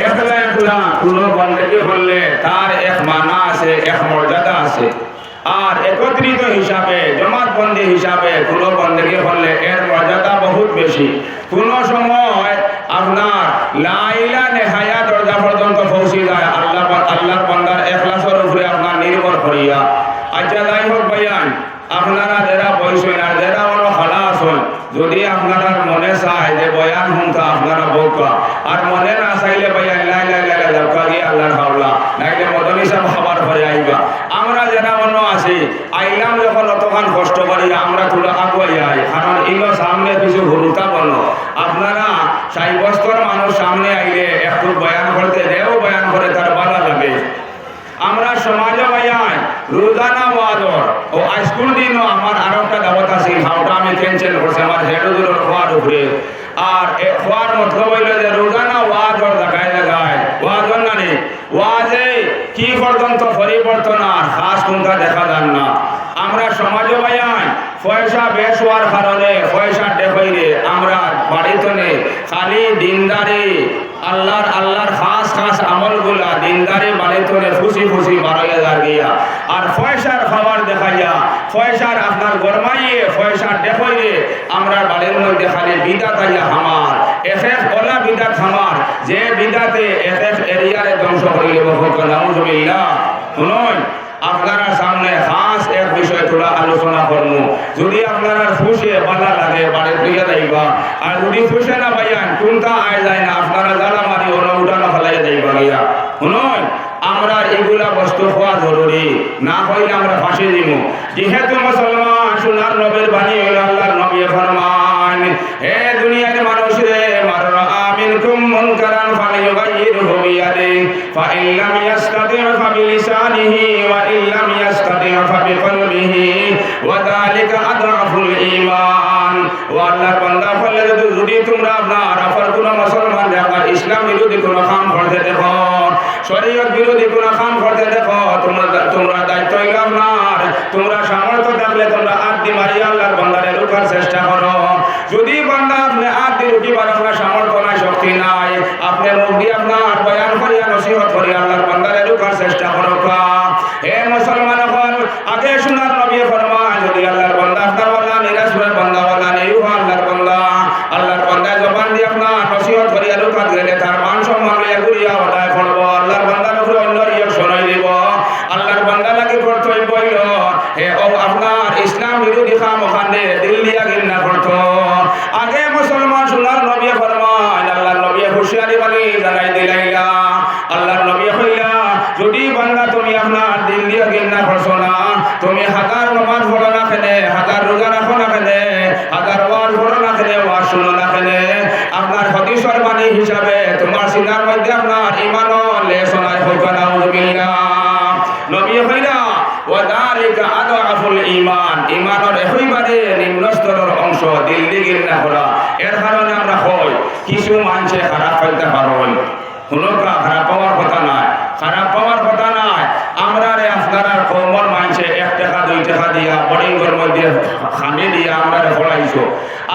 একলা একলা কোনো বন্দেগী করলে তার এক মানা আছে, এক মর্যাদা আছে। আর একত্রিত হিসাবে জমাতবন্দি হিসাবে কোনো বন্দেগী করলে এর মর্যাদা বহুত বেশি। কোনো সময় আপনার লাইলা নেহায়া দরজা পর্যন্ত পৌঁছে যায় আল্লাহর বান্দার ইখলাসের উপরে আপনার নির্ভর করিয়া। আচ্ছা যাই হোক ভাইয়ান, আপনারা যারা বইছেন আর যারা অন্য খালা আছেন, যদি আপনারা মনে চায় যে বয়ান শুনতে আপনারা বউকা, আর মনে না চাইলে বয়ান লাই লাই লাই দরকার গিয়ে আল্লাহর হাওলা নাইলে মদনী সাহেব খাবার পরে আইবা। আমরা যারা অন্য আছি আইলাম যখন অতখান কষ্ট করি আমরা তুলে আগুয়াই আই, কারণ এগুলো সামনে কিছু ভূমিকা বলল। আপনারা সাইবস্তর মানুষ সামনে আইলে একটু বয়ান করতে দেও, বয়ান করে তার ভালো লাগে। আমরা সমাজে ভাইয়াই রোজানা ওয়াজর ও আজকুল দিনও আমার আরো একটা দাওয়াত আছে, হাওটা আমি ক্যান্সেল করছি আমার হেডুজুরের খোয়ার উপরে। আর খোয়ার মতলব হইল যে রোজানা ওয়াজর জায়গায় জায়গায় ওয়াজর নানি ওয়াজে কি পর্যন্ত পরিবর্তন আর খাস কোনটা দেখা যান না। আমরা সমাজে ভাইয়াই পয়সা বেশ হওয়ার কারণে পয়সা দেখাইলে আমরা বাড়িতে খালি দিনদারি আল্লাহর খাস খাস আমলগুলা দিনদারি বাড়িতে খুশি খুশি 12,000 গিয়া, আর পয়সার খাবার দেখাইয়া পয়সার আপনার গরমাইয়ে পয়সা দেখাইলে আমরা বাড়ির মধ্যে খালি বিদাত আইয়া হামার এফেক ওলা বিদাত হামার, যে বিদাতে এফেক এরিয়ারে ধ্বংস করিলে নাউজুবিল্লাহ। শুনুন, আপনারা সামনে খাস এক বিষয় তোলা আলোচনা করবো। যদি আপনারা খুশি ভালো লাগে বাড়ির দিকে যাইবা, আর যদি খুশি না পাইয়ান কোনটা আয় যায় না আপনারা জ্বালা মারি ওরা উঠানো ফেলাই যাইবা গিয়া। শুনুন, আমরা এগুলা বস্তু হওয়া জরুরি, না হইলে আমরা ফাঁসি দিব। যেহেতু মুসলমান সোনার নবীর বাণী হইল আল্লাহর নবী ফরমান, হে দুনিয়ার মানুষ রে, মান রাআ মিনকুম মুনকারান ফালিয়ুগাইয়িরহু বিয়াদিহি ফাইন লাম ইয়াস্তাতি' ফাবিলিসানিহি ওয়া ইন লাম ইয়াস্তাতি' ফাবিকলবিহি ওয়া যালিকা আদআফুল ঈমান। ও আল্লাহর বান্দা বলে, যদি তোমরা আপনার আপন কোন মুসলমান দেখো ইসলাম বিরোধী কোন কাম করতে দেখো, শরীয়ত বিরোধী কোন কাম করতে দেখো, তোমরা দায়িত্ব হইল আপনার, তোমরা সামর্থ্য থাকলে তোমরা আদি মারি আল্লাহর বান্দারে রুখার চেষ্টা করো। যদি বান্দা আপনি আদি রুকিবার আপনার সামর্থ্য নাই, শক্তি নাই, আপনি মুখ দিয়ে আপনার বয়ান করিয়া নসিহত করি আল্লাহর বান্দারে রুখার চেষ্টা করো। হে মুসলমান, আগে সোনার নবী ফরমান, যদি আল্লাহর বান্দা আপনার বলা নিরাশ করে বান্দা বলা নেই আল্লাহর বান্দায় জবান দিয়ে আপনার নসিহত করিয়া রুখাত গেলে তার মান সম্মান লইয়া ঘুরিয়া হঠায় পড়বো, আল্লাহর বান্দার উপরে অন্য রিয়াকশন হয়ে দিব। আল্লাহর বান্দা লাগে কর্তব্য হইল হে ও আপনার ইসলাম বিরোধী কাম ওখানে দিল দিয়া ঘৃণা করত। আগে মুসলমান সোনার নবী ফরমান, আল্লাহর নবী হুঁশিয়ারি বাণী জানাই দিলাইলা। আল্লাহর নবী হইলা, যদি বান্দা তুমি আপনার দিল দিয়া ঘৃণা করছো না, তুমি হাজার নামাজ পড়ো না খেলে, হাজার রোজা রাখো না খেলে, হাজার ওয়াজ পড়ো না খেলে, ওয়াজ শুনো না খেলে, আপনার হদিসের বাণী হিসাবে তোমার সিনার মধ্যে আপনার ঈমানও লেশনায় হইবা নাউজুবিল্লাহ। নবী হইলা ওয়া যালিকা আদআফুল ঈমান, ঈমানের একেবারে নিম্ন স্তরের অংশ দিল দিয়ে ঘৃণা করা। এর কারণে আমরা হই কিছু মানুষে খারাপ পাইতে পারেন, হুনকা খারাপ পাওয়ার কথা নাই, খারাপ পাওয়ার কথা নাই। আমরা রে আপনারা কমর মানুষে 1 টাকা 2 টাকা দিয়া বোর্ডিংয়ের মধ্যে খানি দিয়া আমরা পড়াইছো।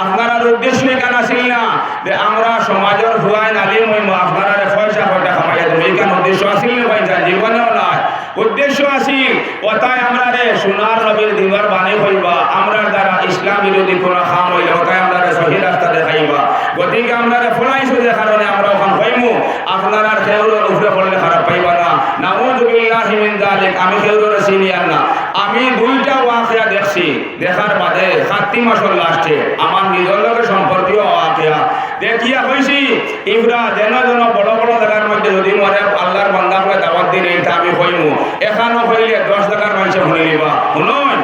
আপনারা উদ্দেশ্য কেন ছিল না যে আমরা সমাজের হুয়াইন আলিম হইম, আপনারা পয়সা কয়টা কামাইয়া দেবো, এই কেন উদ্দেশ্য আসিল না ভাই? জীবনেও নাই উদ্দেশ্য আসিল ওটাই আমরা রে সোনার নবীর দিবার বাণী হইবা, আমরা দ্বারা ইসলাম বিরোধী কোন কাম হইলে ওটাই আমরা সহি রাস্তা দেখাইবা। গতিকে আমরা ফলাইছো যে কারণে আমরা ওখান হইমু, আপনারা খেউরের উপরে পড়লে খারাপ পাইবা না। নাউযুবিল্লাহি মিন যালিক। আমি খেউরের সিনিয়র না, আমি 2টা ওয়াকিয়া দেখছি, দেখার বাদে 7 মাসের লাস্টে আমার নিজের লগে সম্পর্কীয় ওয়াকিয়া দেখিয়া হইছি ইবরা যেন বড় বড় জায়গার মধ্যে যদি মরে আল্লাহর বান্দাকে দাওয়াত দিন, এইটা আমি হইমু। এখানেও হইলে 10 জায়গার মানুষে শুনে নিবা। শুনুন,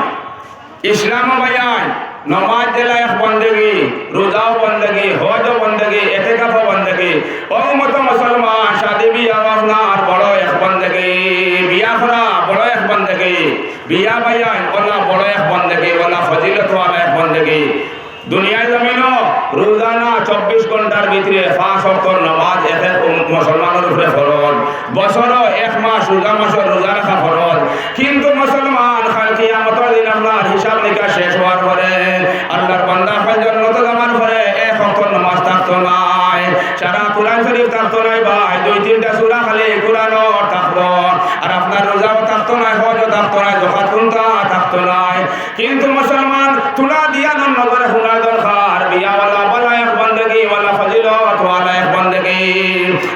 ইসলাম ভাইয়ান নমাজ দিলা এক বন্দেগি, রোজাও বন্দেগি, হজও বন্দেগি, এতেকাফও বন্দেগি। ও মতো মুসলমান শাদি বিয়া আপনার বড় এক বন্দেগি, বিয়া করা বড় এক বন্দেগি, বিয়া ভাইয়ান ওলা বড় এক বন্দেগি, ওলা ফজিলত ওয়ালা এক বন্দেগি। দুনিয়ায় জমিনও রোজানা 24 ঘন্টার ভিতরে 5 ওয়াক্ত নামাজ এক মুসলমানের উপরে ফরজ, বছরও 1 মাস রোজা মাসের রোজা রাখা ফরজ। কিন্তু মুসলমান কাল কিয়ামতের দিন আপনার হিসাব নিকাশ শেষ হওয়ার পরে আল্লাহর বান্দা জান্নাতে যাওয়ার পরে 1 ওয়াক্ত নামাজ থাকতো নাই, সারা কোরআন শরীফ থাকতো নাই ভাই, 2-3টা সূরা খালি কোরআনও থাকতো, আর আপনার রোজাও থাকতো নাই, হজও থাকতো নাই, যাকাত কোনটা থাকতো নাই। কিন্তু মুসলমান তুলা দিয়া নগরে শোনা দরকার, বিয়াওয়ালা বলা এক বন্দেগি ওয়ালা ফজিলত ওয়ালা এক বন্দেগি।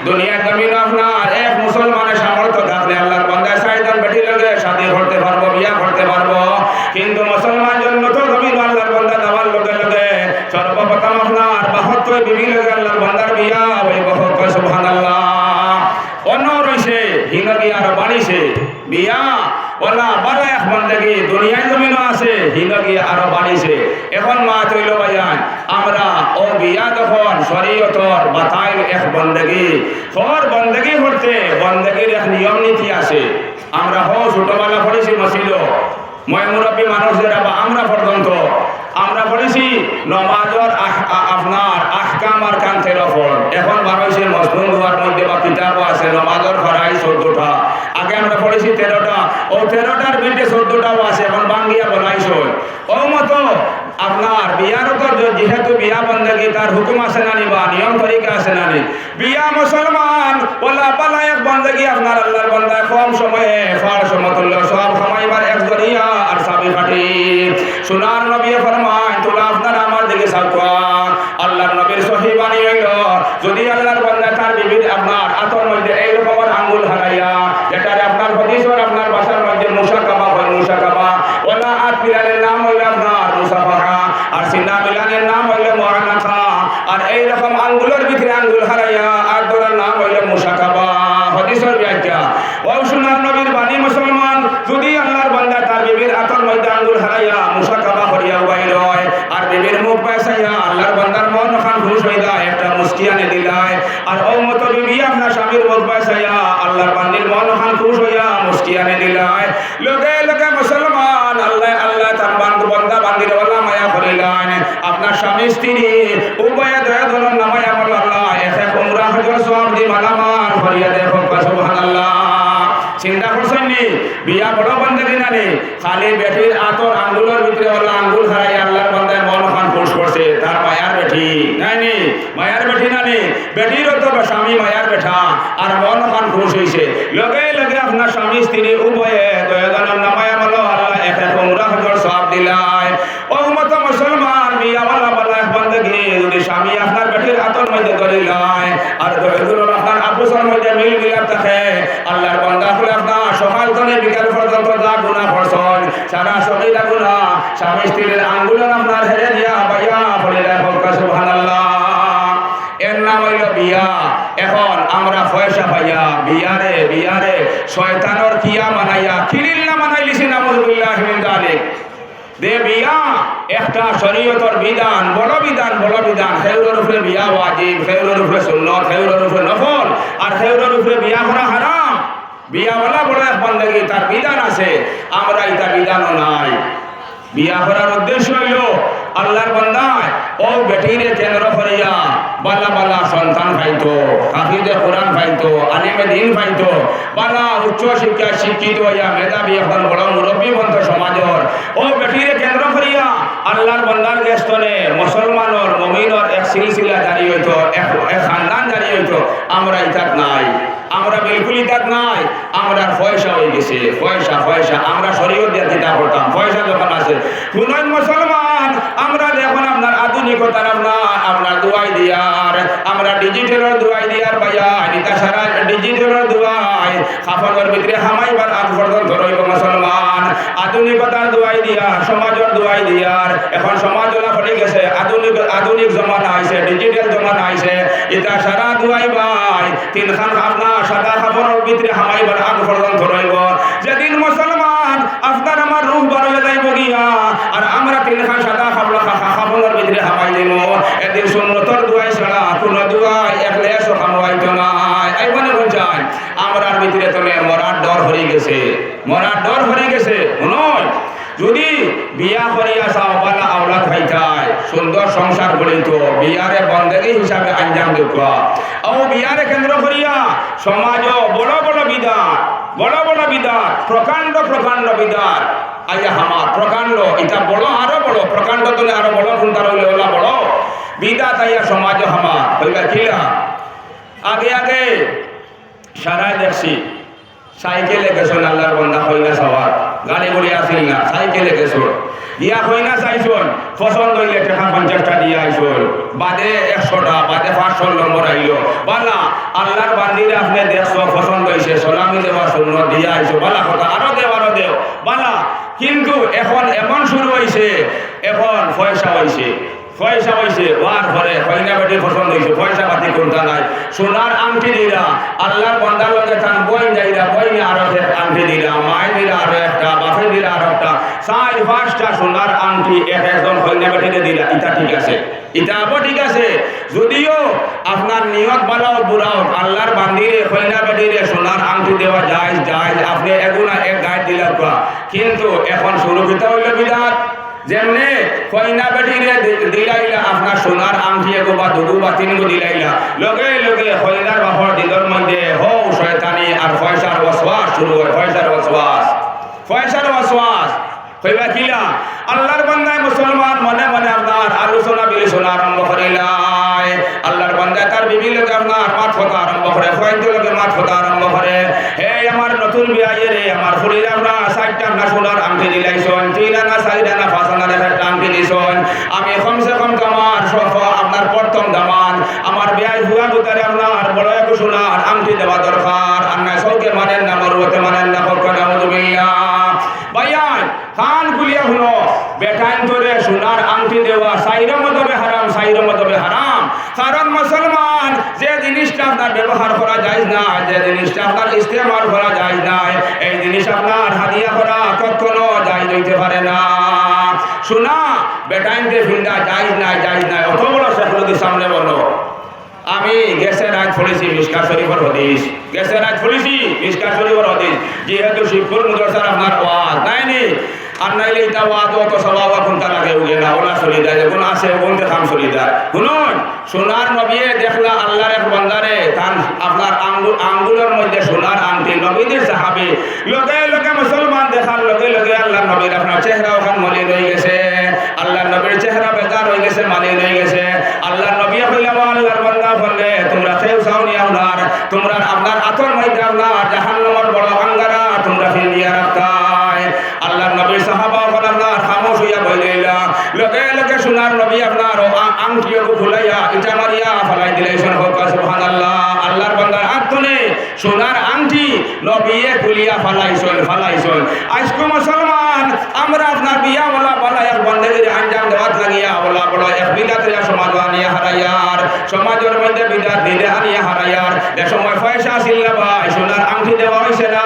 দুনিয়া জমিন আপনার এক মুসলমানের সামর্থ্য থাকলে আল্লাহর বান্দায় সাইদান বেটি লাগে শাদী করতে পারবো, বিয়া করতে পারবো। কিন্তু মুসলমান জন্য তো জমিন আল্লাহর বান্দা দেওয়ার লগে লগে সর্বপ্রথম আপনার 72 বিবি লগে আল্লাহর বান্দার বিয়া ওই বহুত সুবহানাল্লাহ। অন্য রইছে হিনগি আর বাড়িছে বিয়া ওলা বালা এক বন্দেগি দুনিয়ায় জমিন আছে, হিনগি আরো বাড়িছে। এখন মা তৈল ভাইয়ান আমরা ও বিয়া যখন শরীয়তর বাতাইল এক বন্দেগি, হর বন্দেগি করতে বন্দেগির এক নিয়ম নীতি আছে। আমরা ছোটবেলা পড়েছি মসজিদ, মই মুরব্বী মানুষ যারা বা আমরা পর্যন্ত আমরা পড়েছি নমাজর আপনার আহকাম আর কান্তের ফল। এখন বারোইছে মজনুন হওয়ার মধ্যে বা কিতাবও আছে নমাজর ফরাই 14টা, আগে আমরা পড়েছি 13টা, ও 13টার বিটে 14টাও আছে, এখন বাঙ্গিয়া বলাইছ। ও মতো আপনার বিয়ার তো যেহেতু বিয়া বন্দেগি তার হুকুম আছে না নি বা নিয়ম তরিকা আছে না নি। বিয়া মুসলমান ওলা পালা এক বন্দেগি আপনার আল্লাহর বান্দা কম সময়ে ফার সমতুল্য সব সময়বার এক জরিয়া আর সাবি ফাটি। সোনার নবী ফরমায় তোলা আপনার আমার দিকে সাকওয়া আল্লাহর নবীর সহিহ বাণী হইল, যদি আল্লাহর বান্দা তার বিবির আপনার আতর মধ্যে এই রকমের আঙ্গুল হারাইয়া, যেটারে আপনার হদিসর আপনার ভাষার মধ্যে মুসাকাবা হয়, মুসাকাবা ওলা হাত মিলানের নাম হইল আপনার মুসাফাহা, আর সিনা মিলানের নাম হইল মুআনাকা, আর এই রকম আঙ্গুলের ভিতরে আঙ্গুল হারাইয়া আর দোরার নাম হইল মুসাকাবা। হদিসের ব্যাখ্যা ও সোনার নবীর বাণী মুসলমান যদি আল্লাহর বান্দা তার বিবির আতর মধ্যে আঙ্গুল হারাইয়া মুসাকাবা করিয়া বাইর হয়, আর বিবির মুখ পাইছাইয়া আল্লাহর বান্দার মন খান খুশ হয়ে যায়, একটা মুস্কি আনে দিলায়, আর ও মতো বিবি আপনার স্বামীর মুখ পাইছাইয়া আল্লাহর বান্দির মন খান খুশ হইয়া মুস্কি আনে দিলায়, লগে লগে মুসলমান আল্লাহ আল্লাহ তার বান্দা বান্দির ওয়ালা মায়া করিলেন। আপনার স্বামী স্ত্রী উভয়ে দয়া ধরুন নামায় আমার আল্লাহ এক উমরা হজর সওয়াব দি মালামাল করিয়া দেখো সুবহানাল্লাহ। চিন্তা করছেন নি বিয়া বড় বন্দেগি না নি, খালি বেটির আতর আঙ্গুলের ভিতরে ওলা আঙ্গুল হারাই আল্লাহর বান্দায় মন খান খুশ করছে, তার মায়ার বেটি নাই নি, মায়ার বেটি না নি, বেটিরও তো স্বামী মায়ার বেটা, আর মন খান খুশ হইছে। লগে লগে আপনার স্বামী স্ত্রী উভয়ে দয়াদানের নামায় আমল আল্লাহ এক উমরা হজর সওয়াব দিলায়। ও মত মুসলমান বিয়া ওয়ালা বালা বন্দেগি যদি স্বামী আপনার বেটির আতর মধ্যে ধরিলায়, আর দয়াদুর আপনার আপুসের মধ্যে মিল মিলাপ থাকে, আল্লাহর বান্দা হলে আপনার সকাল থেকে বিকাল পর্যন্ত যা গুনাহ করছেন সারা সগীরা গুনাহ স্বামী স্ত্রীর আঙ্গুলের আপনার হেরে দিয়া বাইয়া পড়িলেন সুবহানাল্লাহ। এর নাম হইল বিয়া। এখন আমরা পয়সা পাইয়া বিয়ারে বিয়ারে শয়তানের কিয়া মানাইয়া খিলিল্লা মানাই লিছি নাউযুবিল্লাহি মিন যালিক। দে বিয়া একটা শরীয়তের বিধান, বড় বিধান, বড় বিধান। খেউরের উপরে বিয়া ওয়াজিব, খেউরের উপরে সুন্নত, খেউরের উপরে নফল, আর খেউরের উপরে বিয়া করা হারাম। বিয়াওয়ালা বড় এক বন্দেগি তার বিধান আছে, আমরা এটা বিধানও নাই। বিয়া করার উদ্দেশ্য হইল আল্লাহর বান্দায় ও বেটিরে কেন্দ্র করিয়া বালা বালা সন্তান পাইতো, হাফিজে কোরআন পাইতো, আলিমে দ্বীন পাইতো, বালা উচ্চ শিক্ষা শিক্ষিত হইয়া মেধাবী এখন বড় মুরব্বী বন্ধ সমাজর ও বেটিরে কেন্দ্র করিয়া আল্লাহর বান্দার গেস্তনে মুসলমানের মুমিনের এক সিলসিলা জারি হইতো, এক খানদান জারি হইতো। আমরা ইতাত নাই, আমরা বিলকুল ইতাত নাই। আমরা পয়সা হয়ে গেছে, পয়সা পয়সা আমরা শরীয়ত দিয়ে কিতাব করতাম, পয়সা যখন আছে শুনুন মুসলমান আমরা এখন আপনার আধুনিকতার আপনার দুয়াই দিয়ার, আমরা ডিজিটালের দুয়াই দিয়ার পাইয়া নিতা সারা ডিজিটালের দুয়াই খাফনের ভিতরে হামাইবার আগ পর্যন্ত রইব মুসলমান। আধুনিকতার দুয়াই দিয়ার, সমাজের দুয়াই দিয়ার, এখন সমাজ ওলা পড়ে গেছে, আধুনিক জমানা আইছে, ডিজিটাল জমানা আইছে, এটা সারা দুয়াই ভাই তিনখান আপনার সাদা খাফনের ভিতরে হামাইবার আগ পর্যন্ত রইব। যেদিন মুসলমান আপনার আমার রূহ বার হয়ে যাইব গিয়া আর আমরা তিনখান সাদা খাফনের ভিতরে হামাই দিব, এদিন সুন্নতর দুয়াই ছাড়া কোন দুয়াই একলে এসো খামাইতো নাই। এই মনে বুঝায় আমরার ভিতরে তো মরার ডর হয়ে গেছে, মরার ডর হয়ে গেছে। নয় যদি বিয়া করিয়া চাও বালা আওলাদ হইতায়, সুন্দর সংসার গড়িত, বিয়ারে বন্দেগি হিসাবে আঞ্জাম দেখুয়া ও বিয়ারে কেন্দ্র করিয়া সমাজ বড় বড় বিধান, বড় বড় বিধান, প্রকাণ্ড প্রকাণ্ড বিধান আইয়া আমার প্রকাণ্ড, এটা বড় আরো বড়, প্রকাণ্ড তুলে আরো বড় কোনটা রইলে ওলা বড় বিদাত আইয়া সমাজ হামা হইবা কিলা আগে আগে সারাই দেখছি সাইকেলে গেছেন আল্লাহর বন্ধা হইনা সবার গাড়ি গুড়ি আসিল না সাইকেলে গেছেন ইয়া হইনা চাইছন পছন্দ হইলে টাকা 50টা দিয়ে আইসন বাদে 100টা বাদে 500 নম্বর আইলো বালা আল্লাহর বান্দিরে আপনি দেখছো পছন্দ হইছে সালামি দেওয়া শূন্য দিয়ে আইসো বালা কথা আরো দেও বালা কিন্তু এখন এমন শুরু হইছে এখন পয়সা হইছে ওয়ার পরে কইনা বেটি পছন্দ হইছে পয়সা পাতি কোনটা নাই সোনার আংটি দিরা আল্লাহর বান্দার লগে তান বইন যাইরা বইনে আরো আংটি দিরা মায় দিরা আরো একটা বাপে দিরা আরো একটা 4-5টা সোনার আংটি একজন কইনা বেটিতে দিরা এটা ঠিক আছে এটা আবার ঠিক আছে যদিও আপনার নিয়ত ভালো বুড়া হোক আল্লাহর বান্দিরে কইনা বেটিরে সোনার আংটি দেওয়া যায় আপনি এগুলা এক গাইড দিলাম কিন্তু এখন শুরু কিতা হইল বিধাত যেমনে কইনা বেটিরে দিলাইলা আপনার সোনার আংটি এগো বা দুগু বা তিনগু দিলাইলা লগে লগে কইনার বাপর দিলর মধ্যে হও শয়তানি আর পয়সার ওয়াসওয়াস শুরু হয় পয়সার ওয়াসওয়াস কইবা কিলা আল্লাহর বান্দায় মুসলমান মনে মনে আপনার আলোচনা বিলোচনা আরম্ভ করিলাই আল্লাহর বান্দায় তার বিবি লোকে আপনার মাত কথা আরম্ভ করে ফয়ন্ত লোকে মাত কথা আরম্ভ করে হে আমার নতুন বিয়ে রে আমার ফুলির আমরা 60টা না সোনার আংটি দিলাইছন 3 আনা 4 আনা 5 আনা একটা আংটি দিছন আমি কমসে কম কামার সফ আপনার প্রথম দামান আমার বিয়ে হুয়া বুতারে আপনার বড় এক সোনার আংটি দেওয়া দরকার আন্না সৌকে মানেন না মরুতে মানেন না ফকনা নাউযুবিল্লাহ ভাইয়ান কান খুলিয়া শুনো বেটাইন ধরে সোনার আংটি দেওয়া সাইর মতবে হারাম কারণ মুসলমান যে জিনিসটা আপনার ব্যবহার করা যায় না যে জিনিসটা আপনার ইস্তেমাল করা যায় না এই জিনিস আপনার হাদিয়া করা কখনো যায় হইতে পারে না সোনা বেটাইনতে ফিন্দা যায় না অত বড় শেখুলদের সামনে বলো আমি গ্যাসের রাত পড়েছি মিশকা শরীফের হদিস যেহেতু শিবপুর মুদরসার আপনার ওয়াজ নাইনি আর নাইলে এটা ওয়াজ অত স্বভাব এখন তার আগে উঠে না ওলা চলি যায় যখন আসে ওখানতে কাম চলি যায় শুনুন সোনার নবিয়ে দেখলা আল্লাহর এক বান্দারে তার আপনার আঙ্গুলের মধ্যে সোনার আংটি নবীদের সাহাবী লগে মুসলমান দেখার লগে আল্লাহর নবীর আপনার চেহারা ওখান মলিন হয়ে গেছে আল্লাহর নবীর চেহারা বেকার হয়ে গেছে মালিন হয়ে গেছে আল্লাহর নবী কইলাম আল্লাহর বান্দা বললে তোমরা কেউ চাওনি তোমরা আপনার আতর মধ্যে আপনার জাহান্নামের বড় আঙ্গারা তোমরা ফিরিয়ে রাখতাই আল্লাহর নবীর সাহাবা আপনার খামোশ হইয়া বইলা লগে সোনার নবী আপনার আংটিও খুলাইয়া ইটা মারিয়া ফালাই দিলেন সুবহানাল্লাহ আল্লাহর বান্দার আত্মনে সোনার আংটি নবীয়ে খুলিয়া ফালাইছেন আজকে মুসলমান আমরা আপনার বিয়া বলা এক বন্দেগীর আঞ্জাম দেওয়াত লাগিয়া বলা বড় এক বিদাতরে সমাজ আনিয়া হারাইয়ার সমাজের মধ্যে বিদাত দিলে আনিয়া হারাইয়ার এ সময় পয়সা আসিল না ভাই সোনার আংটি দেওয়া হয়েছে না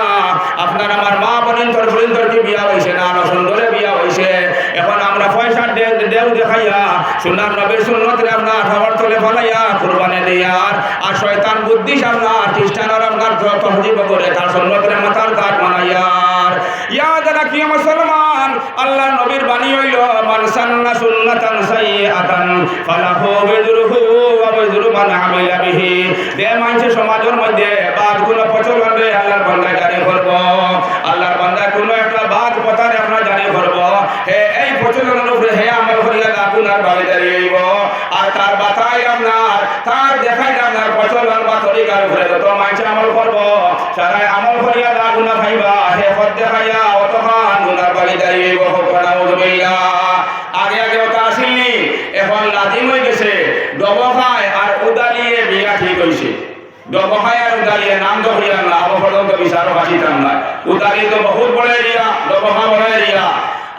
আপনার আমার মা বোনের কি বিয়া হয়েছে না আরো সুন্দরে বিয়া হয়েছে এখন আমরা পয়সা দেও দেখাইয়া সোনার নবীর সুন্নতরে আপনার খাবার তোলে ফলাইয়া কুরবানি দিয়ার আর শয়তান বুদ্ধি আপনার খ্রিস্টানরা আপনার তহজিব করে তার সুন্নতরে মাথার কাট মানাইয়ার ইয়াদ রাখিয়া মুসলমান আল্লাহর নবীর বাণী হইল মান সান্না সুন্নাতান সাইয়্যাতান ফালাহু বিজরুহু ওয়া বিজরু মান আমিলা বিহি যে মানুষের সমাজের মধ্যে বাদগুলো প্রচলন রে আল্লাহর বান্দা জারি করব আল্লাহর বান্দা কোন একটা বাদ কথারে আপনার জারি করব হে এই প্রচলনের উপরে হে আমল করিয়া আপনার ভাগীদারি হইব আর তার বাতাই আপনার তার দেখাই আপনার প্রচলন বা তরিকার উপরে যত মানুষ আমল করব সারাই আমল করিয়া গুনাহ খাইবা হে পথ দেখাইয়া অতখান গুনার ভাগীদারি হইব নাউযুবিল্লাহ আগে ওটা আসেনি এখন লাজিম হয়ে গেছে ডবখায় আর উদালিয়ে বিয়া ঠিক হয়েছে ডবখায় আর উদালিয়ে নাম তো হইয়া না আবু পর্যন্ত বিচারও হাসিতাম না উদালি তো বহুত বড় এরিয়া ডবখা বড় এরিয়া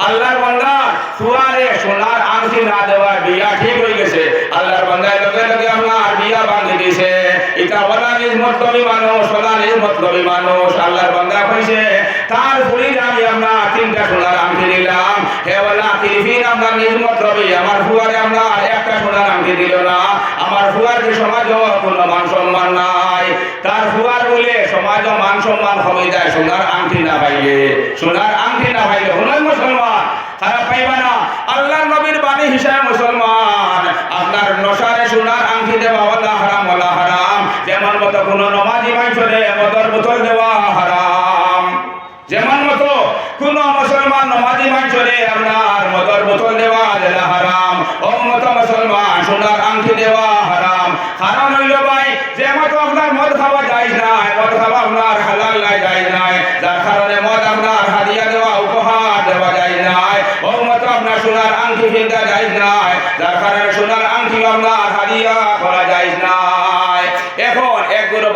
আল্লাহর বান্দা সুয়ারে সোনার আংটি না দেওয়া বিয়া ঠিক হয়ে গেছে আল্লাহর বান্দায় লগে আপনার বিয়া বাঁধে দিয়েছে এটা ওলা নিজ মতলবী মানুষ ওলা নিজ মতলবী মানুষ আল্লাহর বান্দা কইছে তার ফুলির আমি আপনার 3টা সোনার আংটি দিলাম হে ওলা তিরফিন আপনার নিজ মতলবী আমার ফুয়ারে আপনার একটা সোনার আংটি দিল না আমার ফুয়ার যে সমাজ কোনো মান সম্মান নাই তার ফুয়ার বলে সমাজ মান সম্মান কমে যায় সোনার আংটি না পাইলে হুনাই মুসলমান খারাপ পাইবা না আল্লাহর নবীর বাণী হিসাবে মুসলমান আপনার নশারে সোনার আংটি দেওয়া ওলা হারাম যেমন মতো কোন নমাজি মানুষরে মদর বোতল দেওয়া হারাম যেমন মতো কোন মুসলমান নমাজি মানুষরে আপনার মদর বোতল দেওয়া হারাম ও মতো মুসলমান সোনার আংটি দেওয়া হারাম কারণ হইল ভাই যে মতো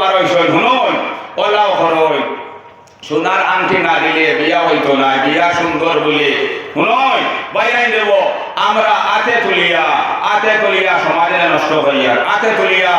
বার হইছ শুনুন ওলাও খরচ সোনার আংটি না দিলে বিয়া হইতো না বিয়া সুন্দর বলে শুনুন বাইরাই দেব আমরা আতে তুলিয়া সমাজে নষ্ট হইয়া আতে তুলিয়া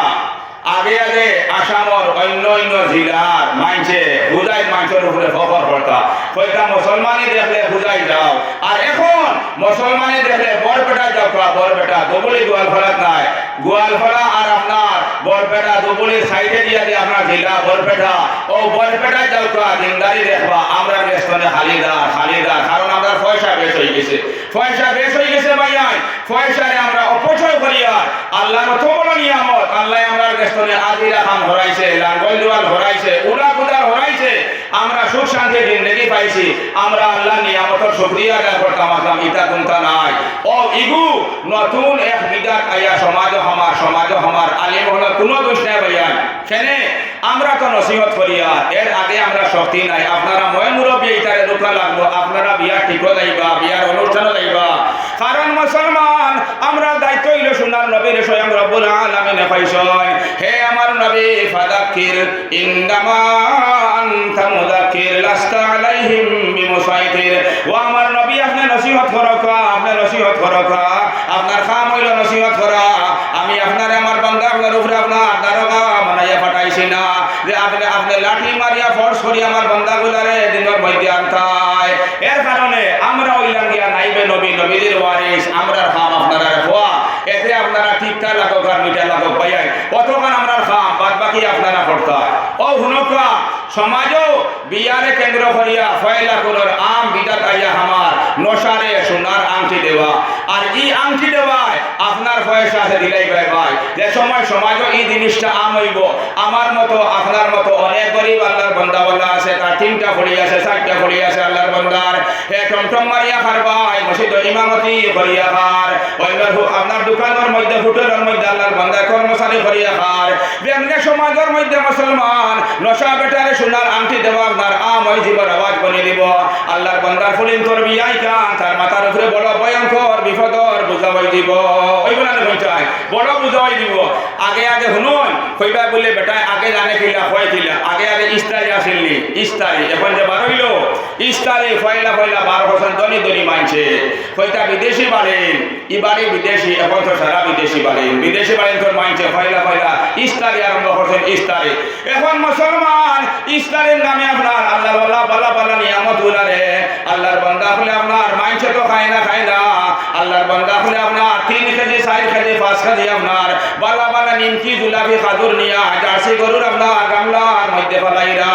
আগে আগে আসামর অন্য অন্য জিলার মাইনছে হুজাই মাইনছের উপরে খবর পড়তা কইটা মুসলমানি দেখলে হুজাই যাও আর এখন মুসলমানি দেখলে বরপেটা যাও বরপেটা দুবলি গোয়ালপাড়া নাই গোয়ালপাড়া আর আপনার বরপেটা দুবলির সাইডে দিয়া দিয়ে আপনার জেলা বরপেটা ও বরপেটা যাও দিনদারি দেখবা আমরা বেস্তনে খালিদার কারণ আমরা পয়সা বেশ হয়ে গেছে ভাইয়াই পয়সারে আমরা অপচয় করিয়া আল্লাহর অত বড় নিয়ামত আল্লাহ আমরা বেস্তনে আজিরা খান হরাইছে লাঙ্গল জোয়াল হরাইছে উড়া কুদার হরাইছে আমরা সুখ শান্তি জিন্দগি পাইছি আমরা আল্লাহ নিয়ামতের শুকরিয়া আদায় করতাম আসলাম ইটা কোনটা নাই ও ইগু নতুন এক বিদাত আয়া সমাজ হমার আলিম হল কোনো দোষ নাই ভাইয়াই সেনে আমরা তো নসিহত করিয়া এর আগে আমরা শক্তি নাই আপনারা ময় মুরব্বী ইটারে দোকা লাগবো আপনারা বিয়া ঠিক যাইবা বিয়ার অনুষ্ঠান যাইবা কারণ মুসলমান আমরা দায়িত্ব হইল সোনার নবীর স্বয়ং রব্বুল আলামিন পাইছেন হে আমার নবী ফাযাক্কির ইন্নামা আনতা মুযাক্কির লাস্তা আলাইহিম বিমুসাইতির ও আমার নবী আপনি নসিহত করকা আপনার কাম হইল নসিহত করা আমি আপনার আমার বান্দা আপনার উপরে আপনার দারোগা বানাইয়া পাঠাইছি না যে আপনি লাঠি মারিয়া ফোর্স করি আমার বান্দা গুলারে দিনের মধ্যে আনতায় এর কারণে আমরা ওইলাম গিয়া নাইবে নবীদের ওয়ারিস আমরার খাম আপনারা হওয়া এতে আপনারা ঠিকঠাক লাগক আর মিঠা লাগক পাইয়াই কতক্ষণ আমরার খাম বাদ বাকি আপনারা করতা ও হুনকা সমাজও বিয়ারে কেন্দ্র করিয়া ফয়লা কোনর আম বিদাত আইয়া আমার নশারে সোনার আংটি দেওয়া আর এই আংটি দেওয়ায় আপনার পয়সা আছে দিলাই ভাই যে সময় সমাজও এই জিনিসটা আম হইব আমার মতো আপনার মতো অনেক গরিব আল্লাহর বান্দাওয়ালা আছে তার 3টা ফড়ি আছে 4টা ফড়ি আছে আল্লাহর বান্দার হে টমটম মারিয়া খারবাই মসজিদ ইমামতি করিয়া খার ওইবার আপনার দোকানের মধ্যে হোটেলের মধ্যে আল্লাহর বান্দা কর্মচারী করিয়া খার বেমনে সমাজের মধ্যে মুসলমান নশা বেটারে সোনার আংটি দেওয়া আপনার আম ওই জীবন আওয়াজ বনে দিব আল্লাহর বান্দার ফুলিন তোর বিয়াই কান তার মাথার উপরে বড় ভয়ঙ্কর বিপদর বুঝাবাই দিব ওইগুলা হইতাই বড় বুঝাবাই দিব আগে শুনুন কইবা বলে বেটায় আগে জানে কিলা হয় কিলা আগে ইস্তারি আসেননি ইস্তারি এখন যে বার হইল ইস্তারি ফয়লা 12% দনি মানছে কইটা বিদেশি বাড়েন ইবারে বিদেশি এখন তো সারা বিদেশি বাড়েন তোর মানছে ফয়লা ইস্তারি আরম্ভ করছেন ইস্তারি এখন মুসলমান ইস্তারের নামে আপনার আল্লাহ বালা নিয়ামত গুলারে আল্লাহর বান্দা হলে আপনার মানছে তো খায় না আল্লাহর বান্দা হলে আপনার 3 কেজি 4 কেজি 5 কেজি আপনার বালা নিমকি জুলাপি খাদুর নিয়া জার্সি গরুর আপনার গামলার মধ্যে ফলাইরা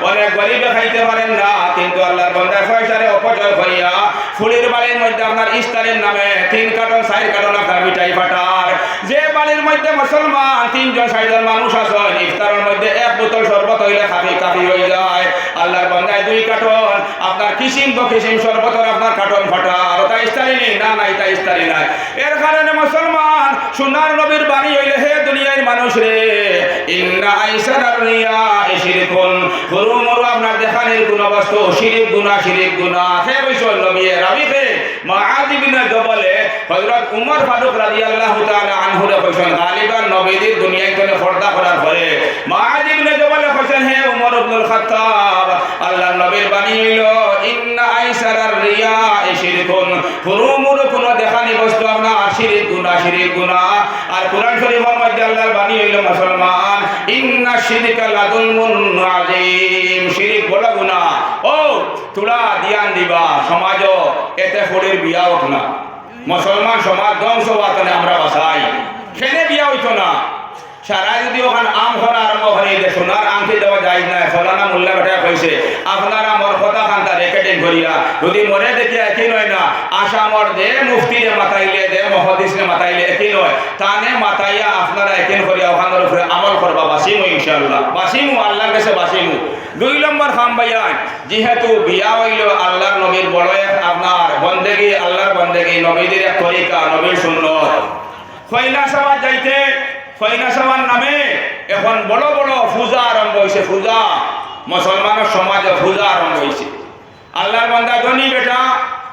অনেক গরিবে খাইতে পারেন না কিন্তু আল্লাহর বান্দার পয়সারে অপচয় করিয়া ফুলের বাড়ির মধ্যে আপনার ইস্তারের নামে 3 কার্টন 4 কার্টন আপনার মিঠাই ফাটার যে বাড়ির মধ্যে মুসলমান 3 জন 4 জন মানুষ আছেন ইফতারের মধ্যে 1 বোতল শরবত হইলে কাফি হয়ে যায় আল্লাহর বান্দায় 2 কার্টন আপনার কিসিম শরবতের আপনার কার্টন ফাটার ওটা ইস্তারি নেই না এটা ইস্তারি নাই এর কারণে মুসলমান সোনার নবীর বাণী হইলে হে দুনিয়ার মানুষ রে ইন্না আইসারার রিয়া শিরকুন হুরুমুর আপনার দেখানের কোন বস্তু শিরিক গুনাহ হে বৈশল নবী রাবিতে মুআয ইবনে জবলে হযরত উমর ফারুক রাদিয়াল্লাহু তাআলা আনহু রে কইছেন গালিবান নবীদের দুনিয়ায় কোন পর্দা করার পরে মুআয ইবনে জবলে কইছেন হে উমর ইবনুল খাত্তাব আল্লাহর নবীর বাণী হইল ইন্না আইসারার রিয়া শিরকুন হুরুমুর কোন দেখানি বস্তু আপনার শিরিক গুনাহ আর কুরআন শরীফের মধ্যে আল্লাহর বাণী হইল মুসলমান ইন্না শিরকা লাযুলমুন আযীম শিরিক বড় গুনাহ ও তোরা ধ্যান দিবা সমাজ এতে ফড়ির বিয়া হোক না মুসলমান সমাজ ধ্বংস হওয়াতে আমরা বাসাই সেনে বিয়া হইতো না সারা যদি ওখানে আম করা আরম্ভ করে যে সোনার আংটি দেওয়া যায় না ফলানা মোল্লা বেটা কইছে আপনারা মোর কথা খান্তা রেকর্ডিং করিয়া যদি মরে দেখিয়া একই নয় না আসামর দে মুফতিরে মাতাইলে দে মহাদিসরে মাতাইলে একই নয় তানে মাতাইয়া আপনারা একই করিয়া ওখানের উপরে আমল করবা বাসিমু ইনশাআল্লাহ বাসিমু আল্লাহর কাছে বাসিমু 2 নম্বর খাম ভাইয়ান যেহেতু বিয়া হইল আল্লাহর নবীর বড় এক আপনার বন্দেগী আল্লাহর বন্দেগী নবীদের এক তরিকা নবীর সুন্নত ফয়লা সওয়াজ যাইতে ফয়লা সওয়ার নামে এখন বড় পূজা আরম্ভ হয়েছে পূজা মুসলমানের সমাজে পূজা আরম্ভ হয়েছে আল্লাহর বান্দা ধনী বেটা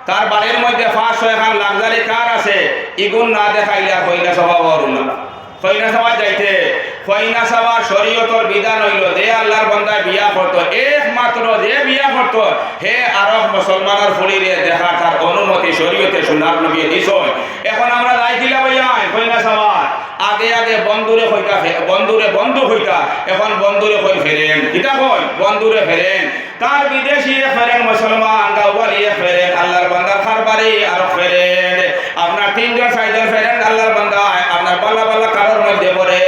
তার বাড়ির মধ্যে 500 লাক্সারি কার আছে ইগুন না দেখাইলে ফয়লা সওয়া হরু না ফয়লা সওয়াজ যাইতে কইনা সাওয়ার শরীয়তর বিধান হইল যে আল্লাহর বান্দায় বিয়া করতো একমাত্র যে বিয়া করতো হে আরব মুসলমানের ফুলিরে দেখা তার অনুমতি শরীয়তে সুনার নবী দিছয়। এখন আমরা যাই দিলা ভাইয়া কইনা সাওয়ার আগে আগে বন্ধুরে কইতা বন্ধুরে বন্ধু কইতা এখন বন্ধুরে কই ফেরেন কিতা কই বন্ধুরে ফেরেন তার বিদেশি ফেরেন মুসলমান গাওয়ালি ফেরেন আল্লাহর বান্দা খারবারি আর ফেরেন আপনার তিনজন চারজন ফেরেন আল্লাহর বান্দা আপনার বাল্লা বাল্লা কারোর মধ্যে পড়ে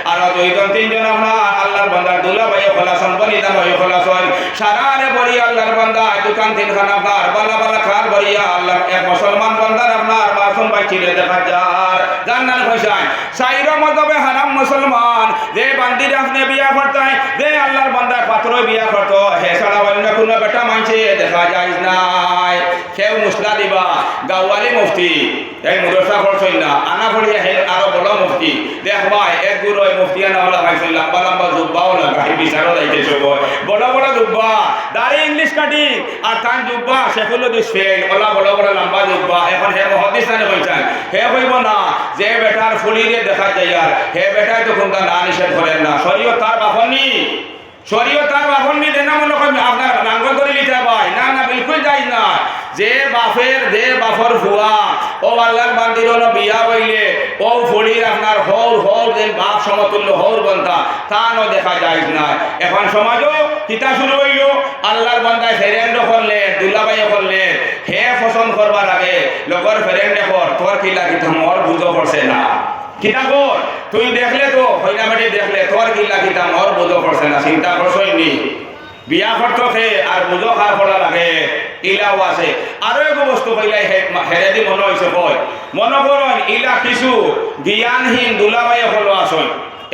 আর দুইজন তিনজন আপনার আল্লাহর বান্দার দুলা ভাই খোলাসন বলিদা ভাই খোলাসন সারারে বড়ি আল্লাহর বান্দা দোকান তিনখান আপনার বাল্লা বাল্লা খার বড়িয়া আল্লাহ এক মুসলমান বান্দার আপনার মাসুম ভাই ছিলে দেখা যার জান্নাত পয়সায় সাইর মতবে হারাম মুসলমান যে বান্দির আপনি বিয়া করতেন যে আল্লাহর বান্দার পাত্র বিয়া করতো হে ছাড়া অন্য কোনো বেটা মানছে দেখা যায় নাই কেউ মুসলা দিবা গাওয়ালি মুফতি এই মুদরসা করছই না আনা পড়িয়া হে আরো বড় মুফতি দেখবা এক গুরু মুফতি আনা ওলা ভাইছিল লম্বা লম্বা জুব্বাও লাগাই বিচারও যাইতে সব বড় বড় জুব্বা দাড়ি ইংলিশ কাটি আর কান জুব্বা শেখুল দুসফেল ওলা বড় বড় লম্বা জুব্বা এখন হে মুহাদ্দিস আনে কইছেন হে কইব না যে বেটার ফুলিরে দেখা যায় আর হে বেটাই তো কোনটা না নিষেধ করেন না শরীয়ত তার বাপনি শরীয়ত তার বাপনি দেনা মনে করেন আপনার নাঙ্গল করে লিতে ভাই না না বিলকুল যাই না যে বাপর ভুয়া ও আল্লাহর বান্দির বিয়া হইলে ও ফুলির আপনার হৌর যে বাপ সমতুল্য হৌর বন্ধা তা ন দেখা যায় না এখন সমাজও কিতা শুরু হইল আল্লাহর বান্দায় ফেরেন্ড করলে দুলাবাই করলে হে পছন্দ করবার আগে লগর ফেরেন্ড কর তোর কিলা কিতা মোর বুঝো পড়ছে না কিতা কর তুই দেখলে তো হইনাবাড়ি দেখলে তোর কিলা কিতা মোর বুঝো পড়ছে না চিন্তা করছই নি বিয়া করতে আর বুঝো খার পড়া লাগে ইলাও আছে আরো এক বস্তু কইলাই হেরেদি মনে হয়েছে কয় মনে করেন ইলা কিছু জ্ঞানহীন দুলাবাই হলো আসন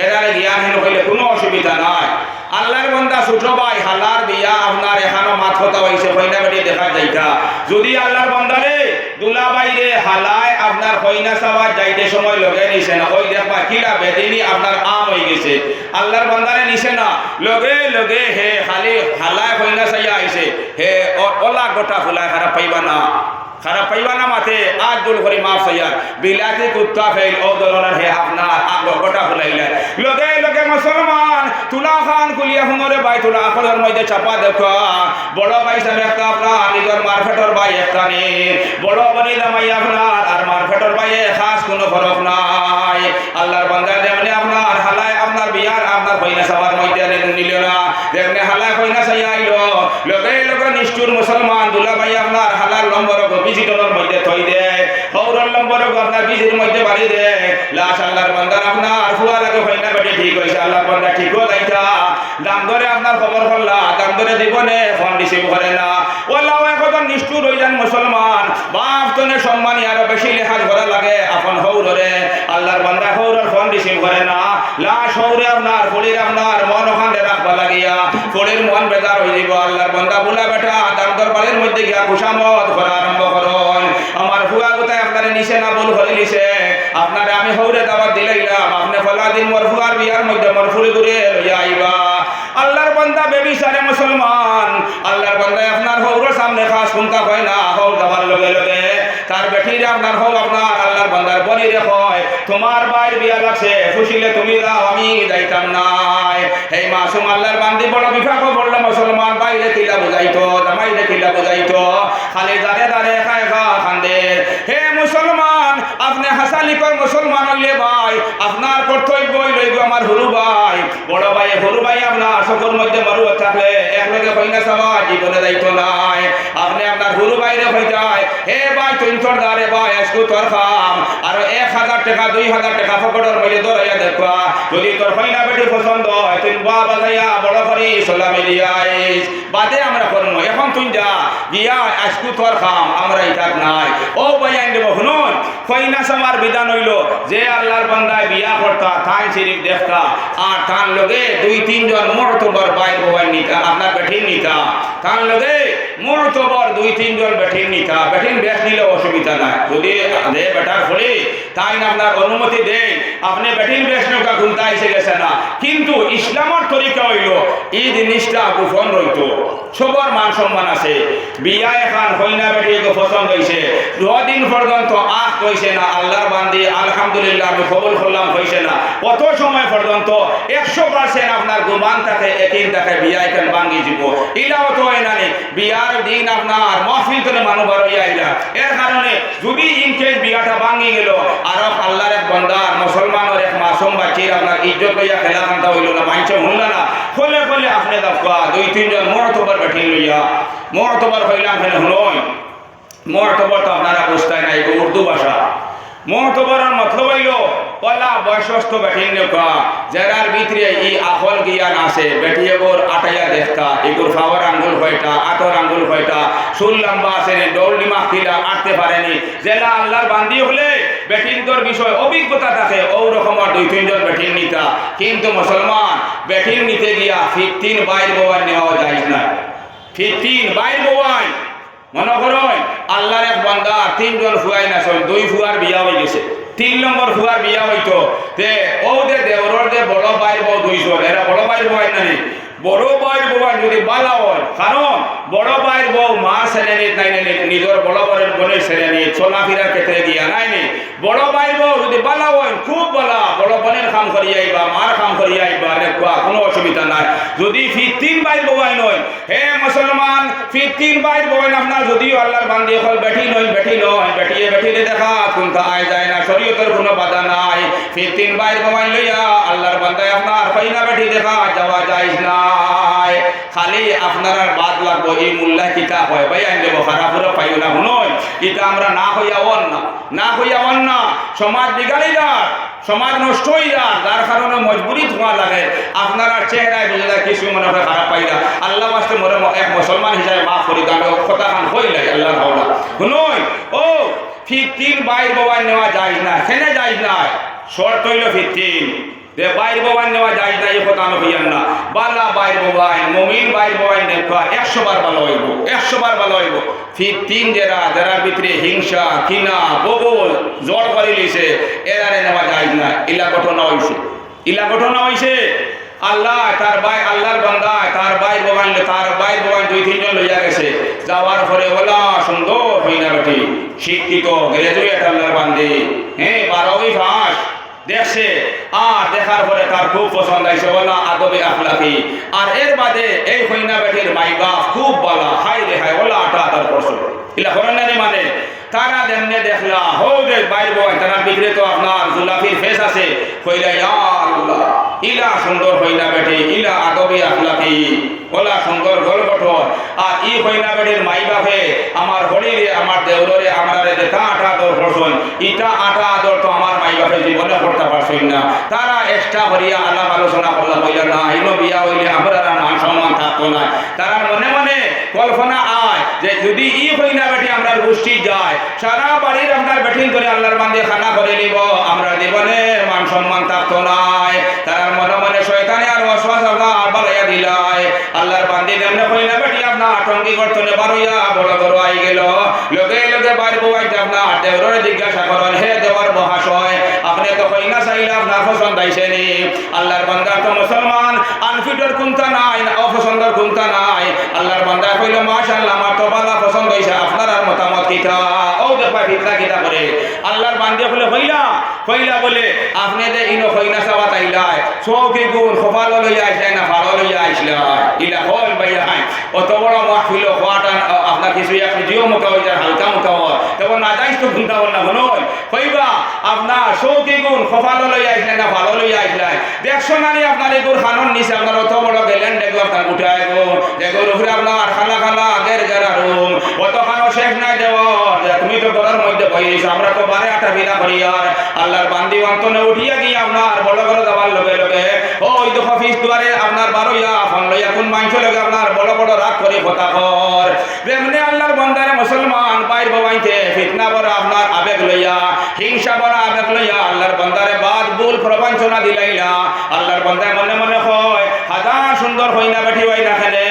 এরারে জ্ঞানহীন হইলে কোনো অসুবিধা নাই আল্লাহর বান্দা ছোট ভাই হালার বিয়া আপনার এখানো মাত কথা হয়েছে কইনা বেটি দেখা যাইতা যদি আল্লাহর বান্দারে দুলাবাই রে হালায় আপনার কইনা চাওয়া যাইতে সময় লগে নিছে না ওই দেখবা কিলা বেদিনী আপনার আম হয়ে গেছে আল্লাহর বান্দারে নিছে না লগে লগে হে খালি হালায় কইনা চাইয়া আইছে হে ওলা গোটা ফুলায় খারাপ পাইবা না মাথে আজ দুল করে মাফ চাইয়া বিলাতি কুত্তা ফেল ও দলনের হে আপনার গোটা ফুলাইলে লগে লগে মুসলমান তুলা খান কুলিয়া হুমরে ভাই তুলা আখলের মধ্যে চাপা দেখা বড় ভাই সাহেব একটা আপনার নিজের মার্কেটর ভাই একটা নে বড় বনি দামাই আপনার আর মার্কেটর ভাই খাস কোনো ফরক নাই আল্লাহর বান্দা যেমনি আপনার হালায় আপনার বিয়ার আপনার কইনা সবার মধ্যে নিল না যেমনি হালায় কইনা চাইয়া আইলো লগে লগে নিষ্ঠুর মুসলমান দুলা ভাই আপনার হালার লম্বর বিজিটনের মধ্যে থই দে হৌরর লম্বর আপনার বিজির মধ্যে বাড়ি দে লাশ আল্লাহর বান্দার আপনার ফুয়া লাগে কইনা বেটি ঠিক হইছে আল্লাহর বান্দা ঠিকও যাইতা দাম ধরে আপনার খবর করলা দাম ধরে দিবনে ফোন রিসিভ করে না ওলা এখন নিষ্ঠুর হয়ে যান মুসলমান বাপ তনে সম্মানী আরো বেশি লেখাজ করা লাগে আপন হৌরে আল্লাহর বান্দা হৌরের ফোন রিসিভ করে না লাশ হৌরে আপনার ফুলির আপনার মন ওখানে রাখবা লাগিয়া ফুলির মন বেজার হয়ে যাব আল্লাহর বান্দা বুলা বেটা দাম দর বাড়ির মধ্যে গিয়া খুশামত করা আরম্ভ করুন আমার ফুয়া কোথায় আপনারে নিচে না বল করে নিছে আপনারে আমি হৌরে দাওয়াত দিলাইলাম আপনি ফলা দিন মোর ফুয়ার বিয়ার মধ্যে মোর ফুলি ঘুরে লইয়া আইবা আল্লাহর বান্দা বেবিচারে মুসলমান আল্লাহর বান্দা আপনার হৌরের সামনে খাস শুনতা হয় না হৌর দেওয়ার লগে লগে তার বেটিরে আপনার হৌ আপনার আল্লাহর বান্দার বলি রে হয় তোমার বাইর বিয়া লাগছে খুশিলে তুমি দাও আমি যাইতাম নাই এই মাসুম আল্লাহর বান্দি বড় বিভাগ বললো মুসলমান বাইরে কিলা বুঝাইতো জামাইরে কিলা বুঝাইতো খালি দাঁড়ে দাঁড়ে খায় খান্দে হে মুসলমান আপনি হাসালি কর মুসলমান হইলে ভাই আপনার কর্তব্য লইব আমার হরু ভাই বড় ভাই হরু ভাই আপনার সকল মধ্যে মরু থাকলে একলগে কইনা চাওয়া জীবনে দায়িত্ব নাই আপনি আপনার হরু বাইরে হয়ে যায় হে ভাই তুই তোর দাঁড়ে ভাই আজকু তোর খাম আর 1000 টাকা 2000 টাকা ফকড়ের মধ্যে ধরাইয়া দেখবা যদি তোর কইনা বেটি পছন্দ হয় তুই বাবা যাইয়া বড় করি সালামি দিয়াইস বাদে আমরা করবো এখন তুই যা গিয়া আজকু তোর খাম আমরা এটা নাই ও ভাই আইন দেব শুনুন কইনা সামার বিধান হইল যে আল্লাহর বান্দায় বিয়া করতা তাই শরীফ দেখতা আর তার লগে 2-3 জন মোট তোমার বাইর বই নিতা আপনার বেটির নিতা তার লগে মোটবর 2-3 জন বেঠিন নিতা বেঠিন বেশ নিলে অসুবিধা নাই যদি দে বেটার ফলে তাই না আপনার অনুমতি দেয় আপনি বেঠিন বেশ নৌকা ঘুমতা এসে গেছে না কিন্তু ইসলামের তরিকা হইল এই জিনিসটা গোপন রইত সবার মান সম্মান আছে বিয়া এখন হইনা বেটি পছন্দ হয়েছে 2 দিন পর্যন্ত আখ হয়েছে না আল্লাহর বান্দি আলহামদুলিল্লাহ আমি কবুল করলাম হয়েছে না কত সময় পর্যন্ত 100% আপনার গুমান থাকে একদিন থাকে বিয়া এখন ভাঙ্গি যাব ইলাও তো হয় না বিয়ার দিন আপনার মাহফিল করে মানুষ বার হইয়া আইলা এর কারণে যদি ইনকেস বিয়াটা ভাঙ্গি গেল আর আল্লাহর এক বান্দার মুসলমানের এক মাসুম বাচ্চির আপনার ইজ্জত লইয়া খেলা কান্তা হইল না মাইনছে শুনলা না ফলে ফলে আপনি দেখবা 2-3 জন মোটবর বেঠিন লইয়া মোটবর হইলাম ফেলে শুনই মোটবর তো আপনারা বুঝতে নাই উর্দু ভাষা মোটবরের মতলব হইল পলা বয়সস্থ বেঠিন নৌকা যারার ভিতরে এই আহল জ্ঞান আছে বেটিয়ে গোর আটাইয়া দেখতা এগুর খাওয়ার আঙ্গুল হয়টা আতর আঙ্গুল হয়টা চুল লম্বা আছে দৌড় দিমাগ কিলা আটতে পারেনি জেলা আল্লাহর বান্দি হলে বেঠিনদের বিষয় অভিজ্ঞতা থাকে ও রকমের 2-3 জন বেঠিন নিতা কিন্তু মুসলমান বেঠিন নিতে গিয়া 15 বাইর বোয়ার নেওয়া যায় না 15 বাইর বোয়াই মনে করেন আল্লাহর এক বান্দা 3 জন ফুয়াই না 2 ফুয়ার বিয়া হয়ে গেছে 3 নম্বর ফুয়ার বিয়া হইতো তে ও দে দেওরর দে বড় বাইর বউ 2 জন এরা বড় বাইর বউ না বড় বাইর বউ যদি বালা হয় কারণ বড় বাইর বউ মা ছেলে নাই নিজের বড় বড়ের বোনের ছেলে নিয়ে চলাফেরার ক্ষেত্রে গিয়া নাই বড় বাইর বউ যদি বালা হয় খুব বালা বড় বোনের কাম করি আইবা মার কাম করি আইবা কোনো অসুবিধা নাই যদি 15 বাইর বউ নয় হে মুসলমান 15 বাইর বউ আপনার যদিও আল্লাহর বান্দি হল বেটি নয় বেটিয়ে বেটিলে দেখা কোনটা আয় যায় না শরীয়তের কোনো বাধা নাই 15 বাইর বউ লইয়া আল্লাহর বান্দায় আপনার কইনা বেটি দেখা যাওয়া যায় নাই খালি আপনার আর বাদ লাগবো এই মোল্লা কিতা হয় ভাই আইন দেবো খারাপুরা পাইও না নয় এটা আমরা না হইয়াওয়ান না সমাজ বিগাড়ি যার সমাজ নষ্ট হয়ে যার যার কারণে মজবুরি ধোয়া লাগে আপনারা চেহারায় বুঝলে কিছু মনে হয় খারাপ পাইলা আল্লাহ বাস্তে মরে এক মুসলমান হিসাবে মাফ করি আমি কথা খান হইলে আল্লাহ ভাওনা শুনুন ও 15 বাইর বোবাই নেওয়া যায় না সেনে যায় না শর্ট হইল 15 দে বাইর বোবাই নেওয়া যায় না এই কথা আমি হইয়ান না বালা বাইর বোবাই মুমিন বাইর বোবাই নেওয়া 100 বার ভালো হইব 100 বার ভালো হইব 15 যারা ভিতরে হিংসা কিনা বগল জড় করে লিছে এরারে নেওয়া যায় না ইলা ঘটনা হইছে আল্লাহ তার ভাই আল্লাহর বান্দা তার ভাই বোবাই 2-3 জন লইয়া গেছে যাওয়ার পরে ওলা সুন্দর হইনা বেটি শিক্ষিত গ্রাজুয়েট আল্লাহর বান্দি 12ই পাস দেখছে আর দেখার পরে তার খুব পছন্দ হয়েছে ওলা আদবে আখলাকি আর এর বাদে এই হইনা বেটির মাই বাপ খুব বলা হাই রে হাই ওলা তার পছন্দ ইলা হরনানি মানে তারা দেমনে দেখলা হো যে বাইর বয় তারা বিগড়ে তো আপনার জুলাফির ফেস আছে কইলা ইয়া আল্লাহ ইলা সুন্দর হইনা বেটি ইলা আদবে আখলাকি ওলা সুন্দর গলগঠন আর ই হইনা বেটির মাই বাপে আমার হরিরে আমার দেউরে আমারে দেখা আটা দর করছন ইটা আটা দর তো আমার মাই বাপে জীবনে করতে পারছই না তারা এক্সট্রা হরিয়া আলাপ আলোচনা করলা কইলা না ইনো বিয়া হইলে আমরা মান সম্মান থাকতো না তারা মনে মনে কল্পনা আয় যে যদি ই হইনা বেটি আমরা গোষ্ঠী যায় সারা বাড়ির আপনার বেঠিন করে আল্লাহর বান্দে খানা করে নিব আমরা জীবনে মান সম্মান থাকতো নাই তার মনে মনে শয়তানে আর ওয়াসওয়াস আপনার বাড়াইয়া দিলাই আল্লাহর বান্দে যেমনে হইনা বেটি আপনার আতঙ্কি করতে বারোইয়া বড় বড় আই গেল লগে লগে বাইর বউাই আপনার দেওরে জিজ্ঞাসা করেন হে দেওয়ার মহাশয় আপনি তো হইনা চাইলে আপনার পছন্দ আইছে নি আল্লাহর বান্দা তো মুসলমান আনফিটর কোনটা নাই অপছন্দর কোনটা নাই আল্লাহর বান্দা কইল মাশাআল্লাহ আমার তো ভালো পছন্দ হইছে আপনার আর মতামত কিটা ও দেখবা ফিতরা কিটা করে আল্লাহর বান্দা কইলা বলে আপনি যে ইনো হইনা চাওয়া তাইলাই চৌকি গুণ খোফাল লইয়া আইছে না ভালো লইয়া আইছলা ইলা হল ভাইয়া হাই অত বড় মাহফিল হওয়াটা আপনার কিছু আপনি জিও মোটা হয়ে যায় হালকা মোটা হয় তখন না যাইস তো ঘুমটা বল না হনই কইবা আপনার চৌকি গুণ খোফাল লইয়া আইছে না ভালো লইয়া আইছলাই দেখছো না আপনার এগুর খানন নিচে আপনার অত বড় গেলেন দেখো আপনার উঠায় গো দেখোর উপরে আপনার খালা আগের গেরা রুম অত খানো শেষ নাই দেওয়ার তুমি তো ঘরের মধ্যে বইছ আমরা তো বারে আটা বিনা করি আর আল্লাহর বান্দি অন্তনে উঠিয়া গিয়ে আপনার বড় বড় যাবার লগে লগে ওই তো অফিস দুয়ারে আপনার বারোইয়া ফোন লইয়া কোন মাংস লগে আপনার বড় বড় রাগ করে কথা কর যেমনি আল্লাহর বান্দারে মুসলমান বাইর বাবাইতে ফিতনা বড় আপনার আবেগ লইয়া হিংসা বড় আবেগ লইয়া আল্লাহর বান্দারে বাদ ভুল প্রবঞ্চনা দিলাইলা আল্লাহর বান্দায় মনে মনে হয় হাজার সুন্দর হইনা বেটি হই না খেলে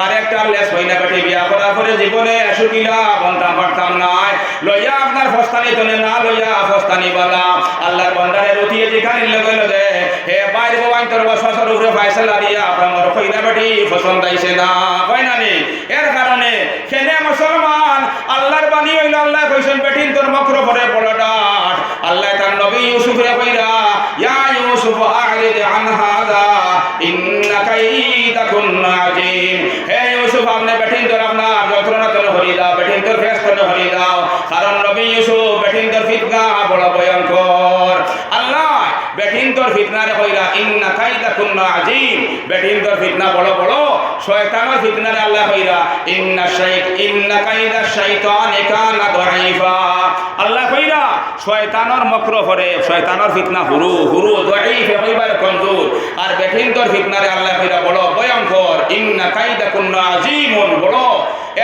আরেকটা লেস হই না বেটি বিয়া করার পরে জীবনে শুকিলা বন্তাম পারতাম নাই লইয়া আপনার ফস্তানি তনে না লইয়া ফস্তানি বালা আল্লাহর বান্দারে রুটিয়ে যেখানে লগে লগে হে বাইরে বাবাই তোর বছর উপরে ফায়সালা দিয়া আপনার হই না বেটি পছন্দ আইছে না হয় না নি এর কারণে কেনে মুসলমান আল্লাহর বাণী হইল আল্লাহ কইছেন বেটিন তোর মকর পরে বড় ডাট আল্লাহ তার নবী ইউসুফরে কইরা ইয়া ইউসুফ আ'রিদ আন হাযা ইন্না কাইদাকুন আযীম হে ইউসুফ আপনি বেটিন তোর আপনার যন্ত্রণা তোর হরি দাও বেটিন তোর ফেস তোর হরি দাও কারণ নবী ইউসুফ বেটিন তোর ফিতনা বড় ভয়ঙ্কর আল্লাহ বেটিন তোর ফিতনারে কইরা ইন্না কাইদাকুন আযীম বেটিন তোর ফিতনা বড় বড় শয়তানের ফিতনারে আল্লাহ কইরা ইন্না কাইদা শাইতানি কানা দাঈফা আল্লাহ কইরা শয়তানের মকর পরে শয়তানের ফিতনা হুরু দাঈফ হইবার কমজোর আর বেটিন তোর ফিতনারে আল্লাহ কইরা বড় ভয়ঙ্কর ইন্না কাইদাকুন আযীমুন বড়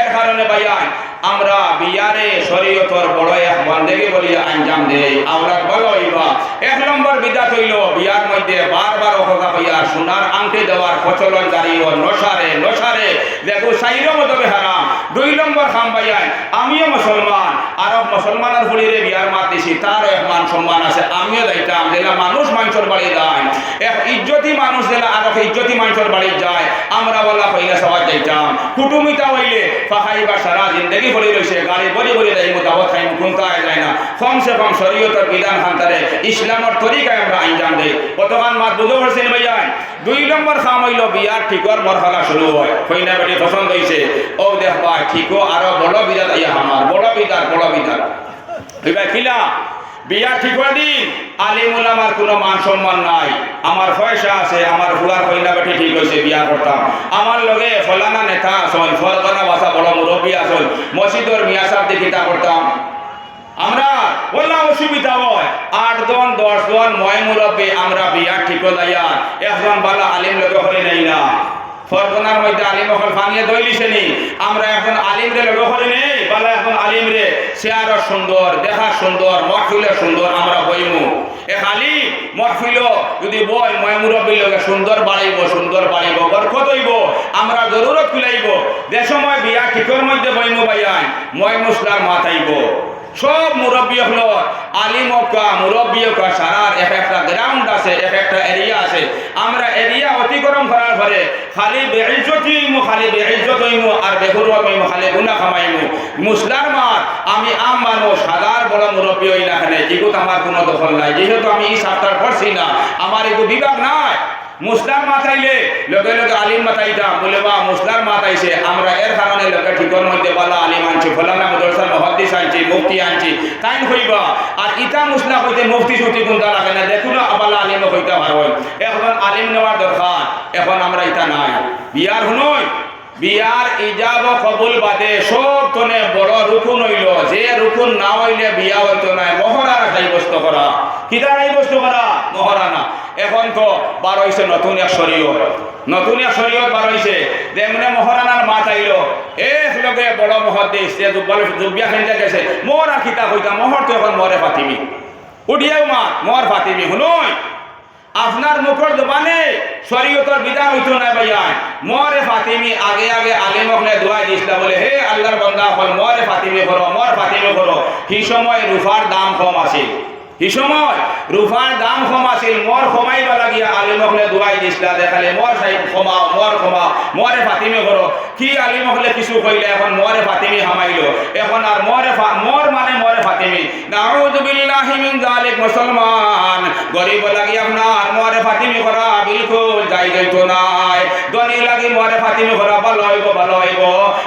এর কারণে ভাইয়ান আমরা বিয়ারে শরীয়তর বড় এক বন্দেগী বলিয়া আঞ্জাম দেই আমরা বলো হইবা এক নম্বর বিদাত হইল বিয়ার মধ্যে বারবার কথা হইয়া সোনার আংটি দেওয়ার প্রচলন জারি ও নসারে দেখো সাইরও মতো হারাম দুই নম্বর খাম ভাইয়ান আমিও মুসলমান আরব মুসলমানের ফুলিরে বিয়ার মাত দিছি তার এক মান সম্মান আছে আমিও যাইতাম যেটা মানুষ মানুষের বাড়ি যায় এক ইজ্জতি মানুষ যেটা আরব ইজ্জতি মানুষের বাড়ি যায় আমরা বলা হইলে সবাই যাইতাম কুটুমিতা হইলে ফাহাইবা সারা জিন্দগি বলি রয়েছে গাড়ি বলি দেয় দাওয়াত খাই কোনটায় যায় না কমসে কম শরীয়তের বিধান খান্তারে ইসলামের তরিকায় আমরা আঞ্জাম দেই কতক্ষণ মাত বুঝে পড়ছেন ভাইয়ান দুই নম্বর খাম হইল বিয়ার ঠিকর মরহলা শুরু হয় কইনা বেটি পছন্দ হইছে ও দেখবা ঠিকও আরো বড় বিদাত আইয়া আমার বড় বিদাত এবার কিলা বিয়া ঠিক করে দিন আলিম উলামার কোনো মান সম্মান নাই আমার পয়সা আছে আমার ফুলার কইনা বেটি ঠিক হয়েছে বিয়া করতাম আমার লগে ফলানা নেতা আসল ফলগানা বাসা বড় মুরব্বী আসল মসজিদর মিয়া সাহেব দেখিতা করতাম আমরা বললাম অসুবিধা হয় 8 জন 10 জন ময় মুরব্বী আমরা বিয়া ঠিক লাইয়া একজন বালা আলিম লগে হলে নেই না ফরগনার মধ্যে আলিম হল ফানিয়ে দইলিছেনি আমরা এখন আলিম রে লগে হলে নেই বালা এখন আলিম রে চেয়ার সুন্দর দেখা সুন্দর মহফিল সুন্দর আমরা বইমু এক আলিম মহফিল যদি বই ময় মুরব্বী লগে সুন্দর বাড়াইব বরকত হইব আমরা জরুরত কুলাইব যে সময় বিয়া ঠিকর মধ্যে বইমু ভাইয়ান ময় মুসলার মাথাইব সব মুরব্বী হলো আলিম কা মুরব্বী কা সারার একটা গ্রাউন্ড আছে একটা এরিয়া আছে আমরা এরিয়া অতিক্রম করার পরে খালি বেইজ্জত হইমু আর বেহুরুয়া হইমু খালি গুনাহ কামাইমু মুসলার মার আমি আম মানুষ হাজার বড় মুরব্বী হই না খানে এগুত আমার কোনো দখল নাই যেহেতু আমি এই সাপ্তাহ পড়ছি না আমার এগু বিভাগ নাই মুসলার মাথাইলে লগে লগে আলিম মাথাইতাম বলে বা মুসলার মাথাইছে আমরা এর কারণে লগে ঠিকর মধ্যে বালা আলিম আনছি ফলানা মাদ্রাসার মুহাদ্দিস আনছি মুফতি আনছি তাই হইবা আর ইটা মুসলা হইতে মুফতি সুতি কোনটা লাগে না দেখুন আবালা আলিম হইতা ভালো হয় এখন আলিম নেওয়ার দরকার এখন আমরা ইটা নাই বিয়ার হুনই বিয়ার ইজাব কবুল বাদে সব তনে বড় রুকুন হইল যে রুকুন না হইলে বিয়া হইতো না মহরানা সাব্যস্ত করা কিটা সাব্যস্ত করা মহরানা এখন তো বার হইছে নতুন এক শরীয়ত বার হইছে যেমনে মহরানার মাত আইলো এক লগে বড় মুহাদ্দিস যে জুবিয়া খেলতে গেছে মোর আর কিতা কইতা মোহর তো এখন মরে ফাতিমি উঠিয়াও মা মোর ফাতিমি হুনই আপনার মুখর জবানে শরীয়তের বিধান হইতো না ভাইয়ান মরে ফাতিমি আগে আলিম হলে দোয়া দিছিলা বলে হে আল্লাহর বান্দা হল মরে ফাতিমি করো কি সময় রুফার দাম কম আছে মোর কমাইবা লাগিয়া আলিম হলে দোয়াই দিছিলা দেখালে মোর সাহেব ক্ষমাও মরে ফাতিমি করো কি আলিম হলে কিছু কইলে এখন মরে ফাতিমি হামাইলো এখন আর মরে ফাতিমি নাউযু বিল্লাহি মিন যালিক মুসলমান গরিব লাগি আপনার মরে ফাতিমি করা বিলকুল যাইতো নাই ধনী লাগি মরে ফাতিমি করা ভালো হইব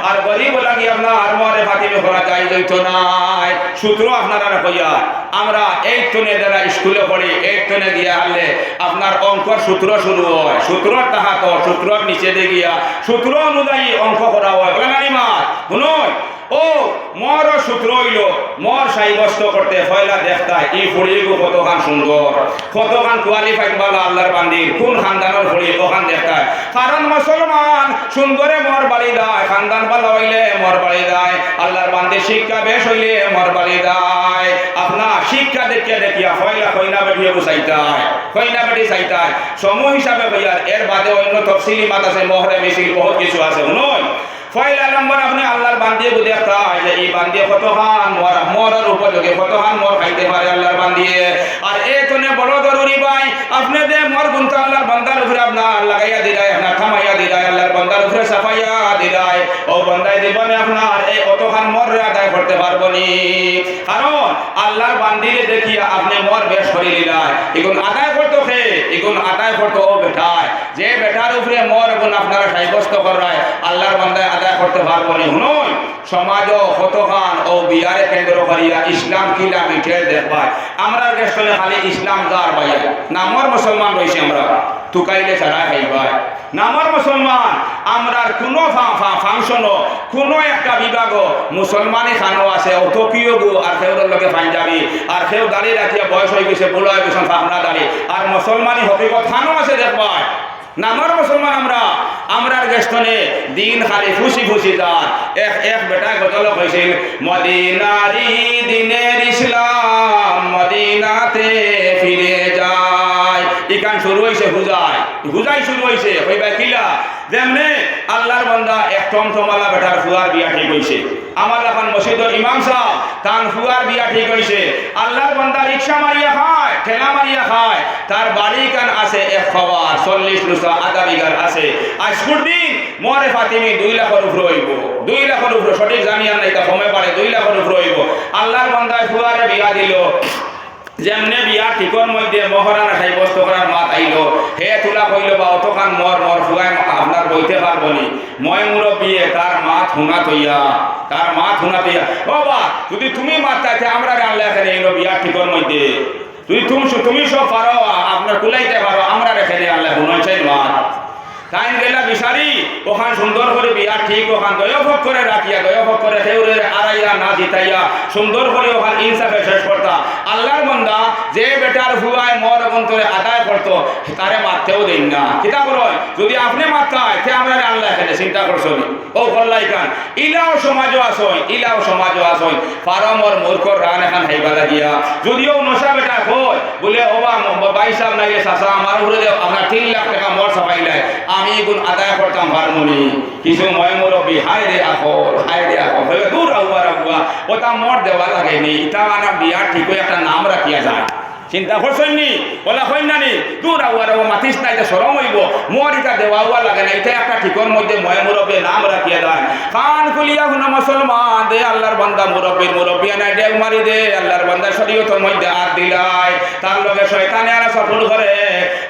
আর গরিব লাগি আপনার মরে ফাতিমি করা যাইতো নাই সূত্র আপনারা কইয়া আমরা এই তনে যারা স্কুলে পড়ি এই তনে গিয়া আনলে আপনার অঙ্কর সূত্র শুরু হয় সূত্রর তাহাত সূত্রর নিচে দিয়ে গিয়া সূত্র অনুযায়ী অঙ্ক করা হয় বলে নানিমা শুনুন ও মোর সূত্র হইল মোর সাব্যস্ত করতে ফয়লা দেখতা এই ফুড়িগু কতখান সুন্দর কতখান কোয়ালিফাইড বালা আল্লাহর বান্দির কোন খানদানের ফুড়ি ওখান দেখতা কারণ মুসলমান সুন্দরে মর বাড়ি দেয়, খানদান ভালো হইলে মর বাড়ি দেয়, আল্লাহর বান্দে শিক্ষা বেশ হইলে মর বাড়ি দেয়। আপনার শিক্ষা দেখিয়া দেখিয়া হইলা হইনা বেটিয়ে বুঝাইতায়, হইনা বেটি চাইতায় সমূহ হিসাবে হইয়ার। এর বাদে অন্য তফসিলি মাত আছে, মহরে মিছিল বহুত কিছু আছে। শুনুন, পয়লা নম্বর আপনি আল্লাহর বান্দিয়ে দেখায় যে এই বান্দিয়ে কতখান মরার উপযোগে, কতখান মর খাইতে পারে আল্লাহর বান্দিয়ে। আর এখানে বড় জরুরি ভাই, আপনি যে মর গুনতে আল্লাহর বান্দার উপরে আপনার লাগাইয়া দিলাই, আপনার থামাইয়া দিলাই, আল্লাহর বান্দার উপরে সাফাইয়া দিলাই, ও বান্দায় দিবনে আপনার এই কতখান মর আদায় করতে পারবো নি। কারণ আল্লাহর বান্দিরে দেখিয়া আপনি মর বেশ করে দিলাই, এগুন আদায় করতো খে, এগুন আদায় করতো ও বেটায়, যে বেটার উপরে মর গুণ আপনারা সাব্যস্ত করায় আল্লাহর বান্দায় আদায় করতে পারবো নি। শুনুন, সমাজ কতখান ও বিয়ারে কেন্দ্র করিয়া ইসলাম কিলা মিঠে দেখবাই। আমরা গেছলে খালি ইসলাম যার বাইয়া নামর মুসলমান রয়েছে, আমরা তুকাইলে ছাড়া খাইবাই নামর মুসলমান। আমরার কোনো ফাংশনও কোনো একটা বিভাগ মুসলমানি খানো আছে, অতকিও গো আর সেউর লোকে পাঞ্জাবি, আর সেও দাঁড়িয়ে রাখিয়া বয়স হয়ে গেছে, বলো হয়ে গেছেন ফাঁকনা দাঁড়িয়ে, আর মুসলমানি হকিকত খানো আছে দেখবাই নামর মুসলমান। আমরার গেস্তনে দিন খালি খুশি খুশি যান। এক বেটা গজল হয়েছিল, মদিনারি দিনের ইসলাম মদিনাতে ফিরে যায়। ইকান শুরু হয়েছে হুজাই শুরু হয়েছে কইবা কিলা, যেমনে আল্লাহর বান্দা এক টমটমালা বেটার ফুয়ার বিয়া ঠিক হয়েছে। আমার এখন মসজিদের ইমাম সাহেব তার ফুয়ার বিয়া ঠিক হয়েছে। আল্লাহর বান্দা রিক্সা মারিয়া খায়, ঠেলা মারিয়া খায়, তার বাড়ি কান আছে এক খবর 40 লুসা আধা বিঘার আছে। আজকুর দিন মরে ফাতিমি 2 লাখের উপরে হইব, 2 লাখের উপরে, সঠিক জানি আর নাই, তা সময় পারে 2 লাখের উপরে হইব। আল্লাহর বান্দায় ফুয়ারে বিয়া দিল, যেমনে বিয়া ঠিকর মধ্যে মহারানা সাব্যস্ত করার মাত আইল, হে তোলা কইল বা অতখান মর ফুয়াই আপনার বইতে পারবো নি। মই মুরব্বিয়ে তার মাত হুনা তৈয়া, তার মাত হুনা তৈয়া, ও বা যদি তুমি মাত চাইতে আমরা আল্লাহ এখানে এলো বিয়া ঠিকর মধ্যে, তুমি সব পারো, আপনার কুলাইতে পারো, আমরা রেখে দিই আল্লাহ হুনাই চাই মাত। তাই গেলা বিচারি ওখান সুন্দর করে বিয়া ঠিক ওখান দয়ভোগ করে রাখিয়া, দয়ভোগ করে সেউরে আড়াইয়া না জিতাইয়া সুন্দর করে ওখান ইনসাফে শেষ করতা। আল্লাহর বান্দা যে বেটার ভুয়ায় মর অন্তরে আদায় করতো তারে মারতেও দেন না। কিতাব রয় যদি আপনি মারতায় তে আমরা আল্লাহ এখানে চিন্তা করছো ও কল্লাই খান। ইলাও সমাজও আসয়, ইলাও সমাজও আসয়, পারমর মূর্খর রান এখন হাইবালা দিয়া যদিও নশা বেটা হয় বলে ওবা বাইসাব নাইলে চাষা আমার উপরে আপনার 3 লাখ টাকা মর ছাপাইলাই, আমি এগুন আদায় করতাম পারমনি। কিছু ময় মুরব্বী হাই রে আকল, হাই রে আকল দূর আগুয়া ওটা মর দেওয়া লাগেনি, ইটা আনা বিয়া ঠিক একটা নাম রাখিয়া যায়। চিন্তা করছেন নি বলা হয় না নি, দূর আগুয়ার মাতিস না, এটা সরম হইব, মর ইটা দেওয়া লাগে না, এটা একটা ঠিকর মধ্যে ময় মুরব্বী নাম রাখিয়া দেয়। কান খুলিয়া গুনা মুসলমান দে আল্লাহর বান্দা মুরব্বী নাই ডেগ মারি দে আল্লাহর বান্দা শরীয়তের মধ্যে হাত দিলাই, তার লগে শয়তানে আর সফল করে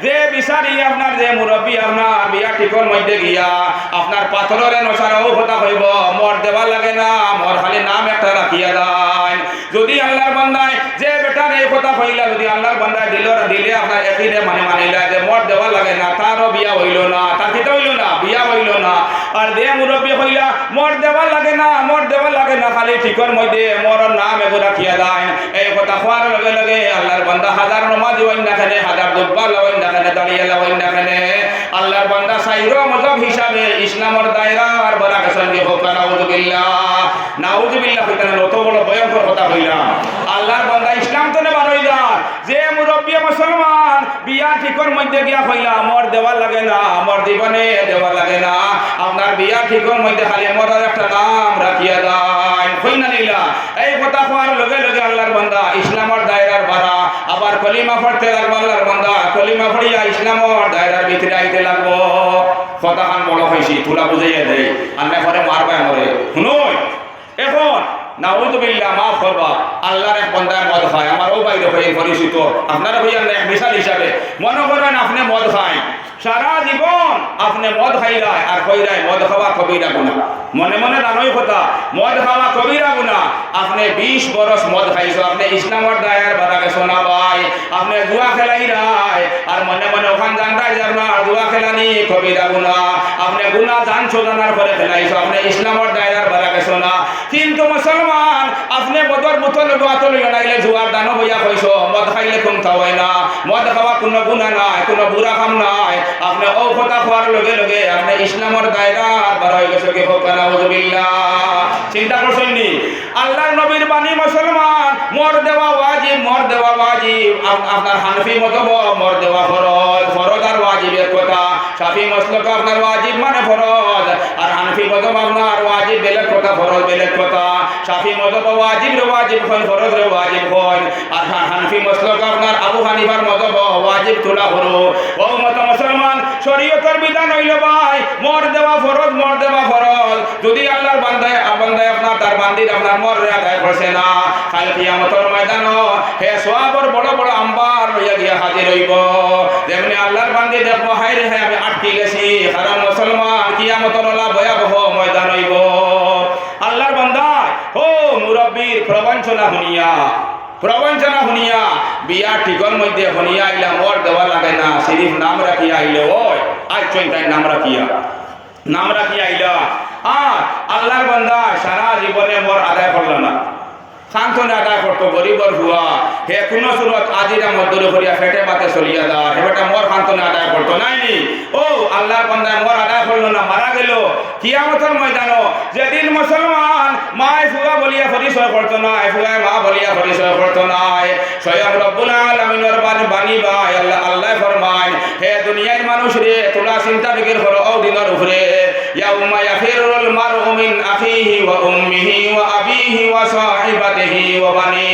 যে বিচারি আপনার যে মুরব্বী আপনার বিয়া ঠিকর মধ্যে গিয়া আপনার পাথরের নসারাও কথা হইব, মর দেওয়া লাগে না, মর খালি নাম একটা রাখিয়া দেয়। যদি আল্লাহর বান্দায় যে বেটার এই কথা হইলা, যদি আল্লাহর বান্দায় দিলে আপনার একদিনে মানিলা যে মর দেওয়া লাগে না, তারও বিয়া হইল না, তার কিতা হইল না, বিয়া হইল না। আর দে মুরব্বী হইলা মর দেওয়া লাগে না, মর দেওয়া লাগে না, খালি ঠিকর মধ্যে মরর নাম এগো রাখিয়া দেয়। এই কথা হওয়ার লগে লগে আল্লাহর বান্দা হাজার নমাজ হইন না খানে, হাজার দুব্বা লইন না খানে, দাঁড়িয়ে লইন না খানে, আল্লাহর বান্দা সাইরো মজব হিসাবে ইসলামের দায়রার বরাকের সঙ্গে হোক। নাউযুবিল্লাহ কইতানা অত বড় ভয়ঙ্কর কথা হইলা। আল্লাহর বান্দা ইসলাম তো নেবার হইলা, যে মুরব্বী মুসলমান বিয়া ঠিকর মধ্যে গিয়া হইলা মর দেওয়া লাগে না, মর দিবনে দেওয়া লাগে না, আপনার বিয়া ঠিকর মধ্যে খালি মরার একটা নাম রাখিয়া দেয় হইনা নিলা। এই কথা হওয়ার লগে লগে আল্লাহর বান্দা ইসলামের দায়রার বাড়া, আবার কলিমা পড়তে লাগবো, আল্লাহর বান্দা কলিমা পড়িয়া ইসলামের দায়রার ভিতরে আইতে লাগবো। কথাখান বড় হয়েছি তুলা বুঝাইয়া দেয়, আল্লাহ পরে মারবে মরে। শুনুন এখন নাউযুবিল্লাহ মাফ করবা, আল্লাহর এক বান্দার মদ খায়, আমারও বাইরে হয়ে পরিচিত, আপনারা হইয়া এক মিশাল হিসাবে মনে করেন আপনি মদ খায়, সারা জীবন আপনি মদ খাইলাই আর কইরাই মদ খাওয়া কবিরা গুনাহ, মনে মনে জানোই কথা মদ খাওয়া কবিরা গুনাহ। আপনি 20 বরস মদ খাইছো, আপনি ইসলামের দায়ের বাতাকে শোনা ভাই, আপনি জুয়া খেলাই রায় আর মনে মনে ওখান জানতাই যে আপনার জুয়া খেলানি কবিরা গুনাহ, আপনি গুনাহ জানছো জানার পরে খেলাইছো, আপনি ইসলামের দায়ের বাতাকে শোনা। কিন্তু মুসলমান মুসলমান আপনি মদর বোতল গোয়াতল নাইলে জুয়ার দানো হইয়া কইছো মদ খাইলে কোন খাওয়াই না মদ খাওয়া কোনো গুনাহ নাই কোনো বুড়া কাম নাই আপনি ও কথা খাওয়ার লগে লগে আপনি ইসলামের দায়রা বার হয়ে গেছে কি হোক নাউজুবিল্লাহ চিন্তা করছেন নি আল্লাহর নবীর বাণী মুসলমান মর দেওয়া ওয়াজিব আপনার হানফি মতব মর দেওয়া ফরজ আর ওয়াজিব এক কথা শাফি মাসলাক আপনার ওয়াজিব মানে ফরজ আর হানফি মতব আপনার ওয়াজিব বেলেগ কথা ফরজ বেলেগ কথা শাফি মতব ওয়াজিব হয় ফরজ রে ওয়াজিব হয় আর হানফি মাসলাক আপনার আবু হানিফার মতব ওয়াজিব তোলা হলো ও মত মুসলমান শরীয়তের বিধান হইল ভাই মর দেওয়া ফরজ যদি আল্লাহর বান্দায় আপনার তার বান্দির আপনার মর রে আদায় করছে না কাল কিয়ামতের ময়দানো হে সওয়াবের বড় বড় আম্বার লইয়া গিয়া হাজির হইব যেমনি আল্লাহর বান্দি দেখবো হাই রে আমি আটকে গেছি কারণ মুসলমান কিয়ামতের ওলা ভয়াবহ ময়দান হইব আল্লাহর বান্দা ও মুরব্বির প্রবঞ্চনা শুনিয়া বিয়া ঠিকর মধ্যে শুনিয়া আইলা মর দেওয়া লাগে না সিরিফ নাম রাখিয়া আইলে ওই আজ তাই নাম রাখিয়া আইলা আর আল্লাহর বান্দা সারা জীবনে মর আদায় করলো না সান্তনে আদায় করতো গরিবর হুয়া হে কোনো সুরত আজিরা মধ্যরে করিয়া ফেটে বাতে চলিয়া দেওয়া হেটা মর সান্তনে আদায় করতো নাইনি ও আল্লাহর বান্দায় মর আদায় করলো না মারা গেল কিয়ামতের ময়দানো যেদিন মুসলমান মায় ফুয়া বলিয়া পরিচয় করতো না ফুয়ায় মা বলিয়া পরিচয় করতো না স্বয়ং রব্বুল আলামিনের বাণী ভাই আল্লাহ ফরমায় হে দুনিয়ার মানুষ রে তোলা চিন্তা ফিকির করো ও দিনের উপরে ইয়াউমা ইয়াফিরুল মারউ মিন আখিহি ওয়া উম্মিহি ওয়া আবিহি ওয়া সাহিবাতিহি ওয়া বানি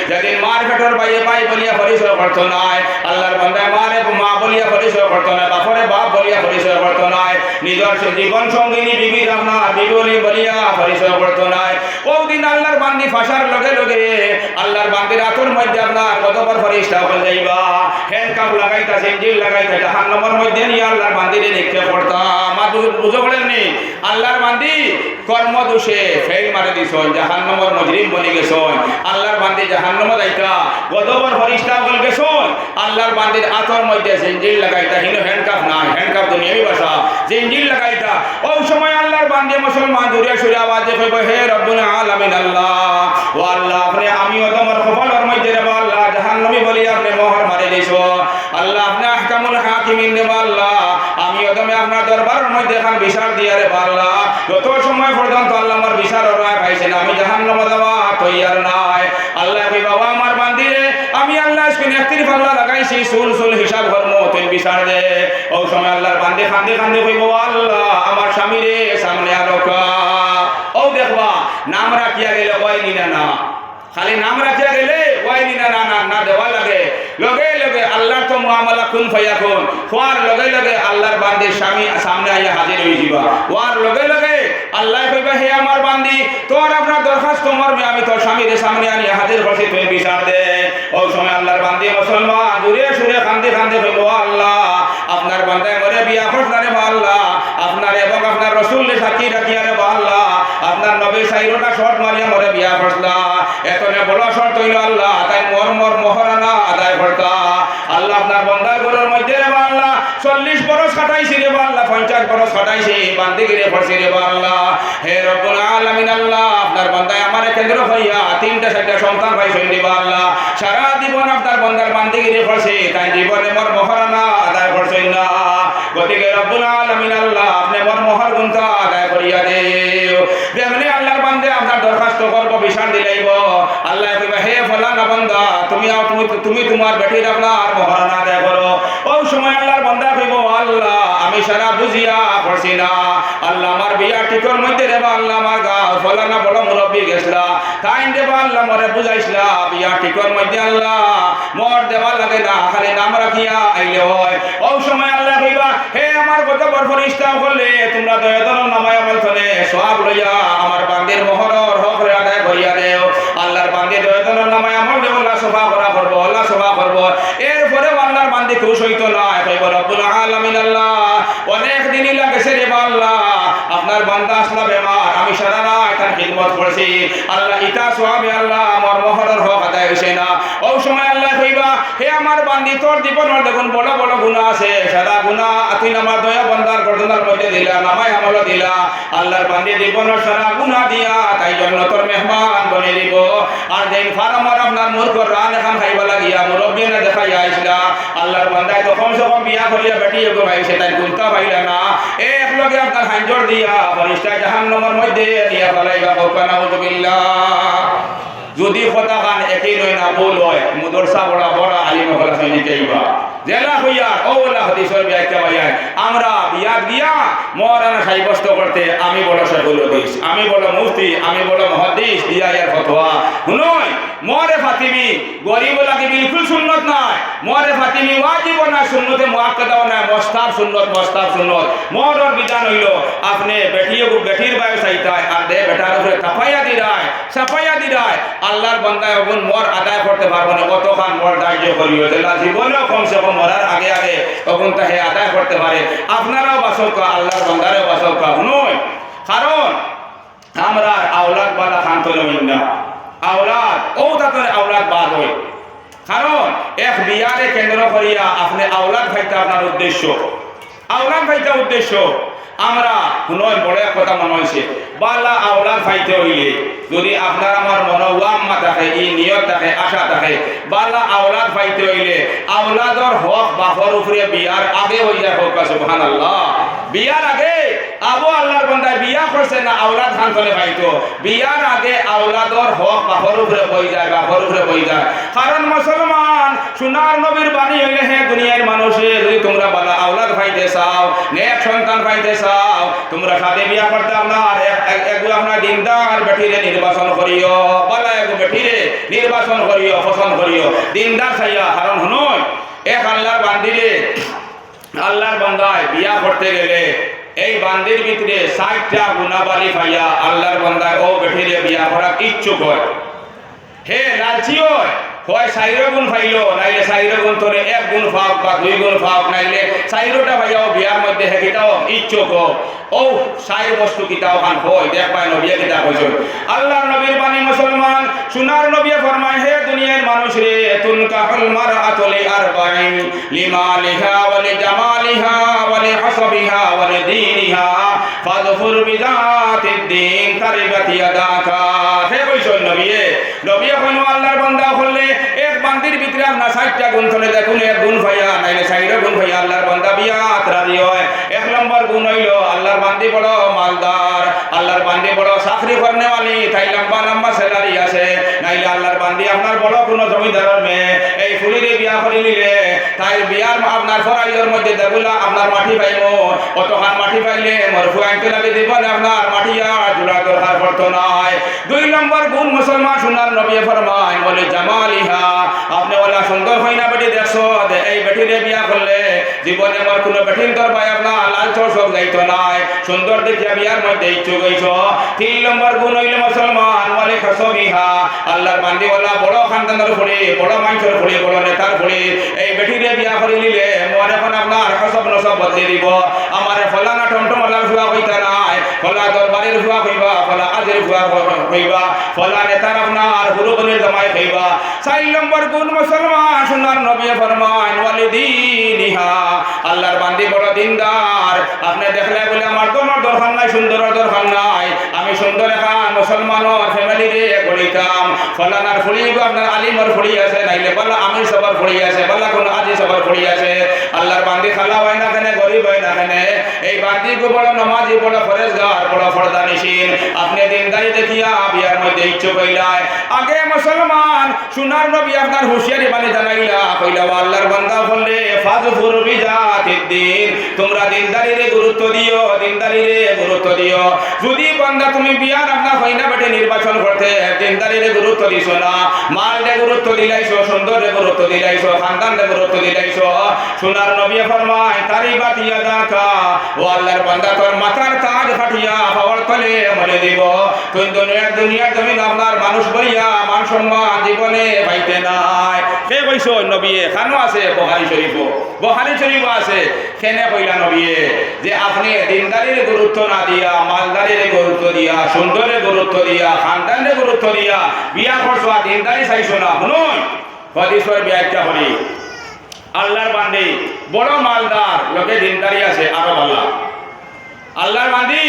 যেদিন মার পেটর ভাই বলিয়া পরিচয় করতো না আল্লাহর বান্দায় মারে মা বলিয়া পরিচয় করতো না বাপরে বাপ বলিয়া পরিচয় করতো না নিজের জীবন সঙ্গিনী বিবি রান্না বিবলি বলিয়া পরিচয় করতো না ওই দিন আল্লাহর বান্দি ফাঁসার লগে লগে আল্লাহর বান্দির আতর মধ্যে আপনার কতবার ফরিস্তা হয়ে যাইবা হ্যান্ডকাপ লাগাইতা সেঞ্জিল লাগাইতা জাহান্নামের মধ্যে নিয়ে আল্লাহর বান্দিরে নিক্ষেপ করতাম আমার বুঝো বলেননি আল্লাহর বান্দি কর্ম দোষে ফেল মারে দিছন জাহান্নামের মুজরিম বনি গেছন আল্লাহর বান্দি জাহান্নামে যাইতা গদবর ফরিস্তা হয়ে গেছন আল্লাহর বান্দির আতর মধ্যে সেঞ্জিল লাগাইতা হিনো হ্যান্ডকাপ নাই হ্যান্ডকাপ দুনিয়াবি ভাষা সেঞ্জিল লাগাইতা ওই সময় আল্লাহর বান্দি মুসলমান দূরে সরে আওয়াজে কইব হে রব্বুল আলামিন আল্লাহ ও আল্লাহ আপনি আমিও তোমার কপালের মধ্যে রে আল্লাহ জাহান্নামী বলি আপনি মোহর মারে দিছো আল্লাহ আপনি আহকামুল হাকিমিন রে আল্লাহ আমিও তুমি আপনার দরবারের মধ্যে এখন বিচার দিয়া রে আল্লাহ যত সময় পর্যন্ত আল্লাহ আমার বিচার রায় পাইছে না আমি জাহান্নামে যাওয়া তৈয়ার নাই আল্লাহ কই বাবা আমার বান্দিরে আমি আল্লাহ স্ক্রিন একত্রিশ আল্লাহ লাগাইছি সুল হিসাব ধর্ম তুই বিচার দে ওই সময় আল্লাহর বান্দি কান্দে কইব আল্লাহ আমার স্বামী রে সামনে আরো ও দেখবা নাম রাখিয়া গেলে ওই নিনা না খালি নাম রাখিয়া গেলে ওই নিনা না দেওয়া লাগে লগে লগে আল্লাহর তো মুআমালা কুন ফায়াকুন হওয়ার লগে লগে আল্লাহর বান্দির স্বামী সামনে আইয়া হাজির হয়ে যাবা হওয়ার লগে লগে আল্লাহ কইবা হে আমার বান্দি তোর আপনার দরখাস্ত মর্মে আমি তোর স্বামীর সামনে আনি হাজির করছি তুই বিচার দে ওই সময় আল্লাহর বান্দি মুসলমান দূরে সুরে কান্দে কইব আল্লাহ আপনার বান্দায় মরে বিয়া করছ রে আল্লাহ আপনার এবং আপনার রাসূলের সাক্ষী রাখিয়া রে আল্লাহ আপনার নবী সাইরোটা শর্ট মারিয়া মরে বিয়া করছলা এতনে বড় শর্ট হইল আল্লাহ তাই মহরানা আদায় করতা আল্লাহ আপনার বান্দার ঘরের মধ্যে রে আল্লাহ 40 বরস কাটাইছি রে আল্লাহ 50 বরস কাটাইছি বান্দিগিরে পড়ছি রে আল্লাহ হে রব্বুল আলামিন আল্লাহ আপনার বান্দায় আমারে কেন্দ্র হইয়া 3টা সন্তান পাইছেন রে আল্লাহ সারা জীবন আপনার বান্দার বান্দিগিরে পড়ছে তাই জীবনে মোর মহরানা আদায় করছেন না গতিকে রব্বুল আলামিন আল্লাহ আপনি মোর মহর গুনতা আদায় করিয়া দেও যেমনি আল্লাহর বান্দে আপনার দরখাস্ত করব বিচার দিলাইব আল্লাহ কইবা হে ফলানা বান্দা তুমি তোমার বেটির আপনার মহরানা আদায় করো ওই সময় আল্লাহর বান্দা কইব আল্লাহ আমি সারা বুঝিয়া পড়ছি না আল্লাহ আমার বিয়া ঠিকর মধ্যে রে আল্লাহ আমার গা ফলানা বড় মুরব্বি গেছলা তাই দেবা আল্লাহ মরে বুঝাইছলা বিয়া ঠিকর মধ্যে আল্লাহ মর দেওয়া লাগে না খালি নাম রাখিয়া আইলে হয় ওই সময় আল্লাহ কইবা হে আমার কত বড় ফরিস্তা হলে তোমরা দয়াদন নামায় আমল চলে সওয়াব লইয়া আমার বান্দির মোহরর হক রে আদায় করিয়া দেও আল্লাহর বান্দি দয়াদন নামায় আমল দেও আল্লাহ সফা করা করব আল্লাহ সফা করব এরপরে আল্লাহর বান্দি খুশ হইতো না কইব রব্বুল আলামিন আল্লাহ অনেক দিনই লাগেছে রে আল্লাহ আপনার বান্দা আসলা বেমার আমি সারা রাত তার খিদমত করেছি আল্লাহ ইতা সওয়াবে আল্লাহ আমার মোহরর হক আদায় হইছে না ওই সময় আল্লাহ কইবা হে আমার বান্দি তোর জীবনের দেখুন বড় বড় গুনাহ আছে সাদা গুনাহ তুই আমার দয়া বান্দার পর্যন্তর মধ্যে দিলা নামাই আমল দিলা আল্লাহর বান্দে জীবনের সারা গুনাহ দিয়া তাই জন্য তোর মেহমান বনে দিব আর যেন ফার্মার আপনার মূর্খ রান এখন খাইবা লাগিয়া মুরব্বী না দেখাইয়া আইসলা আল্লাহর বান্দায় তো কম সে কম বিয়া করিয়া বেটি এগো ভাইছে তাই গুনতা পাইলা না এক লগে আপনার হাঞ্জর দিয়া ফরিস্তা জাহান্নামের মধ্যে দিয়া ফলাইবা কওকানা উযবিল্লাহ যদি কথা খান একই নয় না ভুল হয় মুদরসা বড় বড় আলিম হলা সৈনিক যাইবা জেলা হইয়া ওলা হাদিসের ব্যাখ্যা হইয়া আমরা বিয়া দিয়া মরানা সাব্যস্ত করতে আমি বড় শেখুল হাদিস আমি বড় মুফতি আমি বড় মুহাদ্দিস দিয়া ইয়ার ফতোয়া নয় মরে ফাতিমি গরিব লাগে বিলকুল সুন্নত নাই মরে ফাতিমি ওয়াজিব না সুন্নতে মুআক্কাদাও না মুস্তাহাব সুন্নত মরর বিধান হইল আপনি বেটির বায়ু চাইতায় আর দে বেটার উপরে সাফাইয়া দিরায় আল্লাহর বান্দায় ওগুন মর আদায় করতে পারবো না কতক্ষণ মর দাহ্য করিও জেলা জীবনেও কমসে কম মরার আগে ওগুন তাহে আদায় করতে পারে আপনারাও বাসৌকা আল্লাহর বান্দারেও বাসৌকা নয় কারণ আমরা আওলাদ বালা খান্তলে মিন্না আওলাদ ও তাতে আওলাদ বাদ হয় কারণ এক বিয়ারে কেন্দ্র করিয়া আপনি আওলাদ ভাইতে আপনার উদ্দেশ্য আমরা নয় বড় এক কথা মনে হয়েছে বালা আওলাদ ভাইতে হইলে যদি আপনার আমার মনোয়াম্মা থাকে এই নিয়ত থাকে আশা থাকে বালা আওলাদ ভাইতে হইলে আওলাদর হক বাপর উপরে বিয়ার আগে হইয়া হোক সুবহানাল্লাহ বিয়ার আগে আবু আল্লাহর বান্দায় বিয়া করছে না আওলাদ খান্তলে ভাইতো বিয়ার আগে আওলাদর হক বাপর উপরে বই যায় কারণ মুসলমান সোনার নবীর বাণী হইলে হে দুনিয়ার মানুষের যদি তোমরা বালা আওলাদ ভাইতে চাও নেক সন্তান ভাইতে চাও তোমরা সাথে বিয়া করতে আপনার আপনার দিনদার বেটিরে নির্বাচন করিও বালা এগো বেটিরে নির্বাচন করিও পছন্দ করিও দিনদার চাইয়া কারণ শুনুন এক আল্লাহর বান্দায় বিয়া করতে গেলে এই বান্দির ভিতরে 60টা গুণাবলী পাইয়া আল্লাহর বান্দায় ও বেটিরে বিয়া করার ইচ্ছুক হয় হে লালচি হয় 4 গুণ পাইলো নাইলে 4 গুণ তোরে 1 গুণ পাও বা 2 গুণ পাও নাইলে 4টা ভাইয়াও বিয়ার মধ্যে হেকিটাও ইচ্ছুক ও 4 বস্তু কিতাও খান হয় দেখবাই নবী কিতা কইছেন আল্লাহর নবীর বাণী মুসলমান সোনার নবী ফরমায় হে দুনিয়ার মানুষ রে তুনকাহুল মারআতু লিআরবাইন লিমালিহা ওয়া লিজামালিহা ওয়া লিহাসাবিহা ওয়া লিদীনিহা ফাযফুর বিযাতিদ দ্বীন তারিবাত ইয়াদাকা হে কইছেন নবী কোন আল্লাহর বান্দা হলে এক বান্দির ভিতরে আপনার 60টা গুণ চলে দেখুন 1 গুণ ভাইয়া নাইলে 4 গুণ ভাইয়া আল্লাহর বান্দা বিয়াত রাজি হয় 1 নম্বর গুণ হইল আল্লাহর বান্দি বড় মালদার আল্লাহর বান্দি বড় চাকরি করনেওয়ালি তাই লম্বা স্যালারি আছে নাইলে আল্লাহর বান্দি আপনার বড় কোনো জমিদারের মেয়ে এই ফুলিরে বিয়া করে নিলে তাই বিয়ার আপনার ফরাইজের মধ্যে দেখুলা আপনার মাটি পাইব কতখান মাটি পাইলে মরফু আনতে লাগে দিবেন আপনার মাটি আর জোড়া দরকার পড়তো নাই 2 নম্বর গুণ মুসলমান সোনার নবী ফরমায় বলে জামালিহা আপনি ওলা সুন্দর হইনা বেটি দেখছো এই বেটিরে বিয়া করলে জীবনে আমার কোনো বেটির দরবাই আপনার লাল চোর সব যাইতো নাই সুন্দর দেখিয়া বিয়ার মধ্যে ইচ্ছুক হইছ 3 নম্বর গুণ হইলে মুসলমান বলে খসবিহা আল্লাহর বান্দি ওলা বড় খানদানের ফুলি বড় মানুষের ফুলি বড় নেতার ফুলি এই বেটিরে বিয়া করে নিলে মনে এখন আপনার খসব নসব বদলে দিব আমার ফলানা টমটমলার ফুয়া হইতা নাই ফলা দরবারের ফুয়া হইবা ফলা আজের ফুয়া হইবা ফলা নেতার আপনার হুরুবনের জামাই হইবা 4 নম্বর গুণ মুসলমান সোনার নবী ফরমান ওয়ালিদিনিহা আল্লাহর বান্দি বড় দিনদার আপনি দেখলে বলে আমার তোমার দরকার নাই সুন্দর দরকার নাই আমি সুন্দর এখন মুসলমানের ফ্যামিলি রে গড়িতাম ফলানার ফুড়ি আপনার আলিমর ফুড়ি আছে নাইলে বলা আমির সবার ফুড়ি আছে বলা কোন আজি সবার ফুড়ি আছে আল্লাহর বান্দি খালা হয় না কেন গরিব হয় না কেন এই বান্দি গো বড় নামাজি বড় ফরেজগার বড় ফরদানিশীন আপনি দিনদারি দেখিয়া বিয়ার মধ্যে ইচ্ছুক হইলাই আগে মুসলমান সোনার নবী আপনার হুঁশিয়ারি বাণী জানাইলা কইলা আল্লাহর বান্দা বললে ফাযফুর বিযাতিদ দ্বীন তোমরা দিনদারিরে গুরুত্ব দিও যদি বান্দা তুমি বিয়ার আপনার হইনা বেটে নির্বাচন করতে দিনদারিরে গুরুত্ব দিছো না মালরে গুরুত্ব দিলাইছো সুন্দরে গুরুত্ব দিলাইছো খানদানরে গুরুত্ব দিলাইছো সোনার নবী ফরমায় তারিবাত ইয়াদাকা ও আল্লাহর বান্দা তোর মাথার তাজ ফাটিয়া পাওয়ার তলে মরে দিব তুই দুনিয়ার জমিন আপনার মানুষ বইয়া মান সম্মান জীবনে পাইতে নাই কে কইছো নবী খানো আছে বুখারী শরীফ আছে কেনে কইলা নবী যে আপনি দিনদারির গুরুত্ব না দিয়া মালদারির গুরুত্ব দিয়া সুন্দরের গুরুত্ব দিয়া খানদানের গুরুত্ব দিয়া বিয়া করছো আর দিনদারি চাইছো না শুনুন হদিসের ব্যাখ্যা করি আল্লাহর বান্দি বড় মালদার লোকে দিনদারি আছে আরো ভালো আল্লাহর বান্দি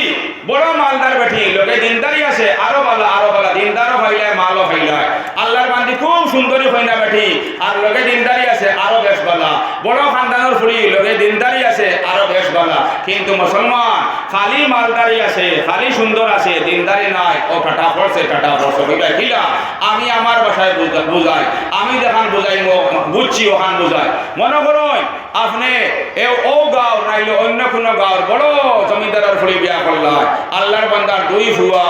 বড় মালদার বেটি লোকে দিনদারি আছে আরো বালা দিনদারও ফাইলায় মালও ফাইলায় আল্লাহর বান্দি খুব সুন্দরী হইনা বেটি আর লোকে দিনদারি আছে আরো বেশ বালা বড় খানদানের ফুড়ি লোকে দিনদারি আছে আরো বেশ বালা কিন্তু মুসলমান খালি মালদারি আছে খালি সুন্দর আছে দিনদারি নাই ও কাটা পড়ছে হইলা কিলা আমি আমার ভাষায় বুঝাই আমি যেখান বুঝাই বুঝছি ওখান বুঝাই মনে করুন আপনি ও গাঁও নাইলে অন্য কোনো গাঁওর বড় জমিদারের ফুড়ি বিয়া করলাম আল্লাহর বান্দার দুই ফুয়া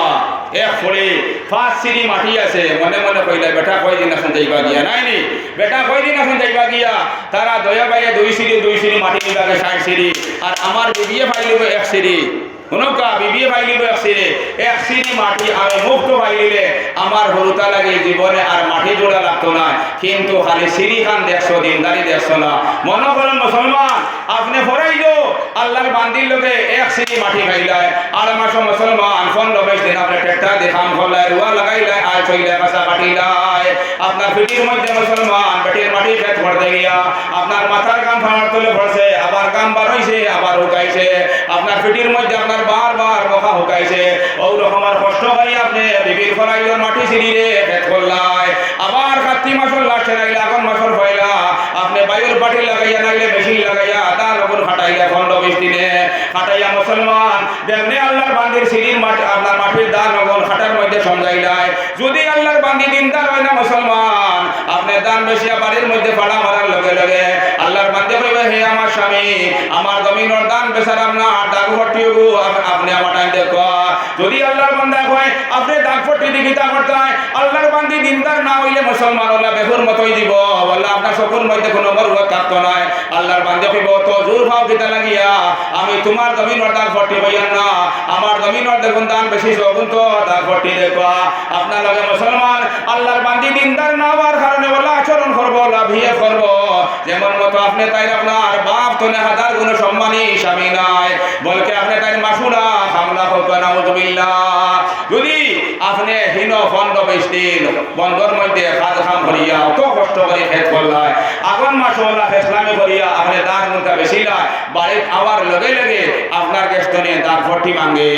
এক ফুড়ি 5 সিঁড়ি মাটি আছে মনে মনে কইলে বেটা কয়দিন এখন যাইবা গিয়া নাইনি বেটা কয়দিন এখন যাইবা গিয়া তারা দয়া বাইয়ে 2 সিঁড়ি মাটি নিবাগে 60 সিঁড়ি আর আমার বিবিয়ে পাইলিব 1 সিঁড়ি হুনকা বিবিয়ে পাইলিব 1 সিঁড়ি মাটি আমি মুক্ত পাইলিলে আমার হরুতা লাগে জীবনে আর মাটি জোড়া লাগতো না কিন্তু খালি সিঁড়ি খান দেখছো দিনদারি দেখছো না মনে করেন মুসলমান আপনি ফরাইলো আল্লাহর বান্দির লোকে 1 সিঁড়ি মাটি খাইলায় আর মাস মুসলমান 15-20 দিন আপনি ট্রেক্টর দেখাম ফলায় রুয়া লাগাইলায় আর চইলে কাঁচা কাটিলায় আপনার পিঠির মধ্যে মুসলমান বেটির মাটি খেত ভরতে গিয়া আপনার মাথার কাম ফাড়ার তুলে ভরছে আবার কাম বার হইছে আবার হুকাইছে আপনার পিঠির মধ্যে আপনার বারবার বকা হুকাইছে ওই রকম আর কষ্ট করি আপনি বিবির ফলাইলোর মাটি সিঁড়িরে খেত করলায় আবার কার্তিক মাসের লাস্টে নাইলে আগুন মাসের ফয়লা আপনি বায়ুর পাটি লাগাইয়া নাইলে মেশিন লাগাইয়া তার ওপর খাটাইয়া 15-20 দিনে খাটাইয়া মুসলমান যেমনি আল্লাহর বান্দির সিঁড়ির মাটি আপনার মাটির দান ওগল খাটার মধ্যে সমঝাইলায় যদি আল্লাহর বান্দি দিনদার হয় না মুসলমান আপনি দান বেশিয়া বাড়ির মধ্যে পাড়া মারার লগে লগে আল্লাহর বান্দি কইবে হে আমার স্বামী আমার জমিনের দান বেচারাম না দাগ ফটিও আপনি আমার টাইম দেখো যদি আল্লাহর বান্দা কয় আপনি দাগ ফটি দিকিতা করতায় আল্লাহর বান্দি দিনদার না হইলে মুসলমান ওলা বেহুর মতই দিব বলে আপনার চকুর মধ্যে কোনো মরুয়া থাকতো নাই আল্লাহর বান্দি কইব তো জোর ভাব দিতে লাগিয়া আমি তোমার জমিনের দাগ ফটি হইয়ান না আমার জমিনের দেখুন দান বেশি চকুন তো দাগ ফটি দেখো আপনার লগে মুসলমান আল্লাহর বান্দি দিনদার না হওয়ার কারণে বলা আচরণ করবো লাভিয়ে করবো যেমন মতো আপনি তাই আপনার বাপ তো হাজার গুণ সম্মানী স্বামী নাই বলকে আপনি তাই মাসুরা খামলা হতো নাউজুবিল্লাহ যদি আপনি হীন 15-20 দিন বন্ধর মধ্যে কাজ কাম করিয়া অত কষ্ট করে খেত করলায় আগুন মাসওয়ালা ফেসলামে করিয়া আপনি দাঁড় মুখা বেশি লাই বাড়ির আবার লগে লগে আপনার গেস্ট নিয়ে দাঁড় ফটি মাঙ্গে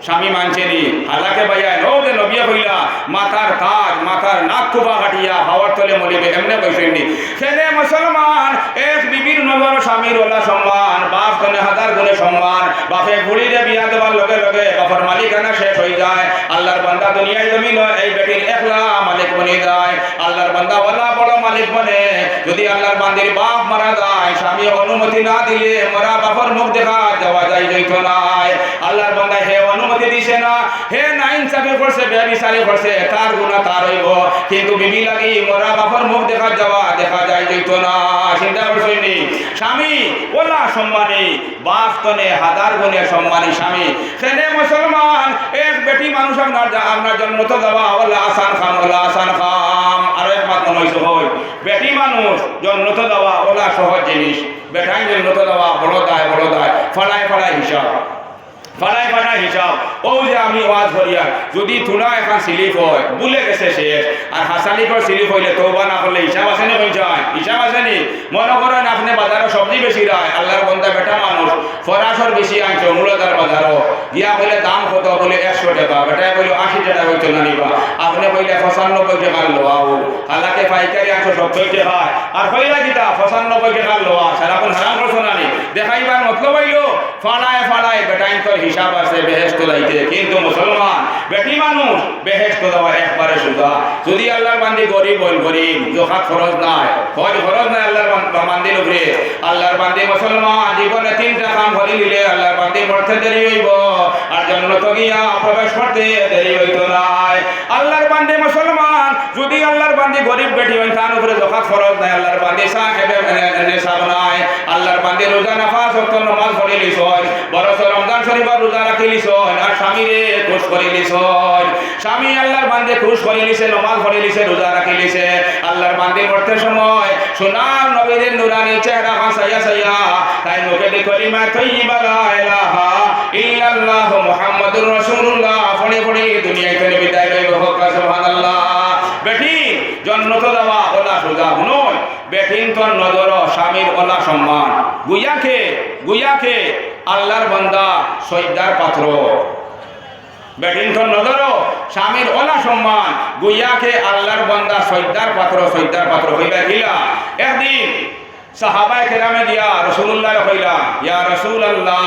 স্বামী মানছেনি হালাকে বাইয়া নৌকে নবিয়া হইলা মাথার তাজ মাথার নাক কুবা কাটিয়া হাওয়ার তলে মলিবে এমনি বৈশাইনি সেনে মুসলমান এক বিবির নজর স্বামীর ওলা সম্মান বাপ তনে হাজার গুণে সম্মান বাপে বুড়িরে বিয়া দেওয়ার লগে লগে বাপের মালিকানা শেষ হয়ে যায় আল্লাহর বান্দা দুনিয়ায় জমিন এই বেটির একলা মালিক বনে যায় আল্লাহর বান্দা ওলা বড় মালিক বনে যদি আল্লাহর বান্দির বাপ মারা যায় স্বামী অনুমতি না দিলে মরা বাপর মুখ দেখা যাওয়া যায় যাইতো নাই আল্লাহর বান্দা হে অনুমতি দিছে না হে নাইন চাবি করছে বেবিচারি করছে তার গুণা তার হইব কিন্তু বিবি লাগি মরা বাপর মুখ দেখা যায় যাইতো না চিন্তা করছেনি স্বামী ওলা সম্মানী বাপ তনে হাজার গুণে সম্মানী স্বামী সেনে মুসলমান এক বেটি মানুষ আপনার জন্ম তো দেওয়া ওলা আসান খাম আরো এক মাত্র নয়শো হয় বেটি মানুষ জন্ম তো দেওয়া ওলা সহজ জিনিস বেটাই জন্ম তো দেওয়া বড় দায় ফাড়ায় হিসাব ও যে আমি ওয়াজ করিয়া যদি থুনা এখন স্লিপ হয় বুলে গেছে শেষ আর হাসালিপর স্লিপ হইলে তওবা না করলে হিসাব আছে না কই যায় হিসাব আছে নি মনে করেন আপনি বাজারে সবজি বেশি রায় আল্লাহর বান্দা বেটা মানুষ ফরাসর বেশি আনছো মূলদার বাজারও গিয়া কইলে দাম কত বলে 100 টাকা বেটা কইলো 80 টাকা হইতো না নিবা আপনি কইলে 95 টাকা লওয়াও হালাকে পাইকারি আনছো 70 টাকা আর কইলা কিটা 95 টাকা লওয়া সারাক্ষণ হারাম করছো না নি দেখাইবার মতলব হইলো ফাড়ায় বেটাইন তোর হিসাব আছে বেহেশত লাইতে কিন্তু মুসলমান বেটি মানুষ বেহেশত দেওয়া একবারে সুদা যদি আল্লাহর বান্দি গরিব হইল গরিব জোখাত খরচ নাই আল্লাহর বান্দির উপরে আল্লাহর বান্দি মুসলমান জীবনে 3টা কাম করে নিলে আল্লাহর বান্দি মরতে দেরি হইব আর জান্নাত গিয়া প্রবেশ করতে দেরি হইতো নাই আল্লাহর বান্দি মুসলমান যদি আল্লাহর বান্দি গরিব বেটি হয় তার উপরে জোখাত খরচ নাই আল্লাহর বান্দি সাহেবে নেশাব নাই আল্লাহর বান্দি রোজা নামাজ ওয়াক্ত নামাজ পড়ে লিছয় বরস রমজান শরীফ রোজা রাখি লিছয় আর স্বামীরে খুশ করে লিছয় স্বামী আল্লাহর বান্দি খুশ করে লিছে নামাজ পড়ে লিছে রোজা রাখি লিছে আল্লাহর বান্দি মরতে সময় সোনার নবীর নুরানি চেহারা হাসাইয়া তাই মুখে কলিমা তাইয়্যিবা লা ইলাহা ইল্লাল্লাহ মুহাম্মাদুর রাসূলুল্লাহ পড়ে দুনিয়ায় থেকে বিদায় লইব সুবহানাল্লাহ বেটি জন্ম তো দেওয়া ওলা সুজা নয় বেটিন তোর নজর স্বামীর ওলা সম্মান গুয়াকে আল্লাহর বান্দা সৈদার পাত্র ব্যাটিংটন নজরও স্বামীর ওলা সম্মান গুইয়াকে আল্লাহর বান্দা সৈদার পাত্র হইবা গিলা একদিন সাহাবায়ে কেরামে গিয়া রাসূলুল্লাহ কইলা ইয়া রাসূলুল্লাহ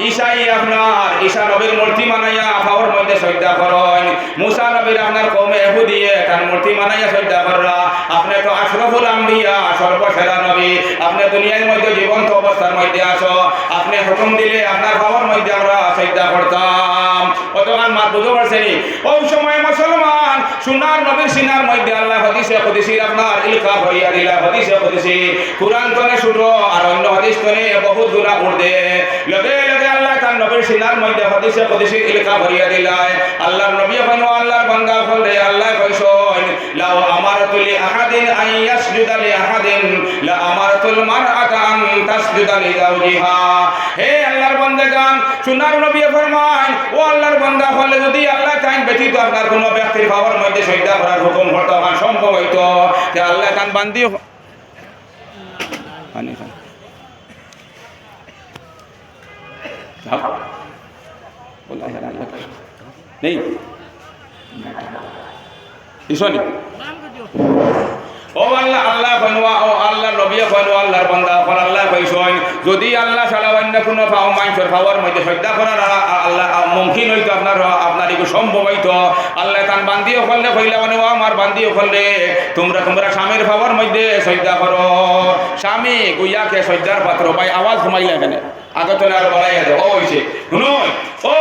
ঈসাই আপনার ঈসা নবীর মূর্তি বানাইয়া ফাওয়ার মধ্যে সজদা করেন মুসা নবীর আপনার কওমে ইহুদিয়ে তার মূর্তি বানাইয়া সজদা কররা আপনি তো আশরাফুল আম্বিয়া সর্বসেরা নবী আপনি দুনিয়ার মধ্যে জীবন্ত অবস্থার মধ্যে আছো আপনি হুকুম দিলে আপনার ফাওয়ার মধ্যে আমরা সজদা করতাম কতক্ষণ মাত বুঝতে পারছেনি ওই সময় মুসলমান সোনার নবীর সিনার মধ্যে আল্লাহ হাদিসে কুদসির আপনার ইলকা করিয়া দিলা হাদিসে কুদসি কুরআন তনে শুনো আর অন্য হাদিস তনে বহুত গুণা উর্দে লগে লগে আল্লাহ তার নবীর সিনার মধ্যে হাদিসে কুদসি ইলকা করিয়া দিলায় আল্লাহর নবী বানো আল্লাহর বান্দা বলে আল্লাহ কইছেন লাউ আমারতু লি আহাদিন আন ইয়াসজুদা লি আহাদিন লা আমারতুল মারআতা আন তাসজুদা লি যাওজিহা হে আল্লাহর বান্দাগান সোনার নবী ফরমান ও আল্লাহর বান্দা বলে যদি আল্লাহ তাইন ব্যতীত আপনার কোনো ব্যক্তির ফাওয়ার মধ্যে সজদা করার হুকুম করতে সম্ভব হইতো তে আল্লাহ তান বান্দি পানি খান বলা है अल्लाह नहीं इसोनी ও আল্লাহ আল্লাহ বনওয়া ও আল্লাহ নবী বনওয়া আল্লাহর বান্দা ফর আল্লাহ কইছেন যদি আল্লাহ ছাড়া অন্য কোনো পাও মাইনসর পাওয়ার মধ্যে সজদা করার আল্লাহ মুমকিন হইতো আপনার এগুলো সম্ভব হইতো আল্লাহ তান বান্দিও করলে কইলা মানে আমার বান্দিও করলে তোমরা স্বামীর পাওয়ার মধ্যে সজদা করো স্বামী গুইয়াকে সজদার পাত্র ভাই আওয়াজ ঘুমাইলা এখানে আগে তো আর বলাই আছে ও হইছে শুনুন ও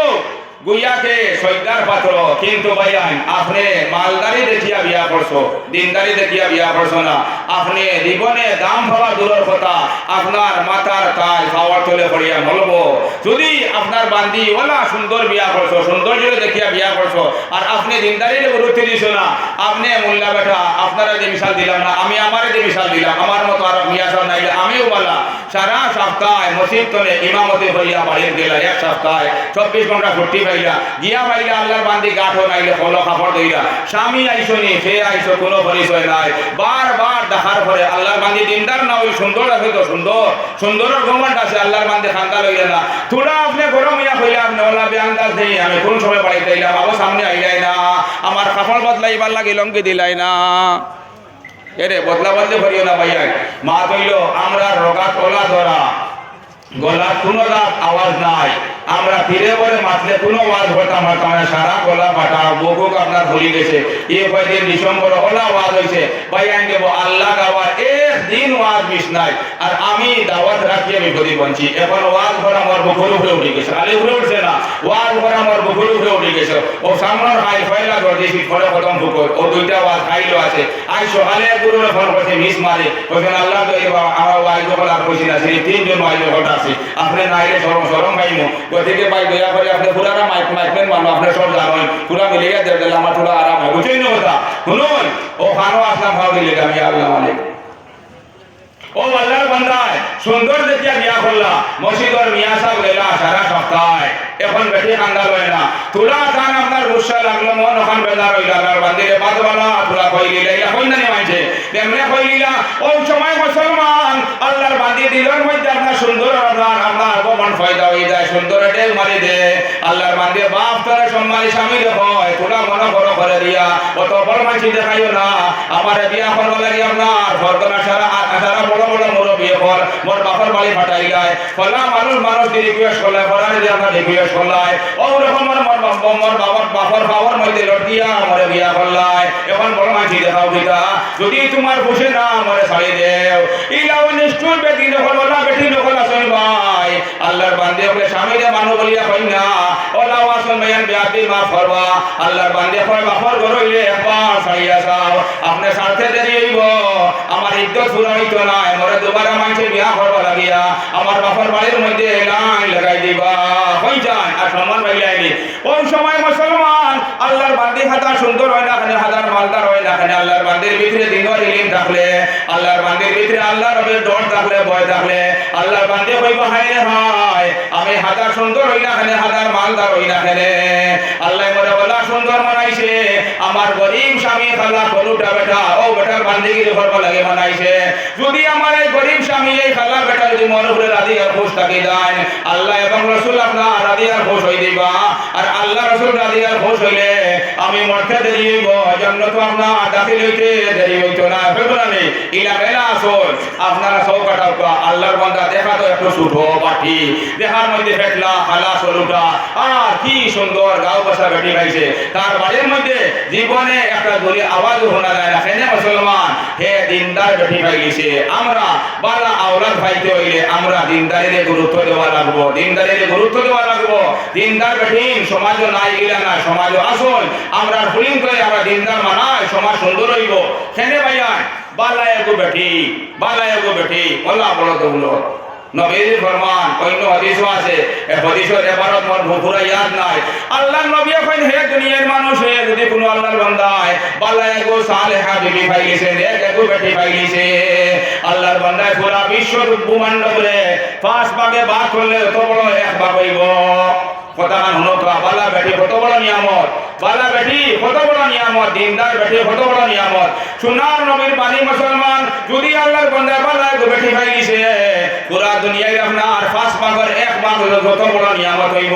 গুইয়াকে সজদার পাত্র কিন্তু ভাইয়ান আপনি মালদারি দেখিয়া বিয়া করছো দিনদারি দেখিয়া বিয়া করছো না আপনি জীবনে দাম ভাবা দূরের কথা আপনার মাথার তাল খাওয়ার তলে পড়িয়া মলবো যদি আপনার বান্দি ওলা সুন্দর বিয়া করছো সৌন্দর্য দেখিয়া বিয়া করছো আর আপনি দিনদারির গুরুত্ব দিছো না আপনি মোল্লা বেটা আপনারা যে মিশাল দিলাম না আমি আমারে যে মিশাল দিলাম আমার মতো আর মিয়া সব নাইলে আমিও বলা সারা সপ্তাহে মসজিদ তলে ইমামতি হইয়া বাড়ির গেলা এক সপ্তাহে 24 ঘন্টা ছুটি পাইলা গিয়া পাইলা আল্লাহর বান্দি গাঠো নাইলে ফলো খাপড় দইলা স্বামী আইসো নি ফে আইসো কোনো পরিচয় নাই বারবার দেখার পরে আল্লাহর বান্দি দিনদার না ওই সুন্দর আছে তো সুন্দরের গমন্ড আছে আল্লাহর বান্দি খান্দা লইলে না থোড়া আপনি গরম ইয়া হইলা আপনি ওলা বেআন্দাজ নেই আমি কোন সময় বাড়িতে আইলাম আবার সামনে আইলাই না আমার কাপড় বদলাইবার লাগি লঙ্গি দিলাই না এরে বদলা বদলে করিও না ভাইয়া মা কইল আমরা রোগা তোলা ধরা গলা কোনো রাত আওয়াজ নাই আমরা ফিরে পরে মাতলে কোনো আওয়াজ হতাম না সারা গলা ফাটা বুকুক আপনার ভুলি গেছে এই কয়দিন ডিসেম্বর ওলা আওয়াজ হয়েছে ভাই আইন দেবো আল্লাহ গাওয়ার একদিন ওয়াজ মিস নাই আর আমি দাওয়াত রাখি আমি গদি বঞ্চি এখন ওয়াজ ভরা আমার বুকুর উপরে উঠে গেছে আলি উপরে উঠছে না ওয়াজ ভরা আমার বুকুর উপরে উঠে গেছে ও সামনের হাই ফয়লা করে দিয়েছি ফলে খতম বুকুর ও দুইটা ওয়াজ খাইলো আছে আই সকালে গুরুরে ফোন করছে মিস মারে ওখানে আল্লাহ তো আমার ওয়াজ যখন আর কইছি না সেই তিনজন ওয়াজ যখন আছে আপনি নাইলে সরম পাইমু গতিকে ভাই দয়া করে আপনি পুরানা মাইকম্যান মানুষ আপনি সব জানেন পুরা মিলে গিয়ে দিলে আমার পুরা আরাম হয় বুঝছেন না কথা শুনুন ও খানো আসলাম খাওয়া দিলে আমি আল্লাহ মালিক ও আল্লাহর বান্দায় সুন্দর দেখিয়া বিয়া করলা মসজিদের মিয়া সাহেব লেলা সারা সপ্তাহে এখন বেটি কান্দা লয় না তুলা দান আপনার গুসা লাগলো মন ওখান বেজার হইল আল্লাহর বান্দিরে বাদওয়ালা তুলা কই লিলা ইলা কই না মাইছে তেমনে কই লিলা ওই সময় মুসলমান আল্লাহর বান্দি দিলের মধ্যে আপনার সুন্দর আপনার আগমন ফায়দা হয়ে যায় সুন্দর টেক মারি দে আল্লাহর বান্দি বাপ তারা সম্মানী স্বামী হয় তুলা মনে করো করে দিয়া অত বড় মাইছি দেখাইও না আমার বিয়া করবা লাগি আপনার ফরদনা সারা সারা বড় মুরব্বী হল মোর বাপর বাড়ি ফাটাইলাই ফলা মানুষ রিকোয়েস্ট করলাই ফলারে যে আমরা রিকোয়েস্ট করলাই ও রকম মোর বাপর বাবার মধ্যে লটিয়া মরে বিয়া করলাই এখন বড় মাঝি দেখাও গীতা যদি তোমার খুশি না মরে ছাড়ি দেও ইলাও নিষ্ঠুর বেটি নকল বলা বেটি নকল আসল ভাই আল্লাহর বান্দে ওকে স্বামীরে মানু বলিয়া কই না ওলাও আসল মেয়ান বিয়াতি মা ফরবা আল্লাহর বান্দে কই বাপর গরইলে একবার ছাড়িয়া যাও আপনি সাথে দেরি হইব আমার ইজ্জত পুরা হইতো না মরে দুবারা মাইছে বিয়া করবা লাগিয়া আমার বাপর বাড়ির মধ্যে লাইন লাগাই দিবা কই যান আর সম্মান পাইলাইনি ওই সময় মুসলমান আল্লাহর বান্দি হাতা সুন্দর হয় না খানে হাজার মালদার হয় না খানে আল্লাহর বান্দির ভিতরে দিনর ইলম থাকলে আল্লাহর বান্দির ভিতরে আল্লাহ রবের ডর থাকলে ভয় থাকলে আল্লাহর বান্দি কইব হায় রে হায় আমি হাজার সুন্দর হই না খানে হাজার মালদার হই না খানে আল্লাহ মরে বলা সুন্দর মানাইছে আমার গরিব স্বামী খালা কলুটা বেটা ও বেটার বান্দিগিরি করবা লাগে বানাইছে যদি আমার এই গরিব স্বামী এই খালা বেটা যদি মন উপরে রাজি আর খুশ থাকি যায় আল্লাহ এবং রসুল আপনার রাজি আর খুশ হয়ে দিবা আর আল্লাহ রসুল রাজি আর খুশ হইলে আমি মরতে দেরি হইব জন্য তো আপনার দাখিল হইতে দেরি হইতো না ফেব্রুয়ারি ইলা মেলা আসল আপনারা চৌকাটা আল্লাহর বান্দা দেখা তো একটু ছোট বাটি দেখার মধ্যে ফেটলা খালা সলুটা আর কি সুন্দর গাও বসা বেটি গাইছে তার বাড়ির মধ্যে জীবনে একটা দলি আওয়াজ শোনা যায় না সেনে মুসলমান হে দিনদার বেটি পাই গেছে আমরা বালা আওলাদ পাইতে হইলে আমরা দিনদারিরে গুরুত্ব দেওয়া লাগবো দিনদারিরে গুরুত্ব দেওয়া লাগবো দিনদার বেটি সমাজও নাই ইলা না সমাজও আসল আমরা ফুলিং করে আমরা দিনদার মানাই সমাজ সুন্দর হইব সেনে ভাইয়া বালায়গো বেটি আল্লাহ বলো তো বলো নবীর ফরমান অন্য হাদিসও আছে এই হাদিসের ইবারত মোর পুরা ইয়াদ নাই আল্লাহর নবী কইন হে দুনিয়ার মানুষ হে যদি কোনো আল্লাহর বান্দা হয় বালায়গো সালেহা বিবি পাইছে একগো বেটি পাইছে আল্লাহর বান্দা পুরা বিশ্ব ব্রহ্মাণ্ড করে পাঁচ ভাগে ভাগ করলে তো বড় এক ভাগ হইব কথা শুনো তো বালা বেটি কত বড় নিয়ামত বালা বেটি কত বড় নিয়ামত দিনদার বেটি কত বড় নিয়ামত সোনার নবীর বাণী মুসলমান যদি আল্লাহর বান্দা বালা বেটি পাই গেছে পুরা দুনিয়ায় আপনার পাঁচ ভাগের এক ভাগ কত বড় নিয়ামত হইব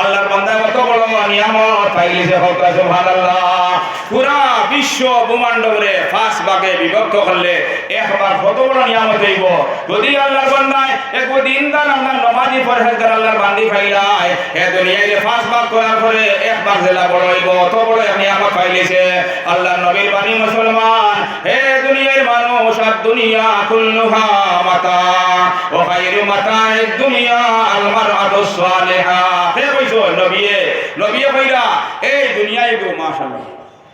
আল্লাহর বান্দা কত বড় নিয়ামত পাই গেছে সুবহানাল্লাহ পুরা বিশ্ব ব্রহ্মাণ্ড করে পাঁচ ভাগে বিভক্ত করলে এক ভাগ কত বড় নিয়ামত হইব যদি আল্লাহর বান্দা এক দিনদার আপনার নমাজি পরহেজগার আল্লাহর বান্দি পাইলাই হে দুনিয়ায় পাঁচ ভাগ করার পরে এক ভাগ জেলা বড় হইব অত বড় নিয়ামত পাইলেছে আল্লাহর নবীর বাণী মুসলমান হে দুনিয়ার মানুষ আর দুনিয়া কুল্লুহা মাতা ও খায়রু মাতা'আদ দুনিয়া আল মারআতু সালিহা হে কইছো নবী কইরা এই দুনিয়ায় গো মাশাআল্লাহ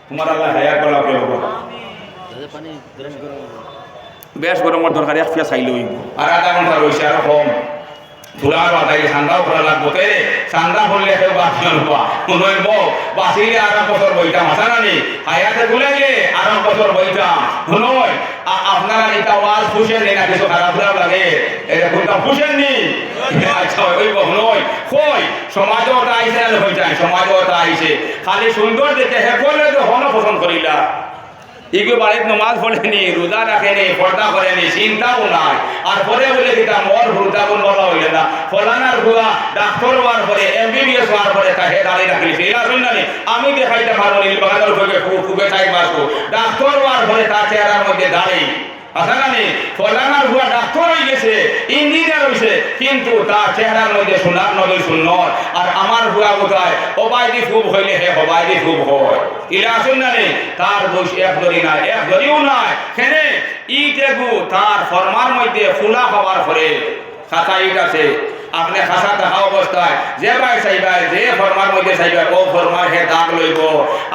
তোমার আল্লাহ হায়াত বলা কে হবে পানি গরম বেশ গরমের দরকার এক পিয়া চাইলে হইব আর আধা ঘন্টা রইছে আর কম ফুলার বাতাই ঠান্ডাও করা লাগবো তে ঠান্ডা করলে কেউ বাঁচি আনবা নইব বাঁচিলে আর বছর বইতাম আসা নানি হায়াতে গুলাইলে আর বছর বইতাম নয় আপনারা এটা ওয়াজ খুশেন না কিছু খারাপ লাগে এরকমটা খুশেন নি আচ্ছা ওই নয় কই সমাজও তা আইসে না হয়ে যায় সমাজও তা আইসে খালি সুন্দর দেখে হে করলে তো হন পছন্দ করিলা ইগো বাড়িতে নমাজ পড়েনি রোজা রাখেনি পর্দা করেনি চিন্তাও নাই আর পরে বলে কিতা মর ভুলতা কোন বলা হইলে না ফলানার ভুয়া ডাক্তার হওয়ার পরে এমবিবিএস হওয়ার পরে তাকে দাঁড়িয়ে রাখিয়েছে এরা শুনলানি আমি দেখাইতে পারবো নীল বাগানের খুবই চাই মাসবো ডাক্তার হওয়ার পরে তার চেহারার মধ্যে দাঁড়িয়ে আসা জানি ফলানার ভুয়া ডাক্তার হয়ে গেছে ইঞ্জিনিয়ার হয়েছে কিন্তু তার চেহারার মধ্যে সোনার নদীর সুন্দর আর আমার ভুয়া কোথায় অবায়দি খুব হইলে হে অবায়দি খুব হয় ইরা আসুন জানি তার বয়স এক দড়ি নাই এক দড়িও নাই কেনে ইটেগু তার ফরমার মধ্যে ফুলা হওয়ার পরে খাতা ইট আছে আপনি খাসা থাকা অবস্থায় যে ভাই চাইবাই যে ফরমার মধ্যে চাইবাই ও ফরমার হে দাগ লইব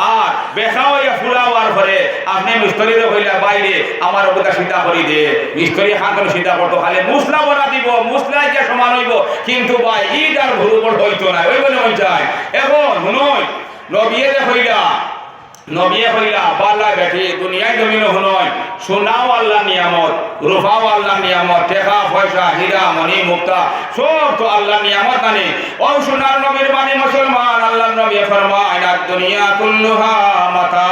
আর বেখা হইয়া ফুলা হওয়ার পরে আপনি মিস্ত্রিরে হইলে বাইরে আমার অবস্থা সিদ্ধা করি দে মিস্ত্রি হাঁকন সিদ্ধা করতো খালি মুসলা বলা দিব মুসলাই যে সমান হইব কিন্তু ভাই ইট আর ভুরু বড় হইতো না ওই বলে হয়ে যায় এখন নয় নবিয়ে হইলা বাল্লা বেটি দুনিয়ায় জমিন হনয় সোনাও আল্লাহ নিয়ামত রূপাও আল্লাহ নিয়ামত টেকা পয়সা হীরা মণি মুক্তা সব তো আল্লাহ নিয়ামত আনে ও সোনার নবীর বাণী মুসলমান আল্লাহ নবী ফরমায় না দুনিয়া কুল্লুহা মাতা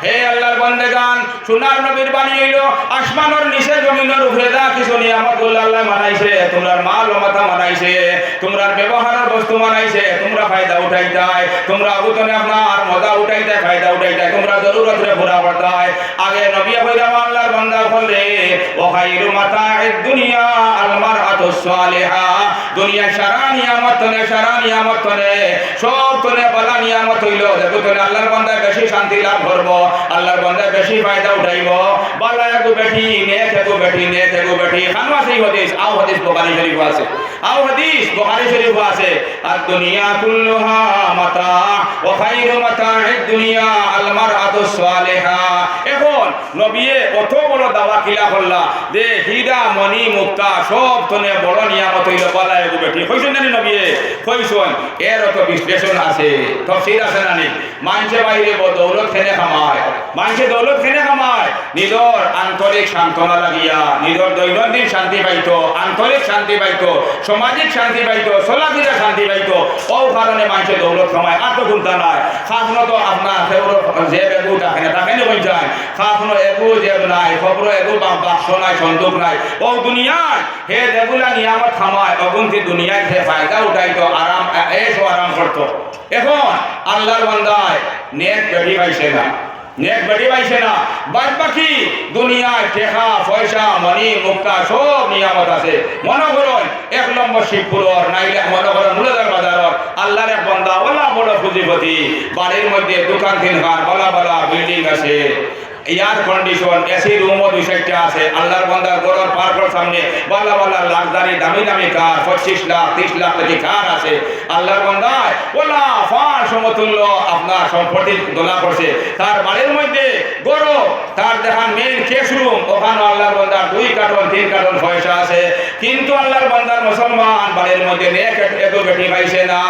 হে আল্লাহর বান্দাগান সোনার নবীর বাণী হইল আসমানের নিচে জমিনের উপরে যা কিছু নিয়ামত আল্লাহ মানাইছে তোমরার মাল ও মাথা মানাইছে তোমরার ব্যবহারের বস্তু মানাইছে তোমরা ফায়দা উঠাইতাই তোমরা উতনে আপনার মজা উঠাইতাই ফায়দা উঠাইতাই তোমরা জরুরত রে পুরা করতাই আগে নবী কইরা আল্লাহর বান্দা বলে ও খায়রু মাতা'আদ দুনিয়া আল মারআতু সালিহা দুনিয়া সারা নিয়ামত তনে সব তনে বালা নিয়ামত হইল দেখো তনে আল্লাহর বান্দা বেশি শান্তি লাভ করব আল্লাহর বান্দা বেশি ফায়দা উঠাইব বালা একো বেটি নেক একো বেটি খানওয়া সেই হাদিস আও হাদিস বুখারী শরীফ আছে আর দুনিয়া কুল্লুহা মাতা ওয়া খায়রু মাতা'আদ দুনিয়া আল মারআতু সালিহা এখন নবী অত বড় দাওয়া কিলা করলা যে হীরা মণি মুক্তা সব তনে বড় নিয়ামত হইল বলা এগো বেটি কইছেন জানি নবিয়ে কইছেন এর তো বিশ্লেষণ আছে তফসির আছে না নি মানুষে বাইরে দৌলত খেনে খামায় মানুষে দৌলত খেনে খামায় নিজের আন্তরিক সান্ত্বনা লাগিয়া নিজের দৈনন্দিন শান্তি পাইতো আন্তরিক শান্তি পাইতো সামাজিক শান্তি পাইতো চলাফেরা শান্তি পাইতো ও কারণে মানুষে দৌলত খামায় আর তো চিন্তা নাই খাফনো তো আপনার যে এগু থাকে তাকে বই যায় খাফনো এগু যে নাই খবর এগু বাক্স নাই সন্দুক নাই ও দুনিয়ায় হে যেগুলা নিয়ামত খামায় অগুন্তি দুনিয়ায় সে ফায়দা উঠাইতো আরাম এসো আরাম করতো এখন আল্লাহর বান্দায় নেক বেড়ি পাইছে না নেক বেড়ি পাইছে না বাদ বাকি দুনিয়ায় টেকা পয়সা মনি মুক্তা সব নিয়ামত আছে মনে করুন 1 নম্বর শিবপুরর নাইলে মনে করুন মুলাদার বাজারর আল্লাহর এক বান্দা ওলা বড় পুঁজিপতি বাড়ির মধ্যে দোকান তিনখান বলা বলা বিল্ডিং আছে এয়ার কন্ডিশন এসি রুমও 2-4টা আছে আল্লাহর বান্দার ঘরের পার্কের সামনে বালা বালা লাক্সারি দামি দামি কার 25 লাখ 30 লাখ টাকা কার আছে আল্লাহর বান্দায় ওলা ফার সমতুল্য আপনার সম্পত্তি দোলা করছে তার বাড়ির মধ্যে গরো তার দেখান মেইন কেস রুম ওখানে আল্লাহর বান্দার 2 কার্টন 3 কার্টন পয়সা আছে কিন্তু আল্লাহর বান্দার মুসলমান বাড়ির মধ্যে নেক এগো বেটি পাইছে না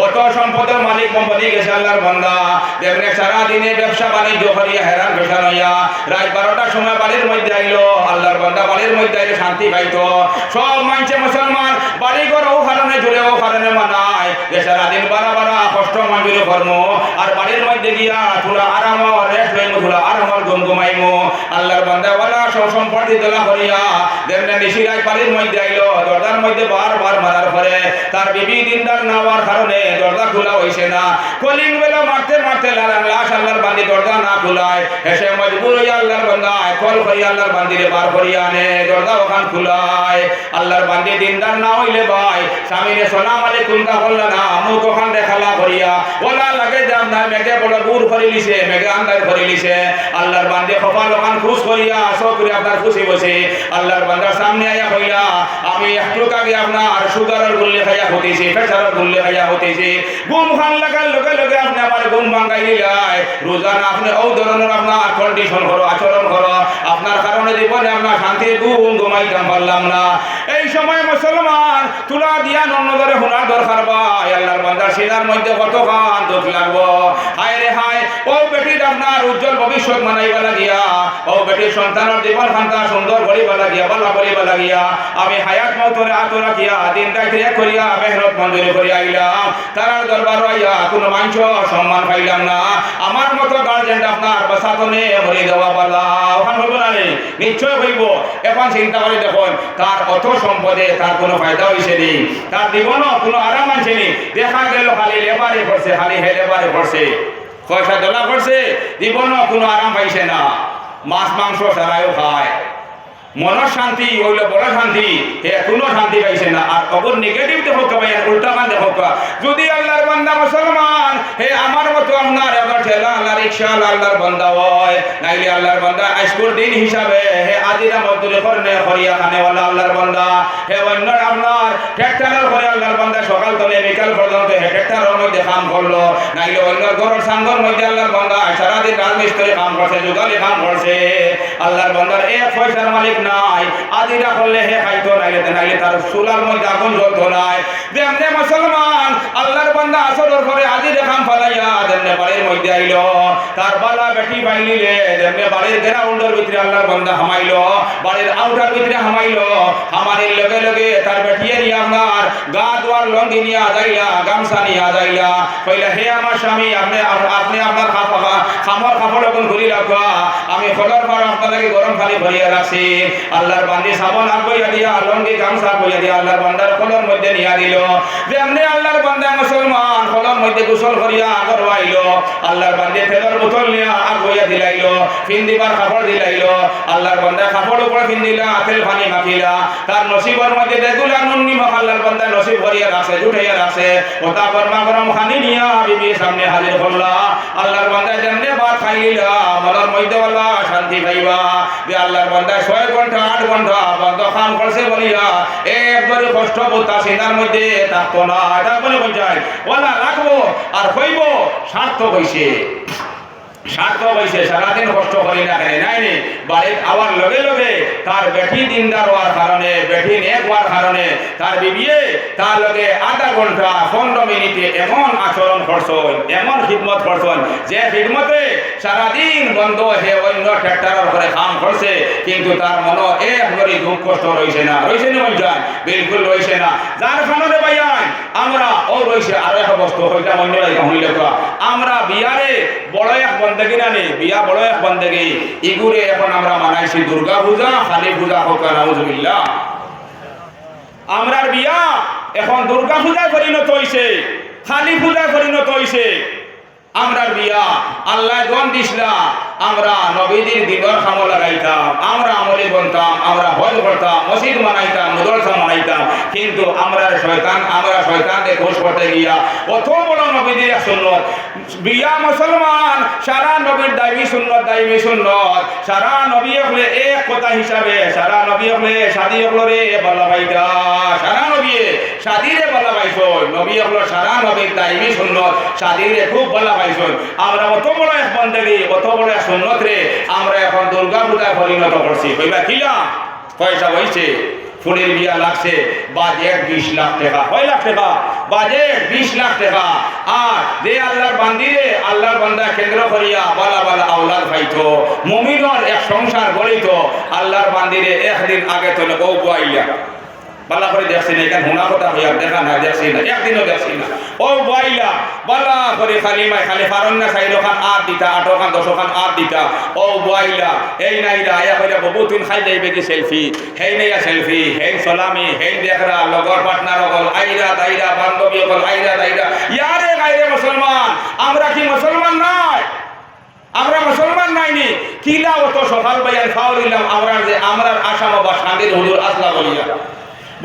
অত সম্পদের মালিক কোম্পানি গেছে আল্লাহর বান্দা দেখনে সারা দিনে ব্যবসা বাণিজ্য করিয়া হেরান পেশান রাত 12টার সময় বাড়ির মধ্যে আইলো আল্লাহর বান্দা বাড়ির মধ্যে আইলে শান্তি পাইতো সব মানছে মুসলমান বাড়ি ঘর ও কারণে জুড়ে ও কারণে মানায় যে সারাদিন বারা বারা কষ্ট মঞ্জুরি কর্ম আর বাড়ির মধ্যে গিয়া থোড়া আরাম রেস্ট লইমু থোড়া আরাম গুমগুমাইমু আল্লাহর বান্দা ওয়ালা সব সম্পত্তি দোলা করিয়া দেখলেন নিশিরাজ বাড়ির মধ্যে আইলো দরজার মধ্যে বারবার মারার পরে তার বিবি দিনদার না হওয়ার কারণে দরজা খোলা হইছে না কলিং বেলা মারতে মারতে লাশ আল্লাহর বান্দি দরজা না খোলায় এসে মজবুর হইয়া আল্লাহর বান্দা কল করিয়া আল্লাহর বান্দিরে বার করিয়া আনে দরজা ওখান খুলায় আল্লাহর বান্দি দিনদার না হইলে ভাই স্বামীরে সালাম আলাইকুম কা বললা না মুখ ওখান দেখালা করিয়া ওলা লাগে দাম না মেঘে বড় দূর করে লিছে মেঘে আন্দার করে লিছে আল্লাহর বান্দি কপাল ওখান খুশ করিয়া সকলে আপনার খুশি বসে আল্লাহর বান্দার সামনে আয়া কইলা আমি একটু আগে আপনার সুগারের গুল্লে খাইয়া হতেছি প্রেসারের গুল্লে খাইয়া হতেছি ঘুম খান লাগার লগে লগে আপনি আমার ঘুম ভাঙাই দিলাই রোজানা আপনি ও ধরনের আপনার কন্ডিশন করো আচরণ করো আপনার কারণে জীবনে আপনার শান্তির ঘুম ঘুমাইতাম পারলাম না এই সময় মুসলমান তুলা দিয়া নন্নদরে শোনার দরকার ভাই আল্লাহর বান্দার সিনার মধ্যে কত খান দুঃখ লাগবো হায় রে হায় ও বেটির আপনার উজ্জ্বল ভবিষ্যৎ মানাইবা লাগিয়া ও বেটির সন্তানের জীবন খান্তা সুন্দর করিবা লাগিয়া বালা করিবা লাগিয়া আমি হায়াত মতরে আত রাখিয়া দিন রাত এক করিয়া মেহনত মঞ্জুরি করিয়া আইলাম তার দরবার আইয়া কোনো মানুষ সম্মান পাইলাম না আমার মতো গার্জেন আপনার বাসাতনে মরে দেওয়া পালা ওখান হইব না রে নিশ্চয় হইব এখন চিন্তা করে দেখুন তার অত সম্পদে তার কোনো ফায়দা হয়েছে নি তার জীবনও কোনো আরাম আছে নি দেখা গেল খালি লেবারে পড়ছে খালি হে লেবারে পড়ছে পয়সা দোলা করছে জীবনও কোনো আরাম পাইছে না মাছ মাংস সারাইও খায় মনের শান্তি হইলে বড় শান্তি হে কোনো শান্তি পাইছে না আর অগর নেগেটিভ দেখো ভাই উল্টা মান দেখো যদি আল্লাহর বান্দা মুসলমান হে আমার মতো আপনার এবার ঠেলা আল্লাহ রিক্সা আল্লাহর বান্দা হয় নাইলে আল্লাহর বান্দা আজকের দিন হিসাবে হে আজিরা মজদুরি করনে করিয়া খানেওয়ালা আল্লাহর বান্দা হে অন্য আপনার ট্রাক্টরের করে আল্লাহর বান্দা সকাল থেকে বিকাল পর্যন্ত হে ট্রাক্টরের মধ্যে কাম করলো নাইলে অন্য ঘরের সাঙ্গর মধ্যে আল্লাহর বান্দা সারাদিন রাজমিস্ত্রি কাম করছে যুগালি কাম করছে আল্লাহর বান্দার এক পয়সার মালিক নাই আজিরা করলে হে খাইতো নাইলে তার চুলার মধ্যে আগুন জ্বলতো নাই যেমনে মুসলমান আল্লাহর বান্দা আসরের পরে আজিরা কাম ফালাইয়া যেমনে বাড়ির মধ্যে আইলো তার বালা বেটি বাইলিলে যেমনে বাড়ির গ্রাউন্ডের ভিতরে আল্লাহর বান্দা হামাইলো বাড়ির আউটার ভিতরে হামাইলো হামানির লগে লগে তার বেটিয়ে নিয়ে আপনার গা দোয়ার লঙ্গি নিয়ে যাইলা গামছা নিয়ে যাইলা কইলা হে আমার স্বামী আপনি আপনার খামর কাপড় এখন ঘুরি রাখা আমি ফলর পর আপনাকে গরম পানি ভরিয়া রাখছি আল্লাহর বান্দি সাবন আর বইয়া দিয়া লঙ্গি গামছা বইয়া দিয়া আল্লাহর বান্দার ফলর মধ্যে নিয়ে দিল যেমনি আল্লাহর বান্দা মুসলমান ফলর মধ্যে গোসল করিয়া আগর আইলো আল্লাহর বান্দি তেলের বোতল নিয়ে আগ বইয়া দিলাইলো ফিন দিবার কাপড় দিলাইলো আল্লাহর বান্দা কাপড় উপরে ফিন দিলা তেল পানি মাখিলা তার নসিবের মধ্যে দেখুলা নুন নিমখ আল্লাহর বান্দা নসিব ভরিয়া রাখছে জুটাইয়া রাখছে ওটা গরমা গরম খানি নিয়া বিবির সামনে হাজির করলা আল্লাহর বান্দা যেমনি ভাত খাইলা মনের মধ্যে বলা শান্তি পাইবা যে আল্লাহর বান্দা 6 ঘন্টা 8 ঘন্টা বন্ধ কাম করছে বলিয়া একবারে কষ্ট বোতা সিনার মধ্যে থাকতো না এটা বলে বোঝায় ওলা রাখবো আর হইব সার্থক হইছে স্বার্থ হয়েছে সারাদিন কষ্ট করি না কেন নাই নি বাড়ির আবার লগে লগে তার বেটি দিনদার হওয়ার কারণে বেটি নেক হওয়ার কারণে তার বিবিয়ে তার লগে আধা ঘন্টা 15 মিনিটে এমন আচরণ করছেন এমন খিদমত করছেন যে খিদমতে সারাদিন বন্ধ হয়ে অন্য ট্র্যাক্টরের করে কাম করছে কিন্তু তার মনে এক করে দুঃখ কষ্ট রয়েছে না বলছেন বিলকুল রয়েছে না যার কারণে ভাইয়ান আমরা ও রয়েছে আরো এক বস্তু হইলাম অন্য হইলে আমরা বিয়ারে বড় এক বন্দেগি না নেই বিয়া বড় এক বন্দেগি ইগুরে এখন আমরা মানাইছি দুর্গা পূজা কালী পূজা হোক নাউজুবিল্লাহ আমরার বিয়া এখন দুর্গা পূজায় পরিণত হইছে কালী পূজায় পরিণত হইছে আমরার বিয়া আল্লাহ দন দিসলা আমরা নবীদের দিনের কাম লাগাইতাম আমরা আমলে বলতাম আমরা হজ করতাম মসজিদ বানাইতাম মাদ্রাসা বানাইতাম কিন্তু আমরা শয়তানকে খুশ করতে গিয়া অত বড় নবীদের সুন্নত বিয়া মুসলমান সারা নবীর দাইমি সুন্নত সারা নবী হলে এক কথা হিসাবে সারা নবী হলে শাদী হলরে বলা ভাইটা সারা নবী শাদীরে বলা ভাইছো নবী হলো সারা নবীর দাইমি সুন্নত শাদীরে খুব বলা ভাইছো আমরা অত বড় এক বন্দেগি অত বড় এক সুন্নত রে আমরা এখন দুর্গা পূজায় পরিণত করছি কইবা কিলা পয়সা হইছে ফুলের বিয়া লাগছে বাজেট 20 লাখ টাকা 6 লাখ টাকা বাজেট 20 লাখ টাকা আর যে আল্লাহর বান্দিরে আল্লাহর বান্দা কেন্দ্র করিয়া বালা বালা আওলাদ পাইতো মুমিনের এক সংসার গড়িতো আল্লাহর বান্দিরে একদিন আগে তো ও বুয়াইয়া বালা করে দেখছি না এখানে হুনা কথা হইয়া দেখা না দেখছি না একদিনও দেখছি না ও বুয়াইলা বালা করে খালি ফারন না খাইলো খান আর দিতা 8 খান 10 খান আর দিতা ও বুয়াইলা এই নাইরা আয়া কইরা বাবু তুই খাই যাইবে কি সেলফি হেই নাইয়া সেলফি হেই সালামি হেই দেখরা লগর পার্টনার হল আইরা দাইরা বান্ধবী হল আইরা দাইরা ইয়ারে গায়রে মুসলমান আমরা কি মুসলমান নাই আমরা মুসলমান নাইনি কিলা অত সকাল বাইয়ান ফাউরিলাম আমরার আসাম বা শান্তির হুজুর আসলা বলিয়া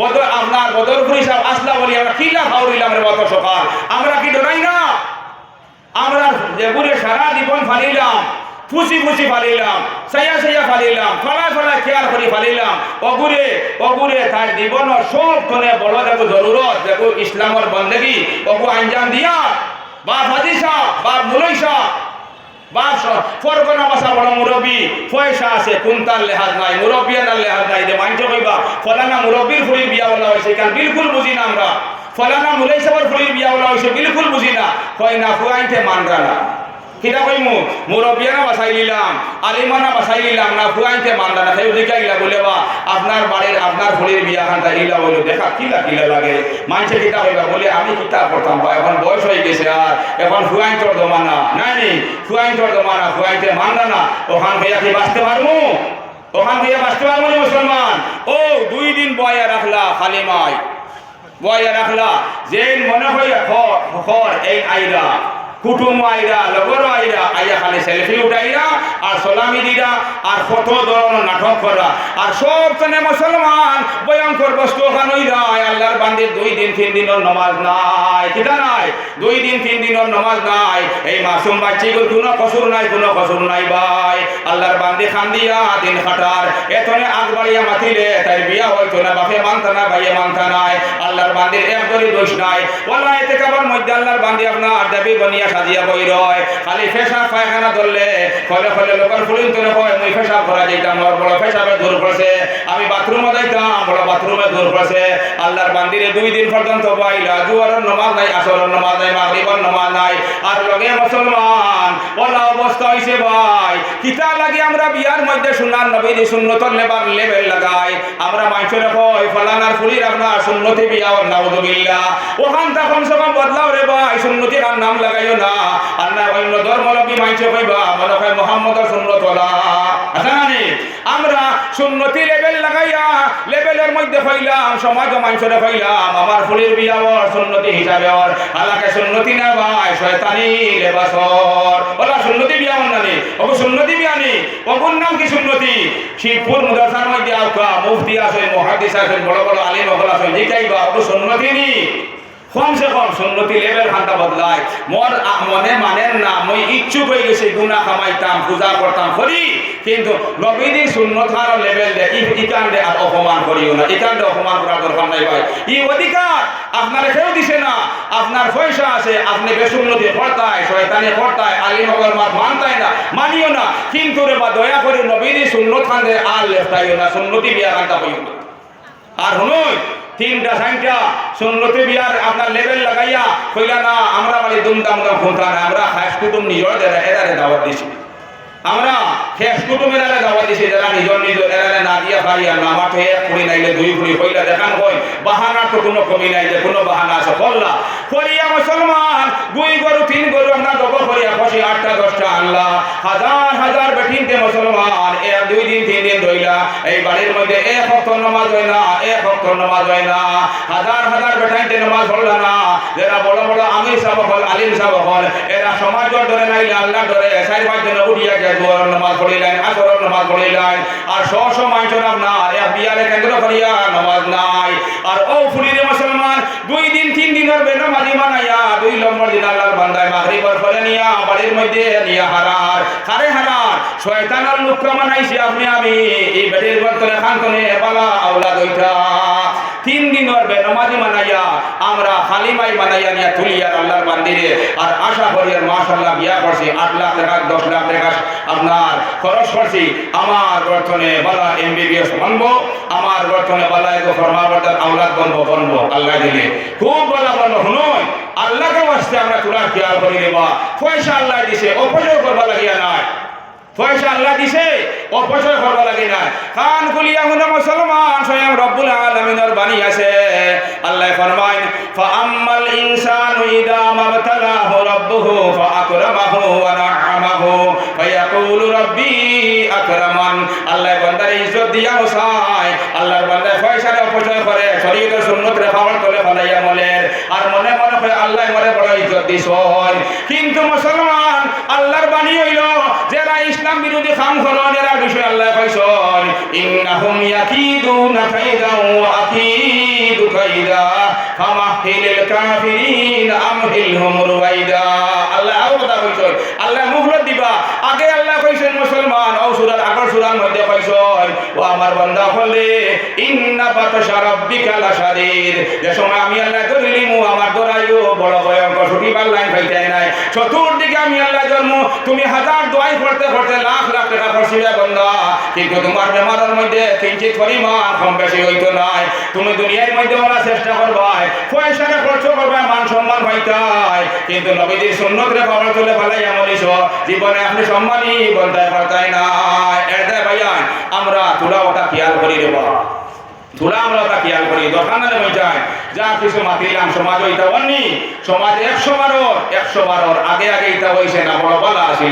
বদর আপনার বদরপুরি সাহেব আসলা বলি আমরা কিলা ফাউরিলাম রে অত সকাল আমরা কি ডরাই না আমরা যেগুলো সারা জীবন ফালিলাম ফুসি ফালিলাম সাইয়া ফালিলাম ফলা খেয়াল করি ফালিলাম অগুরে তার জীবন সব ধনে বড় দেখো জরুরত দেখো ইসলামের বন্দেগি অগু আঞ্জাম দিয়া বা হাদিসা বা মুলাইসা ফরগনা বাসা বড় মুরব্বী পয়সা আছে কুন্তার লেহাজ নাই মুরব্বিয়ানার লেহাজ নাই যে মাইন্ড কইবা ফলানা মুরব্বীর ফুলি বিয়া বলা হয়েছে কারণ বিলকুল বুঝি না আমরা ফলানা মুলাই সাহেবের ফুলি বিয়া বলা হয়েছে বিলকুল বুঝি না কয় না ফুয়াইতে মানরা না কিনা কইমু মুরব্বিয়ানা বাসাই নিলাম আলিমানা বাসাই নিলাম না ফুয়াইতে মানরা না তাই ওদিকে ইলা বলে বা আপনার বাড়ির আপনার ফুলির বিয়া খানটা ইলা বলে দেখা কিলা লাগে মাইন্ডে কিতা হইবা বলে আমি কিতা করতাম বা এখন বয়স হয়ে গেছে আর এখন ফুয়াইতর জমানা নাই ফুয়াইতর জমানা ফুয়াইতে মানরা না ওখান হইয়া কি বাঁচতে পারবো ওখান হইয়া বাঁচতে পারবো না মুসলমান ও 2 দিন বয়া রাখলা খালিমাই বয়া রাখলা যে মনে হইয়া খর এই আইরা কুটুম আইরা লগর আইরা আইয়া খালি সেলফি উঠাইরা আর সালামি দিরা আর কত ধরনের নাটক করা আর সব তনে মুসলমান ভয়ঙ্কর বস্তু ওখান হইরা আল্লাহর বান্দির 2 দিন 3 দিনের নামাজ নাই কিটা নাই 2 দিন 3 দিনের নামাজ নাই এই মাসুম বাচ্চাগুলো কোনো কসুর নাই ভাই আল্লাহর বান্দি খান দিয়া দিন খাটার এতনে আগ বাড়িয়া মাতিলে তাই বিয়া হইতো না বাপে মানতা না ভাইয়ে মানতা নাই আল্লাহর বান্দির একদরই দোষ নাই ওয়াল্লাহ এতে কাবার মধ্যে আল্লাহর বান্দি আপনার দেবী বনিয়া সাজিয়া বই রয় খালি ফেসা পায়খানা ধরলে ফলে লোকের ফুলিন তো কয় মুই ফেসা করা যাইতাম বড় ফেসাবে দূর করেছে আমি বাথরুমে যাইতাম বড় বাথরুমে দূর করেছে আল্লাহর বান্দিরে 2 দিন পর্যন্ত বাইলা জুয়ারের নামাজ নাই আসরের নামাজ নাই মাগরিবের নামাজ নাই আর লগে মুসলমান ওলা অবস্থা হইছে ভাই কিতা লাগি আমরা বিয়ার মধ্যে সুন্নাত নবীর সুন্নতর লেভেল লাগাই আমরা মাইছরে কই ফলানার ফুলির আপনার সুন্নতি বিয়া নাউযুবিল্লাহ ওখান তখন সব বদলাও রে ভাই সুন্নতির নাম লাগাইও না আল্লাহ অন্য ধর্মলম্বী মাইছে কইবা মনে হয় মুহাম্মদের সুন্নত ওয়ালা আসানি আমরা সুন্নতি লেভেল লাগাইয়া লেভেলের মধ্যে হইলাম সমাজ মাইছরে হইলাম আমার ফুলির বিয়া সুন্নতি হিসাবে ওর হালাকে সুন্নতি না ভাই শয়তানি লেবাসর ওলা সুন্নতি বিয়া নানি ওগো সুন্নতি বিয়া নি ওগুর নাম কি সুন্নতি শিবপুর মাদ্রাসার মধ্যে আউকা মুফতি আছে মুহাদ্দিস আছে বড় আলিম হল আছে জিকাইবা ওগো সুন্নতি নি কমসে কম সুন্নতি লেভেল খানটা বদলায় মোর মনে মানেন না মই ইচ্ছুক হয়ে গেছি গুনাহ কামাইতাম পূজা করতাম করি কিন্তু নবীজি সুন্নত খানোর লেভেল দে ইকান্ডে আর অপমান করিও না ইকান্ডে অপমান করার দরকার নাই ভাই এই অধিকার আপনার কেউ দিছে না আপনার পয়সা আছে আপনি বেসুন্নতি করতায় শয়তানি করতায় আলিম হওয়ার মাত মানতায় না মানিও না কিন্তু রে বা দয়া করে নবীজি সুন্নত খানদে আর লেফটাইও না সুন্নতি বিয়া খানটা হইও না আর হুনুই তিনটা সাইনটা সুন্নতি বিয়ার আপনার লেভেল লাগাইয়া কইলা না আমরা মানে দুমদাম খুঁতা না আমরা খাস কুটুম নিজের এরারে দাওয়াত দিছি আমরা শেষ কুটুমের দাওয়াত দিছি যারা নিজ এরারে না দিয়া পারিয়া না আমার তো এক ফুড়ি নাইলে দুই ফুড়ি কইলা দেখান হয় বাহানার তো কোনো কমি নাই যে কোনো বাহানা আছে বললা করিয়া মুসলমান দুই গরু তিন গরু আমরা দবর করিয়া খুশি 8টা 10টা আল্লাহ হাজার হাজার বেঠিনতে মুসলমান এক দুই দিন তিন দিন ধইলা এই বাড়ির মধ্যে এক ওয়াক্ত নামাজ হয় না এক ওয়াক্ত নামাজ হয় না হাজার হাজার বেঠাইতে নামাজ হল না যারা বড় বড় আমির সাহেব হল আলিম সাহেব হল এরা সমাজের ধরে নাইলে আল্লাহ ধরে 4-5 দিন উঠিয়া যায় দুয়ার নামাজ পড়িলেন আসরের নামাজ পড়িলেন আর শশ মাইছর না এক বিয়ারে কেন্দ্র করিয়া নামাজ নাই আর ও ফুলিরে মুসলমান দুই দিন তিন দিনের বেনামাজি বানাইয়া 2 নম্বর দিন আল্লাহর বান্দায় মাগরিবের পরে নিয়া বাড়ির মধ্যে নিয়া হারার শয়তানের লুক্কা বানাইছি আপনি আমি এই বেটির বর্তনে খানতনে বালা আওলাদ হইতা 3 দিনের বেনামাজি বানাইয়া আমরা খালিমাই বানাইয়া নিয়া তুলিয়ার আল্লাহর বান্দিরে আর আশা করি মাশাআল্লাহ বিয়া করছি 8 লাখ টাকা 10 লাখ টাকা আপনার খরচ করছি আমার বর্তনে বালা এমবিবিএস বানবো আমার বর্তনে বালা এগো ফরমাবরদার আওলাদ বানবো আল্লাহ দিলে খুব বালা বানবো শুনুন আল্লাহকে ওয়াস্তে আমরা তোলার খেয়াল করি রে বা পয়সা আল্লাহ দিছে অপচয় করবা লাগিয়া নাই পয়সা আল্লাহ দিছে অপচয় করবা লাগে না কান খুলিয়া হুন মুসলমান স্বয়ং রব্বুল আলামিনের বাণী আছে আল্লাহ ফরমায় ফাআম্মাল ইনসানু ইযা মাবতালাহু রাব্বুহু ফাআকরামাহু ওয়া না'আমাহু ফায়াকুলু রাব্বি আকরামান আল্লাহ বান্দার ইজ্জত দিয়া ওসায় আল্লাহর বান্দা পয়সার অপচয় করে শরীয়তের সুন্নাত রেফাওয়াল করে ফলাইয়া মলের আর মনে মনে করে আল্লাহ মরে বড় ইজ্জত দিছয় কিন্তু মুসলমান আল্লাহর বাণী হইল যারা ইসলাম বিরোধী কাম করেন এরা বিষয় আল্লাহ কইছেন ইন্নাহুম ইয়াকিদুনা কাইদা ওয়া আকিদু কাইদা ফামাহিলিল কাফিরিন আমহিলহুম রুয়াইদা আল্লাহ আওদা কইছেন আল্লাহ মুহলত দিবা আগে আল্লাহ কইছেন মুসলমান ও সূরার আগের সূরার মধ্যে কইছেন ও আমার বান্দা বলে ইন্না বাতাশা রাব্বিকা লাশাদীদ যে সময় আমি আল্লাহ ধরিলিম আমার দরাইও বড় ভয়ঙ্কর ছুটিবার লাইন পাইতাই নাই চতুর্দিকে আমি আল্লাহ জন্ম তুমি হাজার দোয়াই পড়তে পড়তে লাখ লাখ টাকা খরচিলা বান্দা কিন্তু তোমার বেমারের মধ্যে কিঞ্চিত পরিমাণ কম বেশি হইতো নাই তুমি দুনিয়ার মধ্যে ওরা চেষ্টা করবাই পয়সাটা খরচ করবে মান সম্মান পাইতাই কিন্তু নবীজির সুন্নতরে পাওয়ার তুলে ফেলাইয়া মরিস জীবনে আপনি সম্মানই বলতে পারতাই না এটাই ভাইয়ান আমরা তুলা ওটা খেয়াল করি রে বা তুলা আমরা ওটা খেয়াল করি দোকানে হয়ে যায় যা কিছু মাতিলাম সমাজ ওইটা বলনি সমাজ 100 আগে এটা হয়েছে না বড় বালা আসিল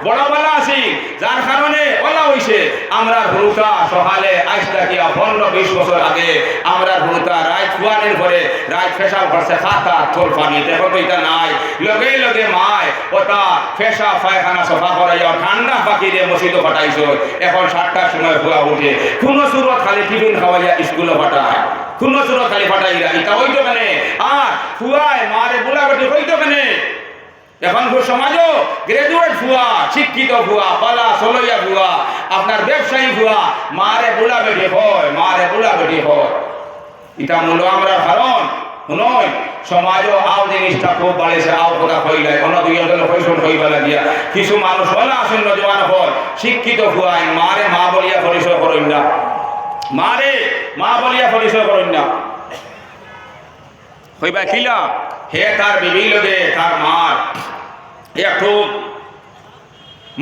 বড় বালা আসিল যার কারণে ওলা হয়েছে আমরা ভূতা সকালে আজটা কি 15-20 বছর আগে আমরা ভূতা রাত ফুয়ানের পরে রাত ফেসাল করছে খাতা থল পানি দেখো তো এটা নাই লগে লগে মায় ওটা ফেসা পায়খানা সফা করাইয়া ঠান্ডা পাখিরে মসজিদ ফাটাইছ এখন 7টার সময় ফুয়া উঠে কোনো সুরত খালি টিফিন খাওয়াইয়া স্কুলে ফাটায় কোনো সুরত খালি ফাটাইরা এটা হইতো কেন আর ফুয়ায় মারে বুলা বেটি হইতো কেন এখন সমাজও গ্রাজুয়েট ভুয়া শিক্ষিত ভুয়া পালা সলইয়া ভুয়া আপনার ব্যবসায়ী ভুয়া মারে বুলা বেটি হয় এটা মূল আমরা কারণ নয় সমাজও আও জিনিসটা খুব বাড়েছে আও কথা কইলাই অন্য দুইজন পয়সন কইবা লাগিয়া কিছু মানুষ বলা আসেন নজওয়ান হল শিক্ষিত ভুয়ায় মারে মা বলিয়া পরিচয় করেন না মারে মা বলিয়া পরিচয় করেন না হইবা কিলা হে তার বিবি লগে তার মার একটু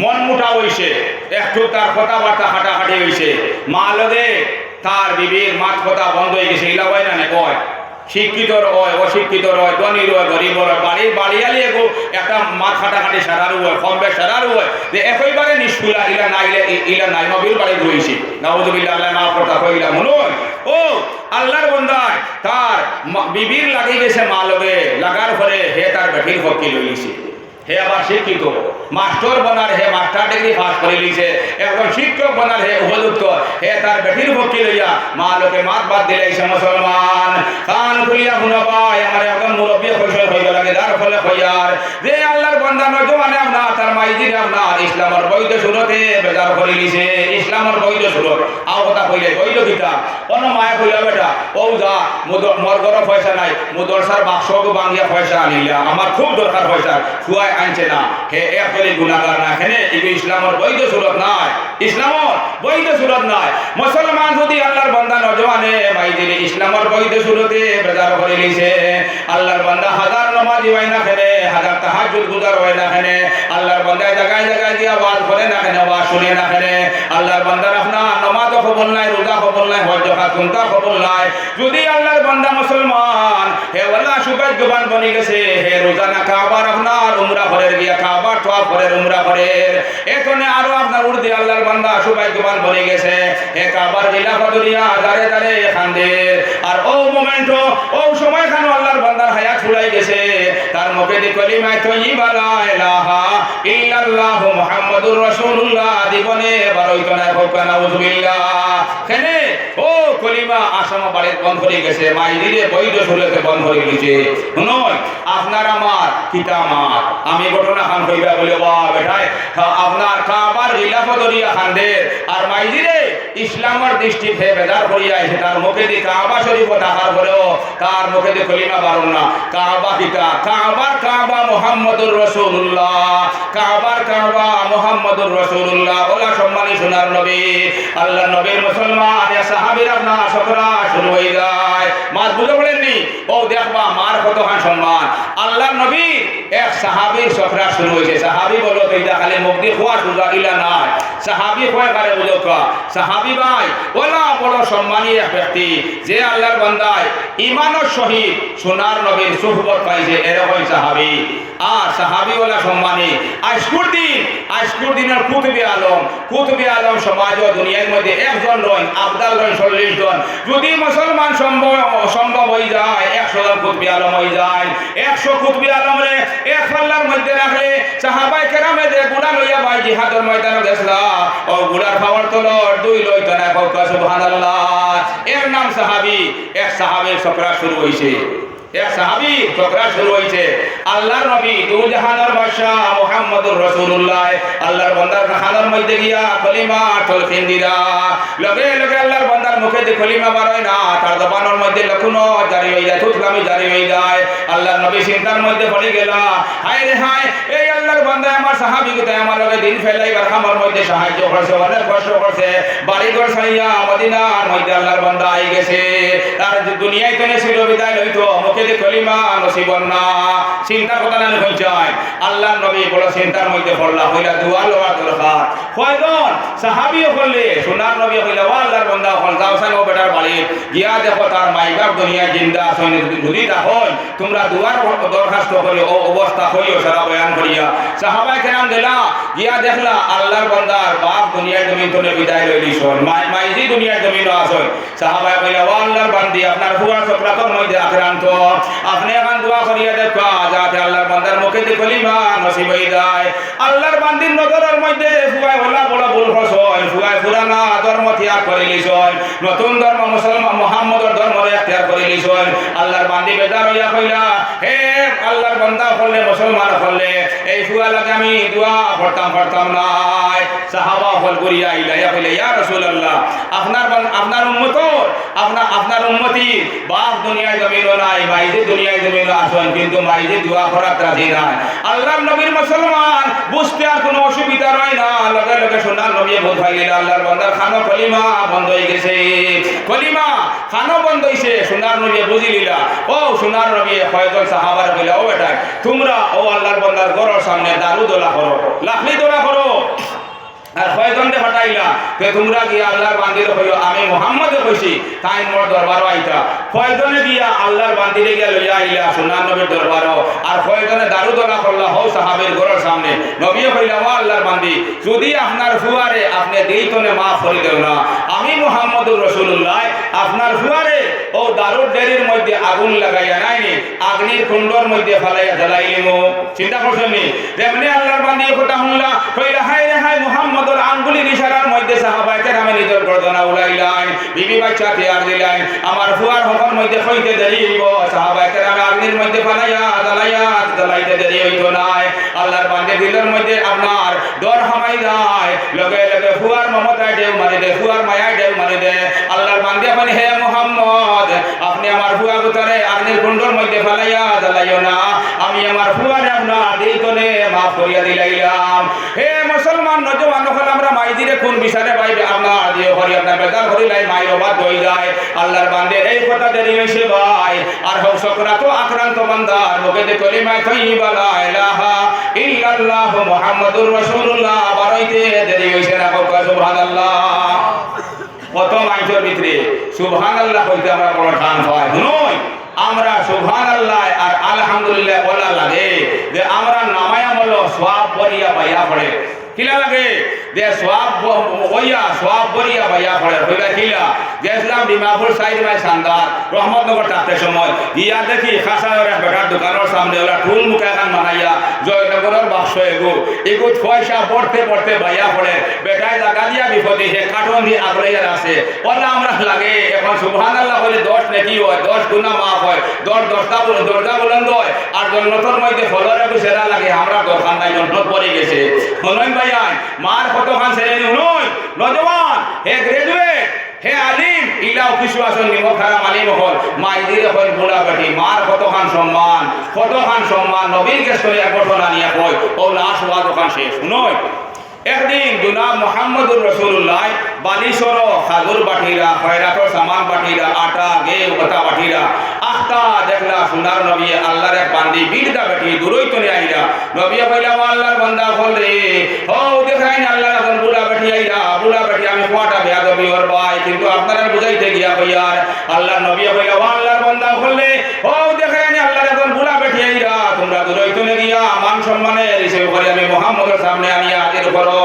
মন মুটা হইছে একটু তার কথাবার্তা হাঁটাহাঁটি হইছে মা লগে তার বিবির মাত কথা বন্ধ হয়ে গেছে ইলা হয় না কয় শিক্ষিত রয় অশিক্ষিত রয় ধনী রয় গরিব রয় বাড়ির বাড়িয়ালি এগো একটা মাত হাঁটাহাঁটি সারারও হয় কম বেশ সারারও হয় যে একইবারে নিষ্কুলা ইলা নাই নবীর বাড়ি রয়েছে নাউযুবিল্লাহ আল্লাহ মাফ করতা কইলা মনুন ও আল্লাহর বান্দায় তার বিবির লাগি গেছে মা লগে লাগার পরে হে তার বেটির হকি লইছে হে আবার শিক্ষিত মাস্টার বনার হে মাস্টার ডিগ্রি পাস করে লিছে একজন শিক্ষক বনার হে উপযুক্ত হে তার বেটির পক্ষে লইয়া মা লোকে মাত বাদ দিলে সে মুসলমান কান খুলিয়া শুনবাই আমার একজন মুরব্বী কৈশোর হইব লাগে যার ফলে হইয়ার যে আল্লাহর বান্দা নজওয়ানে আপনার তার মাইজির আপনার ইসলামের বৈধ সুরতে বেজার করে লিছে ইসলামের বৈধ সুরত আও কথা কইলে বৈধ কিতা কোন মায়া কইলা বেটা ও যা মোর ঘর পয়সা নাই মুদরসার বাক্সকে ভাঙিয়া পয়সা আনিলা আমার খুব দরকার পয়সা খুয়াই আনছে না হে একদলই গুনাহগার না এখানে এই ইসলামের বৈধ সুরত নাই ইসলামের বৈধ সুরত নাই মুসলমান যদি আল্লাহর বান্দা নজওয়ানে মাইজির ইসলামের বৈধ সুরতে বেজার করে লিছে আল্লাহর বান্দা হাজার নামাজি হয় না খেলে হাজার তাহাজ্জুদ গুজার হয় না খেলে আল্লাহর বান্দা জায়গায় জায়গায় দিয়া ওয়াজ করে না খেলে ওয়াজ শুনে না খেলে আল্লাহর বান্দার আপনার নামাজ কবুল নাই রোজা কবুল নাই হজ জাকাত কোনটা কবুল নাই যদি আল্লাহর বান্দা মুসলমান হে আল্লাহ সৌভাগ্যবান বনে গেছে হে রোজা না কাবার আপনার উমরা করে গিয়া কাবার তোয়াফ করে উমরা করে এখানে আরো আপনার উর্দি আল্লাহর বান্দা সৌভাগ্যবান বনে গেছে হে কাবার গিলাফা দুনিয়া দারে দারে খান্দে আর ও মোমেন্ট ও সময় খানো আল্লাহর বান্দার হায়াত ফুলাই গেছে তার মুখে দি কলিমা তাইয়্যিবা লা ইলাহা ইল্লাল্লাহ মুহাম্মাদুর রাসূলুল্লাহ জীবনে বারইতো না হোক নাউযুবিল্লাহ কেনে ও কলিমা আসামা বাড়ির বন্ধ হয়ে গেছে মাইদিরে বৈধ সুরতে বন্ধ হয়ে গেছে নয় আপনার আমার কিতামাত আমি ঘটনা খান হইবা বলে বা বেটায় আপনার কাবার গিলাফা দরিয়া খান্দের আর মাইদিরে ইসলামের দৃষ্টি ফে বেজার করিয়া এসে তার মুখে দি কাবা শরীফ থাকার পরেও তার মুখে দি কলিমা বারণ না কাবা কিতা কাবার কাবা মুহাম্মাদুর রাসূলুল্লাহ কাবার কাবা মুহাম্মাদুর রাসূলুল্লাহ ওলা সম্মানী সোনার নবী আল্লাহর নবীর মুসলমান এ সাহাবীরা আপনার সকরা শুরু হয়ে যায় মার বুঝে বলেননি ও দেখবা মার কত খান সম্মান আল্লাহর নবী এক সাহাবীর সকরা শুরু হয়েছে সাহাবী বলো তো এটা খালি মুক্তি খোয়া সুজা ইলা নাই সাহাবী কয় কারে বুঝো কা সাহাবী ভাই ওলা বড় সম্মানী এক ব্যক্তি যে আল্লাহর বান্দায় ঈমানের সহিত সোনার নবীর সুহবত পাইছে এরকম সাহাবী আর সাহাবী ওলা সম্মানী আজকুর দিনের কুতুবে আলম সমাজ ও দুনিয়ার মধ্যে একজন রন আবদাল রন 40 জন যদি মুসলমান সম্ভব হয়ে যায় 100 জন কুতুবে আলম হয়ে যায় 100 কুতুবে আলমরে এক পাল্লার মধ্যে রাখলে সাহাবায়ে কেরামে যে গুণা লইয়া ভাই জিহাদের ময়দানে গেছলা ও গুণার খাওয়ার তলর দুই লইতো না কওকা সুবহানাল্লাহ এর নাম সাহাবী এক সাহাবীর সকরা শুরু হইছে এক সাহাবী সকরা শুরু হইছে আল্লাহর নবী দু জাহানের বাদশা মুহাম্মদুর রাসূলুল্লাহ আল্লাহর বান্দার খানার মধ্যে গিয়া কলিমা তলকিন দিরা লগে লগে আল্লাহর বান্দার মুখে যে কলিমা বার হয় না তার জবানের মধ্যে লকুনো জারি হয়ে যায় থুতলামি জারি হয়ে যায় আল্লাহর নবী চিন্তার মধ্যে পড়ে গেল হায় রে হায় এই আল্লাহর বান্দা আমার সাহাবীকে তাই আমার লগে দিন ফেলাইবার খামার মধ্যে সাহায্য করছে অনেক কষ্ট করছে বাড়ি ঘর ছাইয়া মদিনার মধ্যে আল্লাহর বান্দা আই গেছে তার দুনিয়ায় কেনে ছিল বিদায় লইতো মুখে যে কলিমা নসিব না চিন্তার কথা না কইছায় আল্লাহর নবী বড় চিন্তার মধ্যে পড়লা হইলা দুয়া লওয়া দরকার কয়জন সাহাবীও বললে সোনার নবী হইলা ও আল্লাহর বান্দা হল যাও সানো বেটার বাড়ি গিয়া দেখো তার মাই বাপ দুনিয়ায় জিন্দা আছেন যদি দেখুন তোমরা দুয়ার দরখাস্ত করে ও অবস্থা হইও সারা বয়ান করিয়া সাহাবায়ে কেরাম দিলা গিয়া দেখলা আল্লাহর বান্দার বাপ দুনিয়ার জমিন থেকে বিদায় লইলি শোন মাইজি দুনিয়ার জমিন আসল সাহাবায়ে কইলা ও আল্লাহর বান্দি আপনার ফুয়া চক্রাতর মধ্যে আক্রান্ত আপনি এখন দোয়া করিয়া দেখা যাতে আল্লাহর বান্দার মুখে যে কলিমা নসিব হয়ে যায় আল্লাহর বান্দির নজরের মধ্যে ফুয়ায় হলা বড় ভুল ফসল ফুয়ায় পুরানা ধর্ম ত্যাগ করে লিছন নতুন ধর্ম মুসলমান মুহাম্মদের ধর্ম ত্যাগ করে লিছন আল্লাহর বান্দি বেজার হইয়া কইলা হে আল্লাহর বান্দা হলে মুসলমান হলে এই ফুয়া লাগে আমি দোয়া পড়তাম নাই সাহাবা হল করিয়া ইলাইয়া কইলা ইয়া রাসূলুল্লাহ আপনার উম্মতি বাপ দুনিয়ায় জমিন নাই মাইজে দুনিয়ায় জমিন আসেন কিন্তু মাইজে দোয়া করার রাজি নাই আল্লাহর নবীর মুসলমান বুঝতে আর কোনো অসুবিধা হয় না লগে লগে সোনার নবী বল ভাই আল্লাহর বান্দার খানো কলিমা বন্ধ হয়ে গেছে কলিমা খানো বন্ধ হইছে সোনার নবী বুঝিলিলা ও সোনার নবী কয়েকজন সাহাবার কইলা ও বেটা তোমরা ও আল্লাহর বান্দার ঘরের সামনে দারু দোলা করো লাখলি দোলা করো আর কয়জনকে ফাটাইলা তে তোমরা গিয়া আল্লাহর বান্দিরে কইও আমি মুহাম্মদে কইছি তাই মোর দরবার আইতা কয়জনে গিয়া আল্লাহর বান্দিরে গিয়া লইয়া আইলা সুন্নাহ নবীর দরবারও আর কয়জনে দারু দোলা করলা হও সাহাবীর ঘরের সামনে নবী কইলা ওয়া আল্লাহর বান্দি যদি আপনার ফুয়ারে আপনি দেইতনে maaf করে দেও না আমি মুহাম্মদুর রাসূলুল্লাহ আপনার ফুয়ারে ও দারুর ডেরির মধ্যে আগুন লাগাইয়া নাইনি আগ্নির কুণ্ডর মধ্যে ফালাইয়া জ্বালাইলিমু চিন্তা করছেন নি যেমনি আল্লাহর বান্দি কথা শুনলা কইলা হাই হাই মুহাম্মদুর আঙ্গুলির ইশারার মধ্যে সাহাবায়ে কেরামে নিজের গর্দনা উলাইলেন বিবি বাচ্চা তৈয়ার দিলেন আমার ফুয়ার হকর মধ্যে কইতে দেরি হইব সাহাবায়ে কেরামে আগুনের মধ্যে ফালাইয়া জ্বালাইতে দেরি হইতো না আল্লাহর বান্দি দিলের মধ্যে আপনার ডর হামাই যায় লগে লগে ফুয়ার মমতায় ঢেউ মারি দে ফুয়ার মায়ায় ঢেউ মারি দে আল্লাহর বান্দি আপনি হে মুহাম্মদ আপনি আমার ফুয়া গুতারে আগুনের কুণ্ডর মধ্যে ফালাইয়া জ্বালাইও না আমি আমার ফুয়ারে আপনার দিল তলে মাফ করিয়া দিলাইলাম হে মুসলমান নজওয়ান হল আমরা মাইদিরে কোন বিচারে পাইবে আপনার দিয়ে করি আপনার বেজার করিলাই মায়ের অবাদ হয়ে যায় আল্লাহর বান্দে এই কথা দেরি হয়েছে ভাই আর হোক সকরাত আক্রান্ত বান্দার মুখে দে কলিমায়ে তাইয়্যিবা লা ইলাহা ইল্লাল্লাহ মুহাম্মাদুর রাসূলুল্লাহ বারাইতে দেরি হয়েছে না হোক সুবহানাল্লাহ কত মানুষের ভিতরে সুবহানাল্লাহ কইতে আমরা বড় টান হয় নয় আমরা সুবহানাল্লাহ আর আলহামদুলিল্লাহ বলা লাগে যে আমরা নামায় আমল সওয়াব বরিয়া বাইয়া পড়ে কিলা লাগে যে সওয়াব ওইয়া সওয়াব বরিয়া বাইয়া পড়ে হইলা কিলা যে ইসলাম ডিমাপুর সাইড মাই শানদার রহমতনগর টাতে সময় ইয়া দেখি খাসায়র এক বেটার দোকানের সামনে ওলা টুল মুখা খান বানাইয়া জয়নগরের বাক্স এগু পয়সা পড়তে পড়তে বাইয়া পড়ে বেটায় জায়গা দিয়া বিপদে হে কাটন দিয়ে আগলাইয়ার আছে ওলা আমরা লাগে এখন সুবহানাল্লাহ বলে 10 নেকি হয় 10 গুনাহ মাফ হয় দরজা বুলন্দ হয় আর জন্নতর মধ্যে ফলরে সেরা লাগে আমরা দরকার নাই জন্নত পড়ে গেছে হনই ভাইয়ান মার কতখান ছেড়ে নুই নজওয়ান হে গ্রাজুয়েট হে আলিম ইলাও কিছু আসন নিমক খারাপ আলিম হল মাইদির হল বুড়া বেটি মার কতখান সম্মান নবীর কেষ্টরে এক ঘটনা নিয়ে কই ও লাশ ওয়াজ ওখান শেষ নই একদিন জনাব মুহাম্মদুর রাসূলুল্লাহ বালিশর খাজুর বাটিরা খয়রাতর সামান বাটিরা আটা গে কথা বাটিরা আখতা দেখলা সোনার নবী আল্লাহর এক বান্দি বিরদা বেটি দূরই তো আইরা নবী কইলা আল্লাহর বান্দা বল রে ও দেখাই আল্লাহর এখন বুড়া বেটি আইরা বুড়া বেটি আমি কোয়াটা বেয়াদবি ওর ভাই কিন্তু আপনারা বুঝাইতে গিয়া কইয়ার আল্লাহর নবী কইলা আল্লাহর বান্দা বললে ও দেখাই আল্লাহর এখন বুড়া বেটি আইরা তোমরা দূরই তো গিয়া মান সম্মানের হিসেবে করে আমি মুহাম্মদের সামনে আনিয়া হাজির করো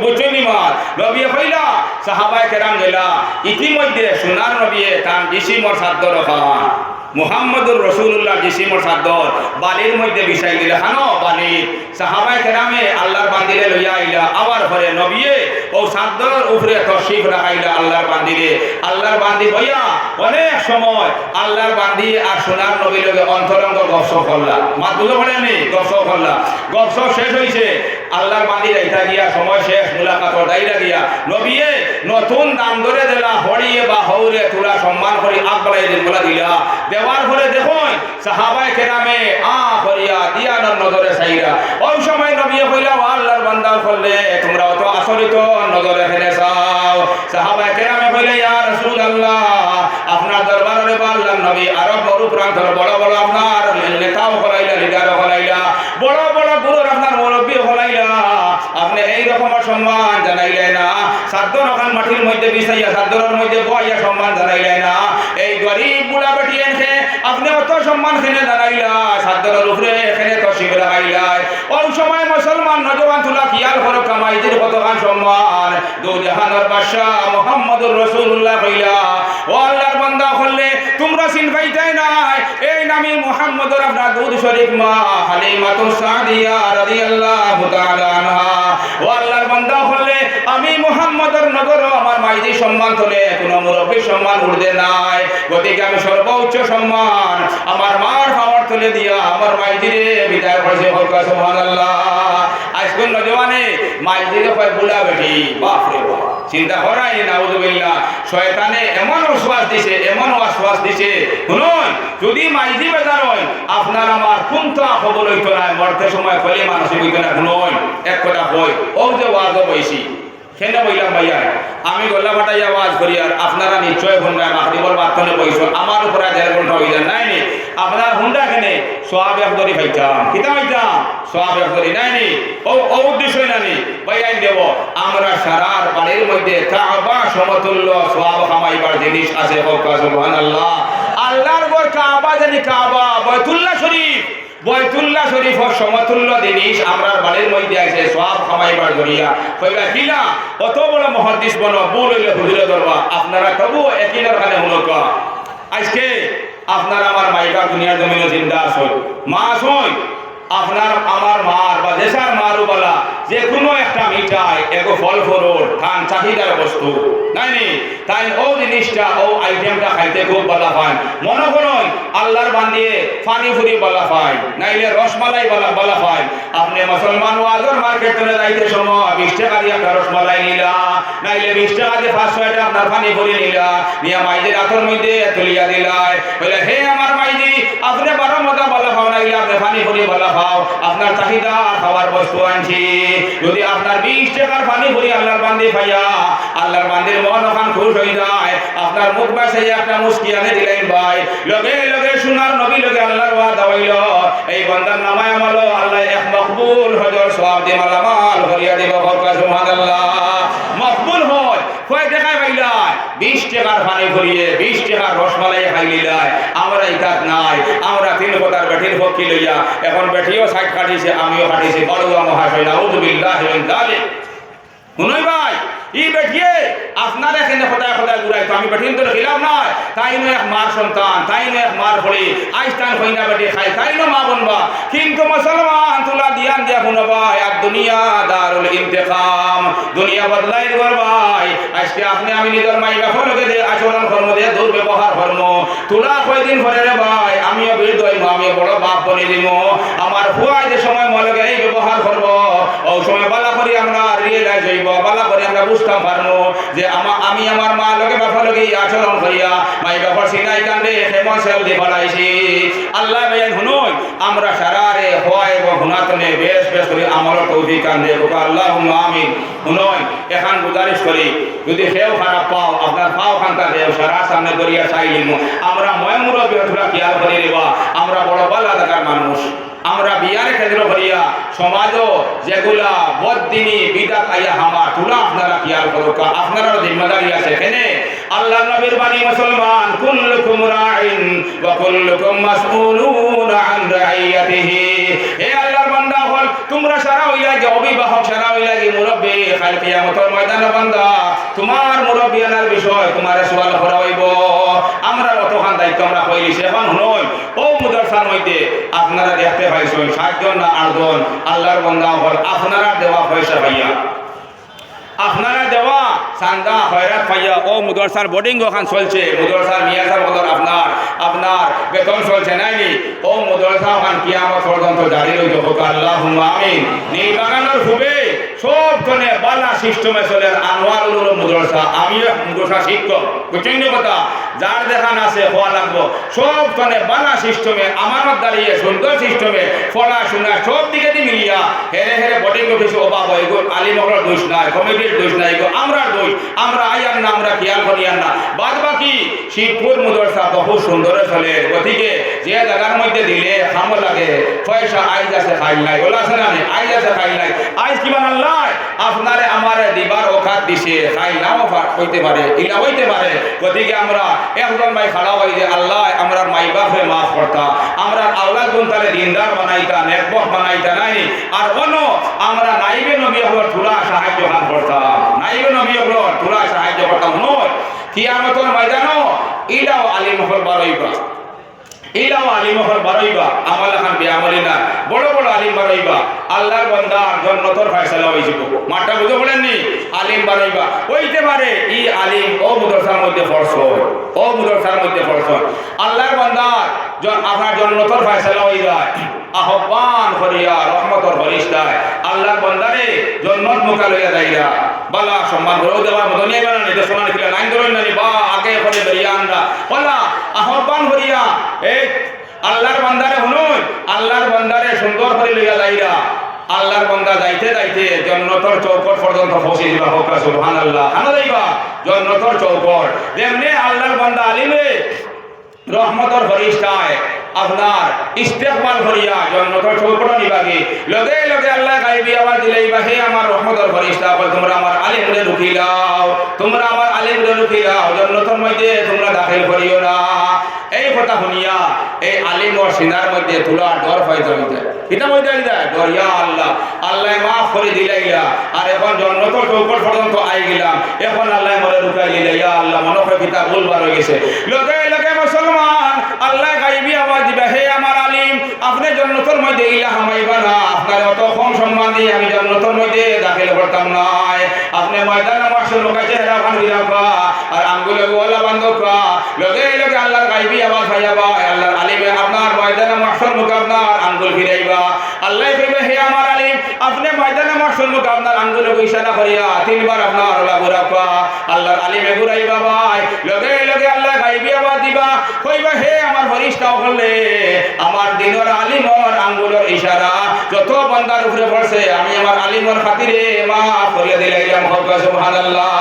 বুঝুনি মার নবী কইলা সাহাবায়ে কেরাম গেলা ইতিমধ্যে সোনার নবী তার জিসিমর সাধ্য রাখা মুহাম্মদুর রাসূলুল্লাহ জিসিমর সাধ্য বালির মধ্যে বিছাই দিলে হানো বালি সাহাবায়ে কেরামে আল্লাহর বান্দিরে লইয়া আইলা আবার পরে নবী ও সাধ্যর উপরে তশরিফ রাখাইলা আল্লাহর বান্দি হইয়া অনেক সময় আল্লাহর বান্দি আর সোনার নবীর লগে অন্তরঙ্গ গপসপ করলা মাত বুঝো পড়েনি গপসপ করলা গপসপ শেষ হইছে আল্লাহর বান্দি রাইতা গিয়া সময় শেষ মুলাকাতর দাইরা গিয়া নবী নতুন দাম ধরে দিলা হড়িয়ে বা হৌরে তুলা সম্মান করি আগবাড়াই বলা দিলা দেওয়ার পরে দেখুন সাহাবায়ে কেরামে করিয়া দিয়ানোর নজরে চাইরা ওই সময় নবী কইলা আল্লাহর বান্দা করলে তোমরা অত আসরিত নজরে ফেলে চাও সাহাবায়ে কেরামে কইলে ইয়া রাসূলুল্লাহ আপনার দরবারে আল্লাহর নবী আরব বড় প্রান্তর বড় বড় আপনার নেতাও করাইলা লিডারও করাইলা বড় বড় গুরুর আপনার মুরব্বী করাইলা আপনি এই রকম সম্মান জানাইলেন না সাদ্দর ওখান মাটির মধ্যে বিছাইয়া সাদ্দরের মধ্যে বইয়া সম্মান জানাইলেন না এই গরিব বুড়া বেটি এনকে আপনি অত সম্মান খেনে জানাইলা সাদ্দরের উপরে এখানে তো শিবির আইলাই ওই সময় মুসলমান নজওয়ান তুলা কিয়াল করো কামাইদের কতখান সম্মান দু জাহানের বাদশা মুহাম্মদুর রাসূলুল্লাহ কইলা ও আল্লাহর বান্দা হলে তোমরা চিনবাইতাই নাই এই নামই মুহাম্মদুর আপনার দুধ শরীফ মা হালিমাতুস সাদিয়া রাদিয়াল্লাহু তাআলা আনহা ও আল্লাহর বান্দা হলে আমি মুহাম্মদের নগর আমার মাইজি সম্মান তোলে কোন মুরব্বী সম্মান উঠতে নাই গতিকে আমি সর্বোচ্চ সম্মান আমার মার পাওয়ার তুলে দিয়া আমার মাইজিরে বিদায় করেছে বলকা সুবহানাল্লাহ আজকে নজওয়ানে মাইজিরে কয় বুলা বেটি বাপ রে বাপ চিন্তা করাই নাউযুবিল্লাহ শয়তানে এমন ওয়াসওয়াস দিছে শুনুন যদি মাইজি বেজার হয় আপনার আমার কোনটা খবর হইতো না মরতে সময় কলে মানুষ হইতো না শুনুন এক কথা কই ও যে ওয়াজ বইছি কেন বইলাম ভাইয়া আমি গলা ফাটাইয়া ওয়াজ করি আর আপনারা নিশ্চয় হুন্ডা মাগরিবর বাতনে বইছো আমার উপরে 1.5 ঘন্টা হই যায় নাই নি আপনার হুন্ডা কেনে সওয়াব একদরি পাইতাম কিতা পাইতাম সওয়াব একদরি নাই নি ও উদ্দেশ্য নানি ভাইয়া দেব আমরা সারার বাড়ির মধ্যে কাবা সমতুল্য সওয়াব কামাইবার জিনিস আছে হোক সুবহানাল্লাহ আল্লাহর ঘর কাবা জানি কাবা বাইতুল্লাহ শরীফের সমতুল্য জিনিস আমরা বাড়ির মধ্যে আছে সব কামাইবার জরিয়া কইবা কিলা কত বড় মুহাদ্দিস বনো বল হইলে হুজুরে দরবা আপনারা তবু একইনার খানে হুনকা আজকে আপনারা আমার মাইকা দুনিয়ার জমিনে জিন্দা আছেন মা আছেন আপনার আপনার আমার মার বা দেশার মারও বলা যে কোনো একটা মিঠাই এগো ফল ফরুট খান চাহিদার বস্তু নাই নি তাই ও জিনিসটা ও আইটেমটা খাইতে খুব বলা হয় মনে করুন আল্লাহর বান্দিয়ে পানি ফুরি বলা হয় নাইলে রসমালাই বলা হয় আপনি মুসলমান ওয়াজর মার্কেট করে যাইতে সময় 20 টাকা দিয়ে একটা রসমালাই নিলা নাইলে 20 টাকা দিয়ে 500 টাকা আপনার পানি ফুরি নিলা নিয়া মাইদের হাতের মধ্যে তুলিয়া দিলাই বলে হে আমার মাইদি আপনি 12 মতো বলা খাও নাইলে আপনি পানি ফুরি বলা খাও আপনার চাহিদা খাবার বস্তু আনছি যদি আপনার 20 টাকার পানি ফুরি আল্লাহর বান্দি ভাইয়া আল্লাহর বান্দির মন ওখান খুশ হয়ে যায় আপনার মুখ বাসে একটা মুস্কি আনে দিলেন ভাই লগে লগে সোনার নবী লগে আল্লাহর ওয়াদা হইল এই বান্দার নামায় আমলো আল্লাহ এক মকবুল হজর সওয়াব দি মালামাল করিয়া দিব বরকত সুবহানাল্লাহ মকবুল হয় কয় টাকায় পাইলাই 20 টাকার পানি ফুরিয়ে 20 টাকার রসমালাই খাইলিলাই আমরা ইকাত নাই আমরা তিন কথার বেঠির পক্ষী লইয়া এখন বেঠিও সাইড কাটিছে আমিও কাটিছি বড় মহাশয় নাউযু বিল্লাহি মিন যালিক শুনুই ভাই ই বেঠিয়ে আপনার এখানে খোদায় খোদায় ঘুরাই তো আমি বেঠিন তো খিলাফ নয় তাই নয় এক মার সন্তান তাই নয় এক মার ফলি আইস্তান হইনা বেটি খাই তাই না মা বনবা কিন্তু মুসলমান তুলা দিয়ান দিয়া শুনবা আর দুনিয়া দারুল ইন্তেকাম দুনিয়া বদলাই দিবার ভাই আজকে আপনি আমি নিজের মাই বাপর লগে যে আচরণ কর্ম দিয়ে দুর্ব্যবহার কর্ম তুলা কয়দিন পরে রে ভাই আমিও বীর দইব আমি বড় বাপ বনি দিব আমার ফুয়াই যে সময় মলগে এই ব্যবহার করব ও সময় বালা করি আমরা রিয়েলাইজ হইব বালা করে আমরা বুঝতাম পারবো যে আমি আমার মা লগে বাপা লগে আচরণ করিয়া মাই বাবার সিনাই কান্দে হেমন সেল দিয়ে বাড়াইছি আল্লাহ ভাইয়ান শুনুন আমরা সারারে হয় এবং গুণাতনে বেশ বেশ করে আমারও তৌফিক কান্দে আল্লাহুম্মা আমিন শুনুন এখন গুজারিশ করি যদি সেও খারাপ পাও আপনার পাও খান্তা দেও সারা সামনে দরিয়া চাইলিম আমরা ময়মুরো বিহতুরা খেয়াল করি রেবা আমরা বড় বালা দেখার মানুষ আমরা বিয়ারে কেন্দ্র করিয়া সমাজও যেগুলা বদিনী বিদাত আইয়া হামা তুলা আপনারা খেয়াল করো আপনারাও জিম্মাদারি আছে এখানে আল্লাহ নবীর বাণী মুসলমান কুল্লুকুম রাইন ওয়া কুল্লুকুম মাসউলুন আন রাইয়াতিহি হে আল্লাহর বান্দা হল তোমরা সারা হইলা যে অভিভাবক সারা হইলা যে মুরব্বি কাল কিয়ামতের ময়দানে বান্দা তোমার মুরব্বিয়ানার বিষয় তোমারে সওয়াল করা হইব আমরা অতখান দায়িত্ব আমরা কইলি সেখন নয় ও মুদারসার মধ্যে আপনারা দেখতে পাইছেন 7 জন না 8 জন আল্লাহর বান্দা হল আপনারা দেওয়া পয়সা ভাইয়া আপনারা দেওয়া চান্দা খয়রাত পাইয়া ও মুদরসার বোর্ডিং ওখান চলছে মুদরসার মিয়া সাহেব বলর আপনার বেতন চলছে নাইনি ও মুদরসা ওখান কিয়ামত পর্যন্ত জারি রইল হোক আল্লাহুম্মা আমিন নীলবাগানের খুবে সব কোনে বালা সিস্টেমে চলে আনোয়ারুল মুদরসা আমিও মুদরসা শিক্ষক বুঝছেন কথা যার দেখান আছে হওয়া লাগবো সব কোনে বালা সিস্টেমে আমানত দাঁড়িয়ে সুন্দর সিস্টেমে পড়াশোনা সব দিকে দিয়ে মিলিয়া হেরে হেরে বোর্ডিং অফিসে অভাব হয় আলিমগর দোষ নাই কমিটির দোষ নাই আমরা দোষ আমরা আইয়ান না আমরা খেয়াল করিয়ান না বাদ বাকি শিবপুর মুদরসা বহু সুন্দর চলে গতিকে যে জায়গার মধ্যে দিলে খামো লাগে পয়সা আইজ আছে খাই নাই বলা আছে না আইজ আছে খাই নাই আইজ কিমান আল্লাহ আপনারে আমারে দিবার ওখাত দিছে খাই নাও হইতে পারে ইলা হইতে পারে গতিকে আমরা একজন ভাই খাড়া হই যে আল্লাহ আমরা মাই বাপে মাফ করতা আমরা আওলাদ গুনতারে দিনদার বানাইতা নেকবখ বানাইতা নাই আর অন্য আমরা নাইবে নবী হল তুলা সাহায্য হান করতাম নাইবে নবী হল তুলা সাহায্য করতাম নয় কিয়ামতের ময়দানও ইলাও আলিম হল বারইবা ইলাও আলিম হল বারইবা আমাল খান বিয়ামলি না বড় বড় আলিম বারইবা আল্লাহর বান্দার জান্নাতের ফয়সালা হইছিব মাঠটা বুঝে বলেননি আলিম বারইবা হইতে পারে ই আলিম ও মুদরসার মধ্যে ফরজ হয় ও মুদরসার মধ্যে ফরজ হয় আল্লাহর বান্দার আপনার জান্নাতের ফয়সালা হই যায় আহ্বান করিয়া রহমতের ফরিস্তায় আল্লাহর বান্দারে জান্নাত মুখা লইয়া যাইরা বালা সম্মান করে দেওয়া মদনিয়া বানানি তো সোনার কিলা লাইন ধরেন না বা আগে করে বেরিয়া আনরা বলা আহ্বান করিয়া এই আল্লাহর বান্দারে শুনুন আল্লাহর বান্দারে সুন্দর করে লইয়া যাইরা আল্লাহর বান্দা যাইতে যাইতে জান্নাতের চৌকট পর্যন্ত পৌঁছে দিবা হোক সুবহানাল্লাহ আনা যাইবা জান্নাতের চৌকট যেমনি আল্লাহর বান্দা আলিমে রহমতের ফরিস্তায় আপনার ইস্তেকবাল করিয়া জান্নাতের চৌকট নিবাগে লগে লগে আল্লাহ গায়বী আওয়াজ দিলেইবা হে আমার রহমতের ফরিস্তা বল তোমরা আমার আলিমরে ঢুকি লাও তোমরা আমার আলিমরে ঢুকি লাও জান্নাতের মধ্যে তোমরা দাখিল করিও না এই কথা শুনিয়া এই আলিমর সিনার মধ্যে তুলার ডর ফায়দা হইতে এটা মধ্যে যায় ডর ইয়া আল্লাহ আল্লাহ মাফ করে দিলাইলা আর এখন জান্নাতের চৌকট পর্যন্ত আই গেলাম এখন আল্লাহ মরে ঢুকাই দিলা ইয়া আল্লাহ মনে করে কিতাব ভুলবার হয়ে গেছে লগে লগে মুসলমান আল্লাহ গায়বী আওয়াজ দিবে হে আমার আলিম আপনি জান্নাতের মধ্যে ইলা হামাইবা না বাদে আমি জান্নাতের মধ্যে দাখিল করতাম নাই। আপনি ময়দানে মাশরুর লোকে চেহারা খান বিরাকা আর আঙ্গুলে গোলা বান্ধকা লগে লগে আল্লাহর গায়বী আওয়াজ হইবা, আল্লাহর আলিমে আপনার ময়দানে মাশরুর মুখ আপনার আঙ্গুল ফিরাইবা। আল্লাহ কইবে হে আমার আলিম আপনি ময়দানে মাশরুর মুখ আপনার আঙ্গুলে ইশারা করিয়া তিনবার আপনার লাগু রাখবা। আল্লাহর আলিমে ঘুরাইবা ভাই, লগে লগে আল্লাহ গায়বী আওয়াজ দিবা, কইবা হে আমার ফেরেশতা হলে আমার দিনের আলিমর আঙ্গুলের ইশারা যত বান্দার উপরে পড়ছে আমি আমার আলিমর খাতিরে মাফ করিয়া দিলাম। সুবহানাল্লাহ।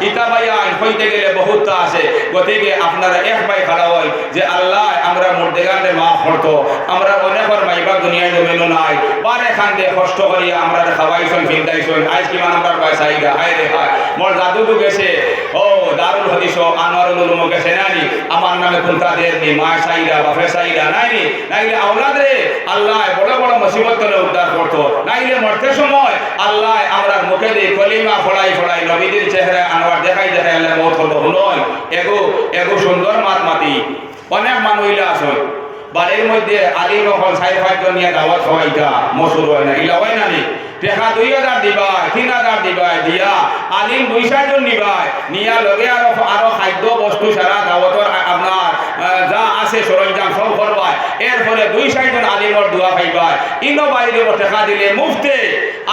ইতা বায়ান কইতে গেলে বহুত আছে, গতিকে আপনারা এক ভাই খাড়া হয় যে আল্লাহ আমরা মুর্দেগানে মাফ করতো, আমরা অনেকর মাইবা দুনিয়ায় জমেনো নাই বারে খান্দে কষ্ট করিয়া আমরা খাওয়াইছন ফিন্দাইছন আজ কি মান আমরা পয়সাইগা হায় রে হায় মোর দাদুকে গেছে ও দারুল হাদিস আনোয়ারুল উলুম গেছে নানি আমার নামে কোনটা দের নি মা সাইরা বাপে সাইরা নাইনি নাইলে আওলাদ রে আল্লাহ বড় বড় মুসিবত থেকে উদ্ধার করতো, নাইলে মরতে সময় আল্লাহ আমরা মুখে দিয়ে কলিমা ফড়াই ফড়াই নবীদের চেহারা আনোয়ার দেখাই দেখাই আল্লাহ মত হলো নয়। এগো এগো সুন্দর মাত মাতি অনেক মানুষইলা আছে বাড়ির মধ্যে আলিম হল 4-5 জন নিয়ে দাওয়াত খাওয়াইতা মসুর হয় না ইলা হয় না নি টেকা 2000 দিবাই 3000 দিবাই দিয়া আলিম 2-4 জন নিবাই নিয়া লগে আরো খাদ্য বস্তু সারা দাওয়াতর আপনার যা আছে সরঞ্জাম সব করবাই, এরপরে 2-4 জন আলিমর দোয়া পাইবাই। ইনো বাইরে টেকা দিলে মুফতে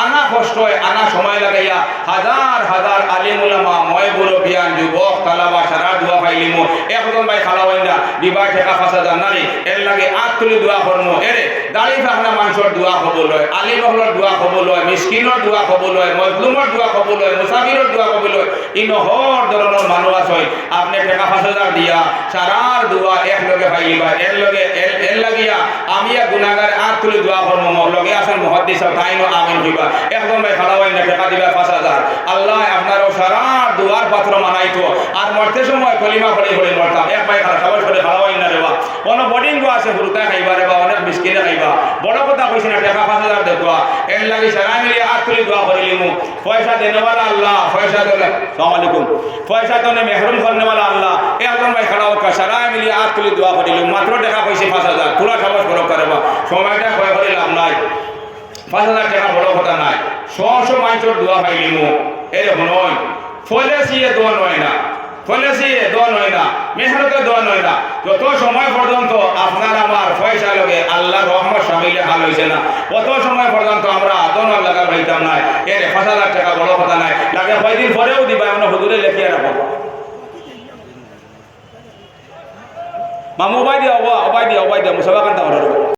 আনা কষ্ট হয়, আনা সময় লাগাইয়া হাজার হাজার আলিম উলামা ময় বুড়ো বিয়ান যুবক তালাবা সারা দোয়া পাইলিমু একজন ভাই খালা হয় না দিবাই টেকা 5000 নানি এর লাগে আত তুলি দোয়া করমু এরে দাড়ি ফাকনা মানুষের দোয়া কবুল হয়, আলিম হলর দোয়া কবুল হয়, মিসকিনের দোয়া কবুল হয়, মজলুমের দোয়া কবুল হয়, মুসাফিরের দোয়া কবুল হয়। ইনো হর ধরনের মানুষ আছে আপনি টাকা 5000 দিয়া সারার দোয়া এক লগে পাইবা এর লাগিয়া আমি গুনাহগার আত তুলি দোয়া করমু মোর লগে আছেন মুহাদ্দিস তাইনো আমিন হইবা একদম ভাই খালা হয় না টাকা দিবা 5000 আল্লাহ আপনারও সারার দোয়ার পাত্র মানাইতো আর মরতে সময় কলিমা পড়ে পড়ে মরতাম এক ভাই খালা সবাই করে খালা হয় না রে বা কোন বোর্ডিং আছে হুরতা খাইবা রে বা অনেক মিসকিনে খাইবা বড় কথা কইছি না টাকা 5000 দেখবা এর লাগি সারা মিলিয়ে আত তুলি দোয়া করিলিমু পয়সা দেনেওয়ালা আল্লাহ পয়সা দেলে আসসালামু আলাইকুম পয়সা তোনে মেহরুম করনেওয়ালা আল্লাহ একদম ভাই খালা হোক সারা মিলিয়ে আত তুলি দোয়া করিলিমু মাত্র টাকা কইছি 5000 পুরা সবাই করো করে বা সময়টা কয় করিলাম নাই 5000 টাকা বড় কথা নাই 100 মানুষের দোয়া পাইলিমু এরকম নয় ফলেসিয়ে দোয়া নয় না ফলেসিয়ে দোয়া নয় না মেহনতে দোয়া নয় না যত সময় পর্যন্ত আপনার আমার পয়সা লগে আল্লাহ রহমত শামিলে হাল হয়েছে না অত সময় পর্যন্ত আমরা দোয়া লাগা পাইতাম না এর 5000 টাকা বড় কথা নাই লাগে কয়দিন পরেও দিবা আমরা হুজুরে লেখিয়ে রাখবো মামু অবাই দিয়া মুসাফা কান্তা